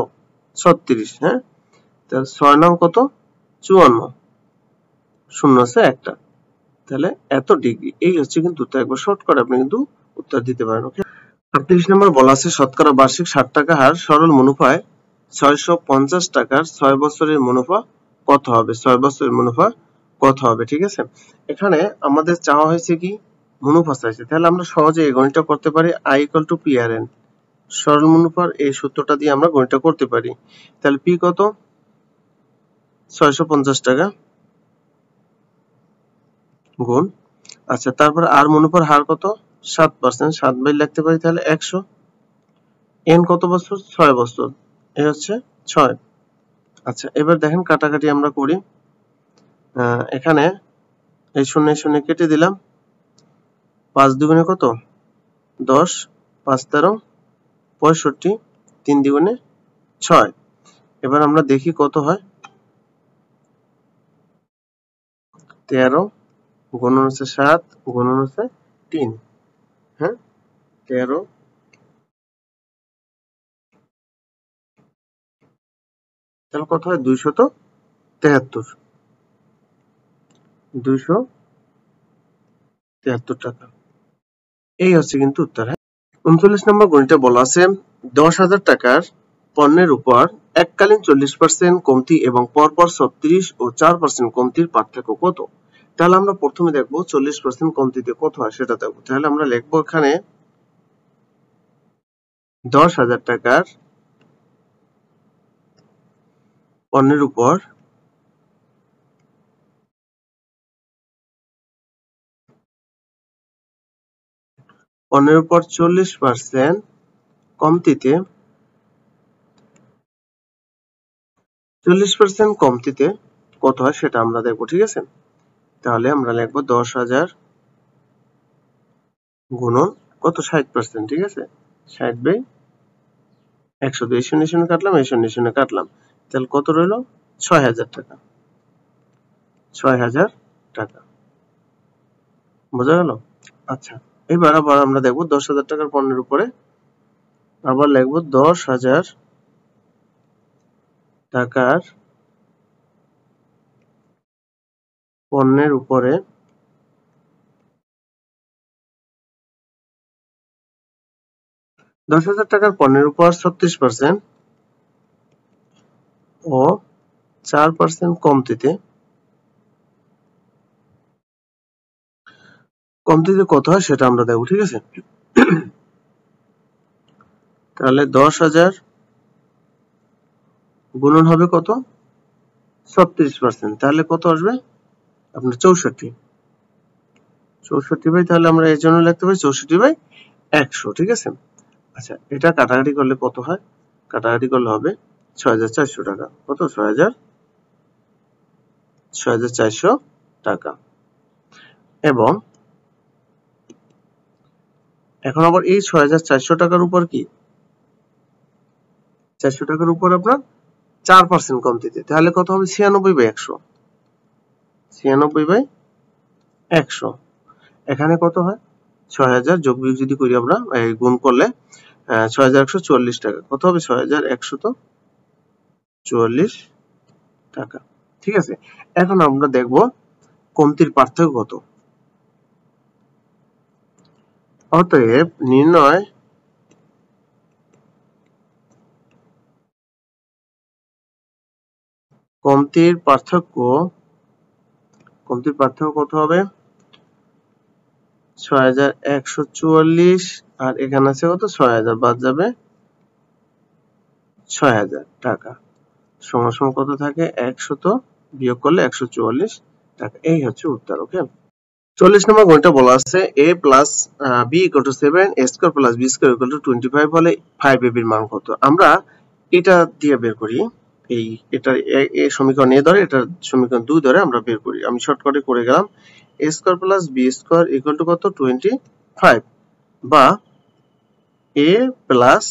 36, হ্যাঁ, তাহলে 6 9 কত 54, শূন্য আছে একটা, তাহলে এত ডিগ্রি, এই হচ্ছে কিন্তু উত্তর। একবার শর্ট করে আপনি কিন্তু উত্তর দিতে পারেন, ওকে। 38 নম্বর বলা আছে শতকরা বার্ষিক 60 টাকা হার সরল মুনাফায় 650 টাকার 6 বছরের মুনাফা কত হবে, 6 বছরের মুনাফা কত হবে, ঠিক আছে। এখানে আমাদের চাওয়া হয়েছে কি মুনাফা চাইছে, তাহলে আমরা সহজে এই গণিতটা করতে পারি I = PRN, সরল মুনাফার এই সূত্রটা দিয়ে আমরা গণিতটা করতে পারি। তাহলে P কত 650 টাকা গুণ, আচ্ছা, তারপর আর মুনাফার হার কত 7%, 7 বাই লিখতে পারি তাহলে 100, n কত বছর 6 বছর, এই হচ্ছে 6। আচ্ছা, এবার দেখেন কাটাকাটি আমরা করি, এখানে এই শূন্য কেটে দিলাম, 5 দুগুণে কত 10, 5 13 65, 3 দুগুণে 6। এবার আমরা দেখি কত হয়, 13 গুণন হচ্ছে 7 গুণন হচ্ছে 3, হ্যাঁ 13 তাহলে কত হয় 273 টাকা। এই হচ্ছে কিন্তু উত্তর। 39 নম্বর গণিতে বলা আছে 10,000 টাকার পণ্যের উপর এককালীন 40% কমতি এবং পরপর 36 ও 4% কমতির পার্থক্য কত? তাহলে আমরা প্রথমে দেখবো 40% কমতিতে কত হয় সেটা দেখবো। তাহলে আমরা লিখবো এখানে 10,000 টাকার পণ্যের উপর পণ্যের উপর 40% কমতিতে 40% কমতিতে কত হয় সেটা আমরা দেখবো, ঠিক আছে? তাহলে আমরা লিখবো 10,000 গুণন কত 60%, ঠিক আছে? 60/100, এই শূন্য শূন্য কাটলাম, এই শূন্য শূন্য কাটলাম, তাহলে কত রইলো 6,000 টাকা। 6,000 টাকা বোঝা গেল? আচ্ছা, এবার আবার আমরা দেখবো 10,000 টাকার পণ্যের উপরে আবার লিখবো 10,000 টাকার পণ্যের উপরে 10,000 টাকার পণ্যের উপর 36% ও 4% কমতিতে কত হয় সেটা আমরা দেখবো, ঠিক আছে? তাহলে 10,000 গুণন হবে কত 36%, তাহলে কত আসবে আপনার 64 তাহলে আমরা এই জন্য লিখতে পারি 64/100, ঠিক আছে? আচ্ছা, এটা কাটাকাটি করলে কত হয়? কাটাকাটি করলে হবে 6,400 টাকা। কত 6,400 টাকা। এবং এখন আবার এই 6,400 টাকার উপর কি 400 টাকার উপর আপনার 4% কমতিতে, তাহলে কত হবে 96/100। 96/100 এখানে কত হয় 6,000 যোগ বিয়োগ যদি করি আমরা গুণ করলে 6,140 টাকা। কত হবে 6,144 টাকা, ঠিক আছে? এখন আমরা দেখব কমতির পার্থক্য কত। অতএব নির্ণয় কমতির পার্থক্য কত হবে 6,144 আর এখানে আছে কত 6,000, বাদ যাবে 6,000 টাকা সমান কত থাকে 100 বিয়োগ করলে 144 টাকা। এই হচ্ছে উত্তর। ওকে, 40 নম্বর গণিতটা বলা আছে a plus b equal two 7, a square plus b square equal two 25 হলে 5ab এর মান কত? আমরা এটা দিয়ে বের করি। এটা এই সমীকরণ এ ধরে, এটা সমীকরণ 2 ধরে আমরা বের করি। আমি শর্টকাটে করে গেলাম a square plus b square equal to কত 25, বা a plus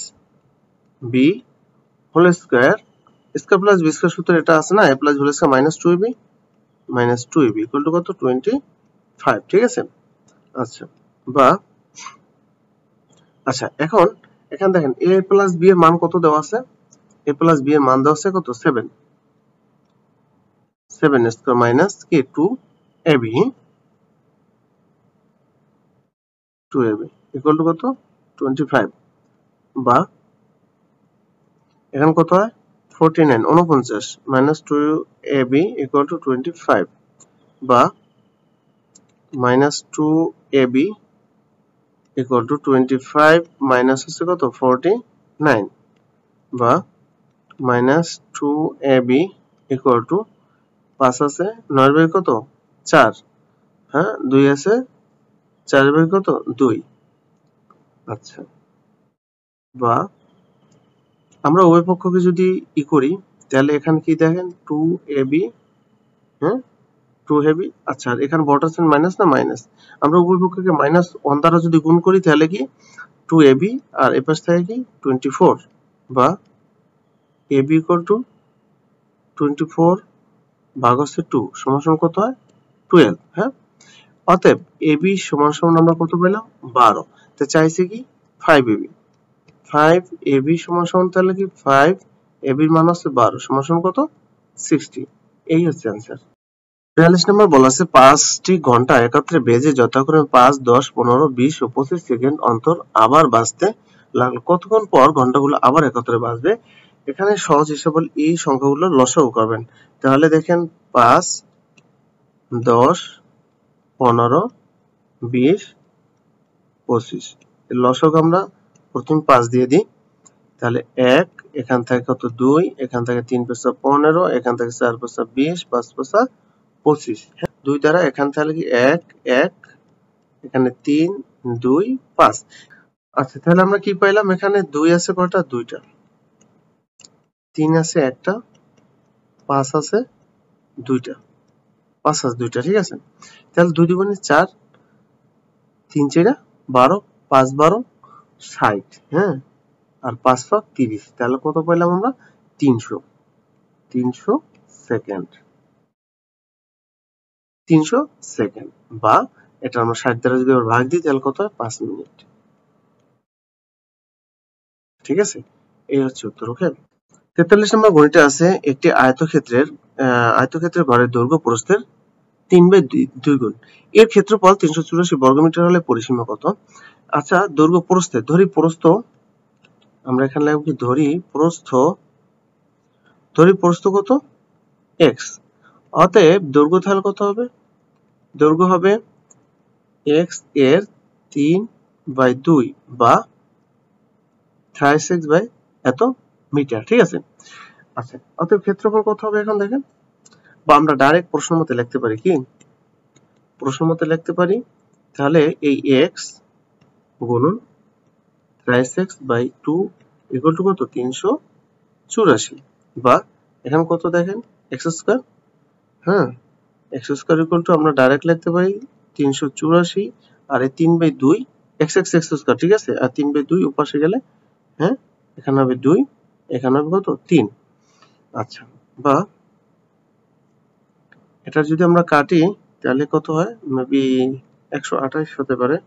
b whole square plus b square সূত্র এটা আছে না, a plus whole square minus 2ab equal to কত 25, ঠিক আছে? আচ্ছা, বা আচ্ছা এখন এখানে দেখেন a প্লাস b এর মান কত দেওয়া আছে? a প্লাস b এর মান দেওয়া আছে কত 7 স্কয়ার মাইনাস কি 2ab ইকুয়াল টু কত 25, বা এখানে কত হয় 49 মাইনাস 2ab ইকুয়াল টু 25, বা minus 2ab equal two 25 minus হচ্ছে কত 49, বা মাইনাস 2ab ইকুয়াল টু 5 আছে 9 বাই কত 4, হ্যাঁ 2 আছে 4 বাই কত 2। আচ্ছা, বা আমরা উভয় পক্ষকে যদি করি তাহলে এখানে কি দেখেন 2ab, হ্যাঁ 2ab। আচ্ছা, এখানে বড় আছে মাইনাস না মাইনাস, আমরা উভয় পক্ষকে -1 দ্বারা যদি গুণ করি তাহলে কি 2ab আর এই পাশ থেকে কি 24, বা ab ইকুয়াল টু 24 ভাগ হচ্ছে 2 সমান কত হয় 12, হ্যাঁ। অতএব AB সমান সমান আমরা কত পেলাম 12। তো চাইছে কি 5AB, 5AB সমান সমান তাহলে কি 5AB এর মান হচ্ছে 12 সমান সমান কত 60। এই হচ্ছে आंसर। 42 নম্বর বলা আছে 5টি ঘন্টা একত্রে বেজে যথাক্রমে 5, 10, 15, 20 ও 25 সেকেন্ড অন্তর আবার বাজতে লাগলো। কতক্ষণ পর ঘন্টাগুলো আবার একত্রে বাজবে? এখানে সহজ হিসাব হল এই সংখ্যাগুলো লসাগু করবেন। তাহলে দেখেন 5, 10, 15, 20, 25 এর লসাগু আমরা প্রথম 5 দিয়ে দিই। তাহলে 1, এখান থেকে কত 2, এখান থেকে 3 5 15, এখান থেকে 4 5 20, 5 5 25, 2 দ্বারা এখান থেকে কি 1 1, এখানে 3 2 5। আচ্ছা তাহলে আমরা কি পাইলাম? এখানে 2 আছে কয়টা? 2টা, 3 আছে একটা, 5 আছে 2টা, 5 আছে 2টা, ঠিক আছে। তাহলে 2 দুগুণে 4, 3 4 12, 5 12 60, হ্যাঁ, আর 5 5 30। তাহলে কত পাইলাম আমরা? 300 সেকেন্ড, 300 সেকেন্ড, বা এটা আমরা 60 দ্বারা যদি আবার ভাগ দিই তাহলে কত হয়? 5 মিনিট, ঠিক আছে। এই হচ্ছে উত্তর। ওকে। 43 নম্বর গণিতে আছে একটি আয়তক্ষেত্রের ঘরের দৈর্ঘ্য প্রস্থের 3/2 গুণ। এর ক্ষেত্রফল 384 বর্গমিটার হলে পরিসীমা কত? আচ্ছা দৈর্ঘ্য প্রস্থের ধরি প্রস্থ, আমরা এখানে লিখব কি ধরি প্রস্থ কত? x। অতএব দৈর্ঘ্য তাহলে কত হবে? দৈর্ঘ্য হবে x এর 3/2 বা 36 বাই এত মিটার, ঠিক আছে। আচ্ছা অতএব ক্ষেত্রফল কত হবে এখন দেখেন, বা আমরা ডাইরেক্ট প্রশ্ন মতে লিখতে পারি কি? প্রশ্ন মতে লিখতে পারি তাহলে এই x গুণন 36/2 ইকুয়াল টু কত? 384, বা এখানে কত দেখেন x স্কয়ার, হ্যাঁ, x স্কয়ার ইকুয়াল টু আমরা ডাইরেক্ট লিখতে পারি 384, আর এই 3/2 x স্কয়ার, ঠিক আছে, আর 3/2 উপাশে গেলে, হ্যাঁ, এখানে হবে 2, এখানে হবে কত? 3। আচ্ছা, বা এটা যদি আমরা কাটি তাহলে কত হয়? মেবি 128 হতে পারে।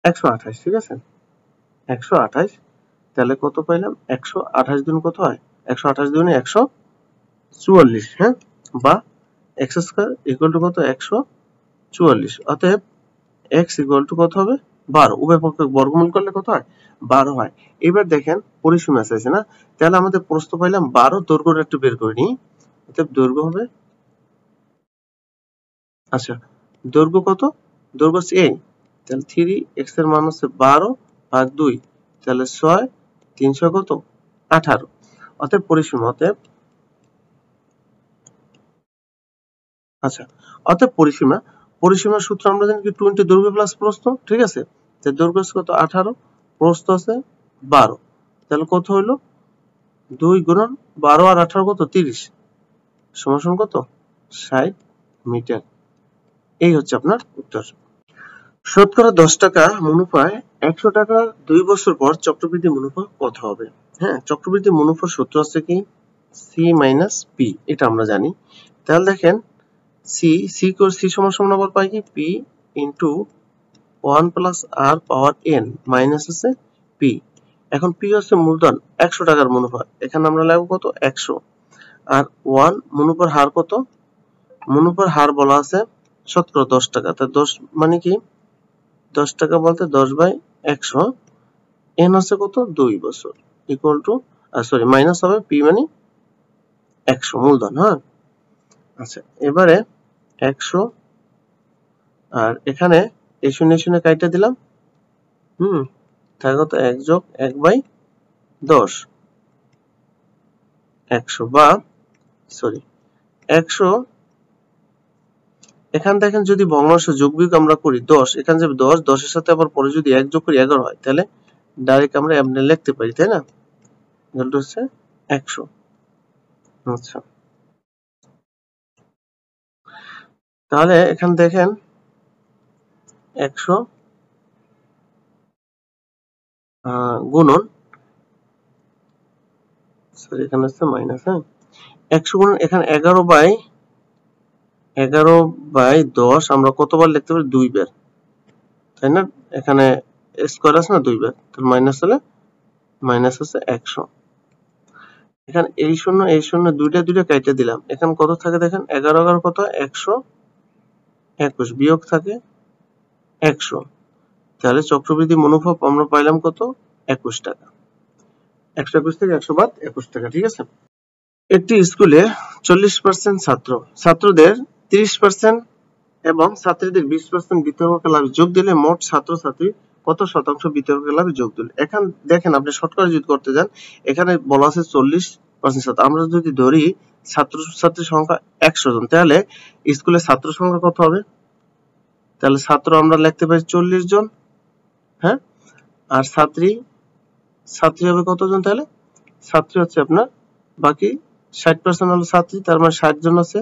128, ঠিক আছে, 128। তাহলে কত পাইলাম? 128 গুণ কত হয়? 128 গুণে 144, হ্যাঁ, বা x স্কয়ার ইকুয়াল টু কত? 144। অতএব x ইকুয়াল টু কত হবে? 12। উভয় পক্ষকে বর্গমূল করলে কত হয়? 12 হয়। এবার দেখেন পরিসীমা চাইছে না, তাহলে আমাদের প্রস্থ পাইলাম 12, দৈর্ঘ্যটা একটু বের করে নিই। অতএব দৈর্ঘ্য হবে, আচ্ছা দৈর্ঘ্য কত? দৈর্ঘ্য হচ্ছে এই, তাহলে 3x এর মান হচ্ছে 12 ভাগ 2, তাহলে 6, 300 কত? 18। অতএব পরিসীমা, আচ্ছা অতএব পরিসীমার সূত্র আমরা জানি কি 2 ইনটু দৈর্ঘ্য প্লাস প্রস্থ, ঠিক আছে। তাহলে দৈর্ঘ্য আছে কত? 18, প্রস্থ আছে 12, তাহলে কত হইলো? 2 গুণন 12 আর 18 কত? 30, সমান সমান কত? 60 মিটার। এই হচ্ছে আপনার উত্তর। শতকরা 10 টাকা মুনাফায় 100 টাকার 2 বছর পর চক্রবৃদ্ধি মুনাফা কত হবে? হ্যাঁ, চক্রবৃদ্ধি মুনাফার সূত্র আছে কি c মাইনাস p, এটা আমরা জানি। তাহলে দেখেন c সমান সমান আবার পাই কি p ইনটু 1 প্লাস r পাওয়ার n মাইনাস আছে p। এখন p হচ্ছে মূলধন 100 টাকার মুনাফা, এখানে আমরা লিখব কত? 100, আর 1 মুনাফার হার কত? মুনাফার হার বলা আছে শতকরা 10 টাকা, তা 10 মানে কি 10 টাকা বলতে 10/100, n হচ্ছে কত? 2 বছর, ইকুয়াল টু সরি মাইনাস হবে p মানে 100 মূলধন, হ্যাঁ। আচ্ছা এবারে 100, আর এখানে এই শূন্য কাইটা দিলাম, তাহলে কত? 1 যোগ 1/10, 100, বা সরি 100, এখান দেখেন যদি ভগ্নাংশ যোগ বিয়োগ আমরা করি 10, এখানে যাবে 10, 10 এর সাথে আবার পরে যদি 1 যোগ করি 11 হয়, তাহলে ডাইরেক্ট আমরা এমনি লিখতে পারি, তাই না? এটা হচ্ছে 100। আচ্ছা তাহলে এখানে দেখেন 100 গুণন সরি এখানে আছে মাইনাস, হ্যাঁ 100 গুণ এখানে 11/10 আমরা কতবার লিখতে পারি 2 বার, তাই না? এখানে স্কয়ার আছে না 2 বার, তো মাইনাস হলে মাইনাস হচ্ছে 100। এখানে এই শূন্য দুইটা কাইটে দিলাম, এখানে কত থাকে দেখেন 11 কত 121 বিয়োগ থাকে 100, তাহলে চক্রবৃদ্ধি মনোভাব আমরা পাইলাম কত 21 টাকা। 121 থেকে 100 বাদ 21 টাকা, ঠিক আছে। একটি স্কুলে 40% ছাত্রদের 30% এবং ছাত্রীদের 20% বিতর্ক লাভে যোগ দিলে মোট ছাত্রছাত্রী কত শতাংশ বিতর্ক লাভে যোগ দিল। এখন দেখেন আপনি শর্টকাট যদি করতে যান, এখানে বলা আছে 40% ছাত্র, আমরা যদি ধরি ছাত্রছাত্রীর সংখ্যা 100 জন, তাহলে স্কুলের ছাত্র সংখ্যা কত হবে? তাহলে ছাত্র আমরা লিখতে পারি 40 জন, হ্যাঁ, আর ছাত্রী হবে কতজন? তাহলে ছাত্রী হচ্ছে আপনার বাকি 60% হলো ছাত্রী, তার মানে 60 জন আছে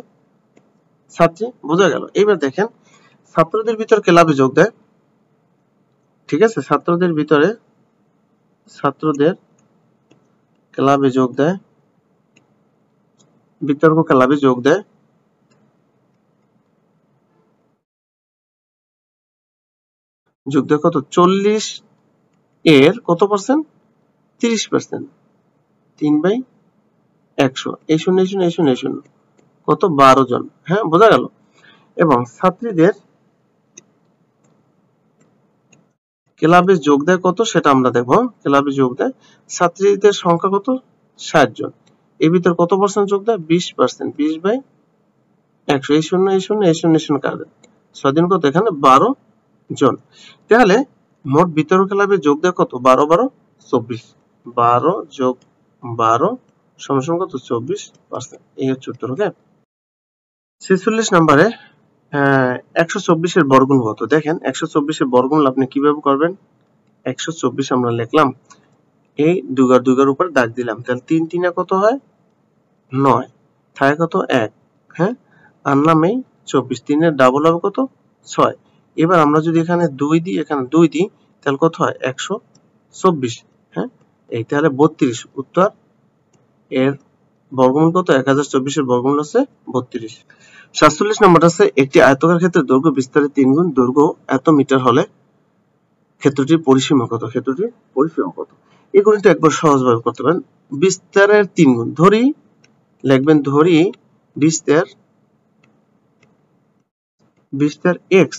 ছাত্রী, বোঝা গেল। এবার দেখেন ছাত্রদের ভিতর ক্লাবে যোগ দেয়, ঠিক আছে, ছাত্রদের ক্লাবে যোগ দেয়, বিতর্ক ক্লাবে যোগ দেয় কত 40 এর কত পার্সেন্ট 30%, 3/100, এই শূন্য কত 12 জন, হ্যাঁ বোঝা গেল। এবং ছাত্রীদের ক্লাবে যোগ দেয় কত সেটা আমরা দেখবো। ক্লাবে যোগ দেয় ছাত্রীদের সংখ্যা কত 60 জন, এর ভিতর কত পার্সেন্ট যোগ দেয় 20%, 20/100, এই শূন্য কাটবে 6 দিন কত এখানে 12 জন। তাহলে মোট বিতর্ক ক্লাবে যোগ দেয় কত 12 12 24, 12 যোগ 12 সমান কত 24%, এই হচ্ছে উত্তর। ওকে, 46 নম্বরে 124 এর বর্গমূল কত? দেখেন 124 এর বর্গমূল আপনি কিভাবে করবেন, 124 আমরা লিখলাম, এই দুইগার উপর দাগ দিলাম, তাহলে 3 3 কত হয় 9, থাকে কত 1, হ্যাঁ, আর নামে 24, 3 এর ডাবল হবে কত 6। এবার আমরা যদি এখানে 2 দিই, এখানে 2 দিই, তাহলে কত হয় 124, হ্যাঁ, এই তাহলে 32 উত্তর। এর বর্গমূল কত 1024 এর বর্গমূল হচ্ছে 32। 47 নম্বর আছে একটি আয়তকার ক্ষেত্রের দৈর্ঘ্য বিস্তারের 3 গুণ দৈর্ঘ্য এত মিটার হলে ক্ষেত্রটির পরিসীমা কত? এই গণিতটা একবার সহজভাবে করতে পারেন। বিস্তারের 3 গুণ ধরি, লিখবেন ধরি বিস্তার x,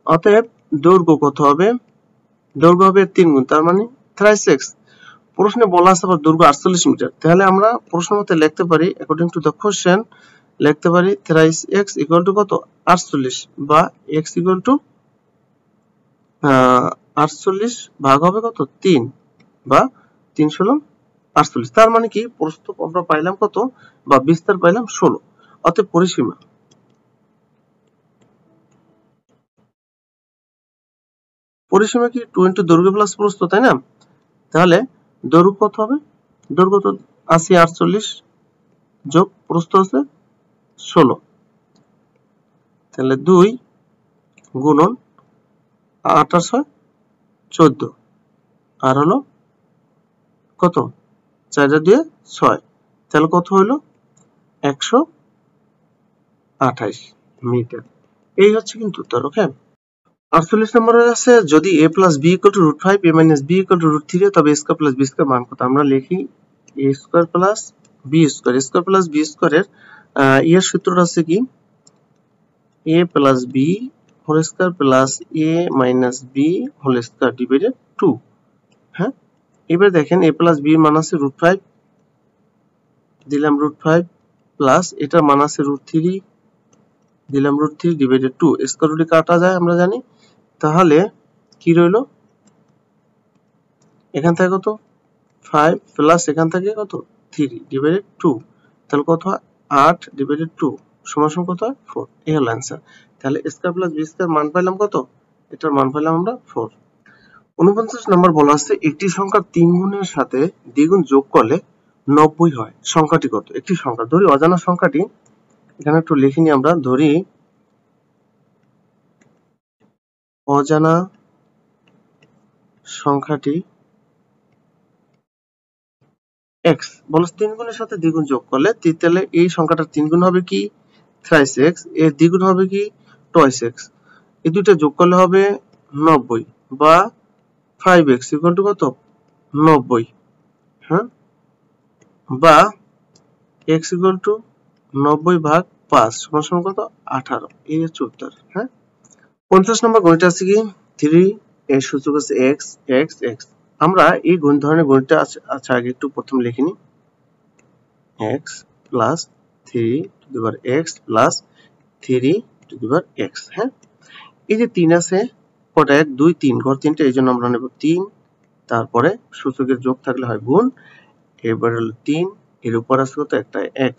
অতএব দৈর্ঘ্য কত হবে? দৈর্ঘ্য হবে 3 গুণ, তার মানে thrice x। প্রশ্নে বলা আছে আবার দৈর্ঘ্য 48 মিটার, তাহলে আমরা প্রশ্ন মতে লিখতে পারি অ্যাকর্ডিং টু দ্য কোশ্চেন, লিখতে পারি thrice x ইকুয়াল টু কত 48, বা x ইকুয়াল টু 48 ভাগ হবে কত 3, বা 3 ষোলো 48, তার মানে কি প্রস্থ আমরা পাইলাম কত, বা বিস্তার পাইলাম 16। অতএব পরিসীমা কি 2 ইন্টু দৈর্ঘ্য প্লাস প্রস্থ, তাই না? তাহলে দৈর্ঘ্য কত হবে? দৈর্ঘ্য তো আছে 48 যোগ প্রস্থ আছে 16, তাহলে 2 গুণন 8 6 14, আর হলো কত 4 2 6, তাহলে কত হইলো 128 মিটার। এই হচ্ছে কিন্তু উত্তর। ওকে, 48 নম্বরে আছে যদি a plus b equal to √5, a minus b equal to √3, তবে a square plus b square মান কত? আমরা লিখি a square plus b square, square plus b স্কয়ারের এর সূত্রটা আছে কি a plus b whole square plus a minus b whole square divided 2, হ্যাঁ। এবার দেখেন a প্লাস b এর মান আছে √5, দিলাম √5, প্লাস এটার মান আছে √3, দিলাম √3 ডিভাইডেড 2, স্কয়ার রুটে কাটা যায় আমরা জানি, তাহলে কি রইলো এখান থেকে কত 5 প্লাস এখান থেকে কত 3 ডিভাইডেড 2, তাহলে কত হয় 8 ডিভাইডেড 2 সমান কত হয় 4, এই হলো आंसर। তাহলে স্কয়ার প্লাস বি স্কয়ার মান পাইলাম কত, এটার মান পাইলাম আমরা 4। 49 নম্বর বলা আছে একটি সংখ্যা 3 গুণের সাথে দ্বিগুণ যোগ করলে 90 হয়, সংখ্যাটি কত? একটি সংখ্যা ধরি অজানা সংখ্যাটি, এখানে একটু লিখে নিই আমরা, ধরি অজানা সংখ্যাটি x বলস 3 গুণের সাথে দ্বিগুণ যোগ করলে তাহলে এই সংখ্যাটার 3 গুণ হবে কি thrice x, এর দ্বিগুণ হবে কি twice x। এই দুটো যোগ করলে হবে 90 বা 5x ইকুয়াল টু কত 90, হ্যাঁ, বা x ইকুয়াল টু 90 ভাগ 5 সমান সমান কত 18। এই হচ্ছে উত্তর। হ্যাঁ, 50 নম্বর গণিত আছে কি 3 এর সূচক আছে x x x। আমরা এই ধরনের গণিতটা আচ্ছা আগে একটু প্রথম লিখে নিই, x plus 3 to the power x plus 3 to the power x। হ্যাঁ, এই যে 3 আছে কটা 1 2 3 ঘর 3টা, এই জন্য আমরা নেব 3, তারপরে সূচকের যোগ থাকলে হয় গুণ, এবার হলো 3 এর উপর আছে কত একটা x।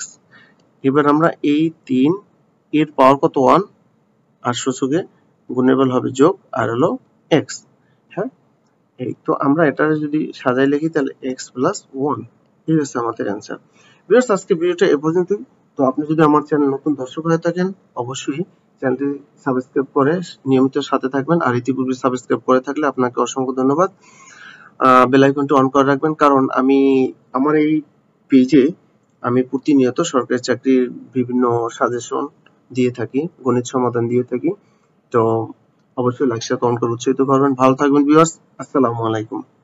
এবার আমরা এই 3 এর পাওয়ার কত 1 আর সূচকে গুণেবল হবে যোগ আর হলো x। হ্যাঁ, এই তো আমরা এটা যদি সাজাই লিখি তাহলে x প্লাস 1, এই হচ্ছে আমাদের অ্যান্সার। ভিউয়ার্স, আজকে ভিডিওটা এ পর্যন্তই। তো আপনি যদি আমার চ্যানেল নতুন দর্শক হয়ে থাকেন অবশ্যই চ্যানেলটি সাবস্ক্রাইব করে নিয়মিত সাথে থাকবেন, আর ইতিপূর্বে সাবস্ক্রাইব করে থাকলে আপনাকে অসংখ্য ধন্যবাদ। বেল আইকনটি অন করে রাখবেন, কারণ আমি আমার এই পেজে আমি প্রতিনিয়ত সরকারি চাকরির বিভিন্ন সাজেশন দিয়ে থাকি, গণিত সমাধান দিয়ে থাকি। তো অবশ্যই লাইক শেয়ার কমেন্ট করে উৎসাহিত করবেন। ভালো থাকবেন ভিউয়ার্স, আসসালামু আলাইকুম।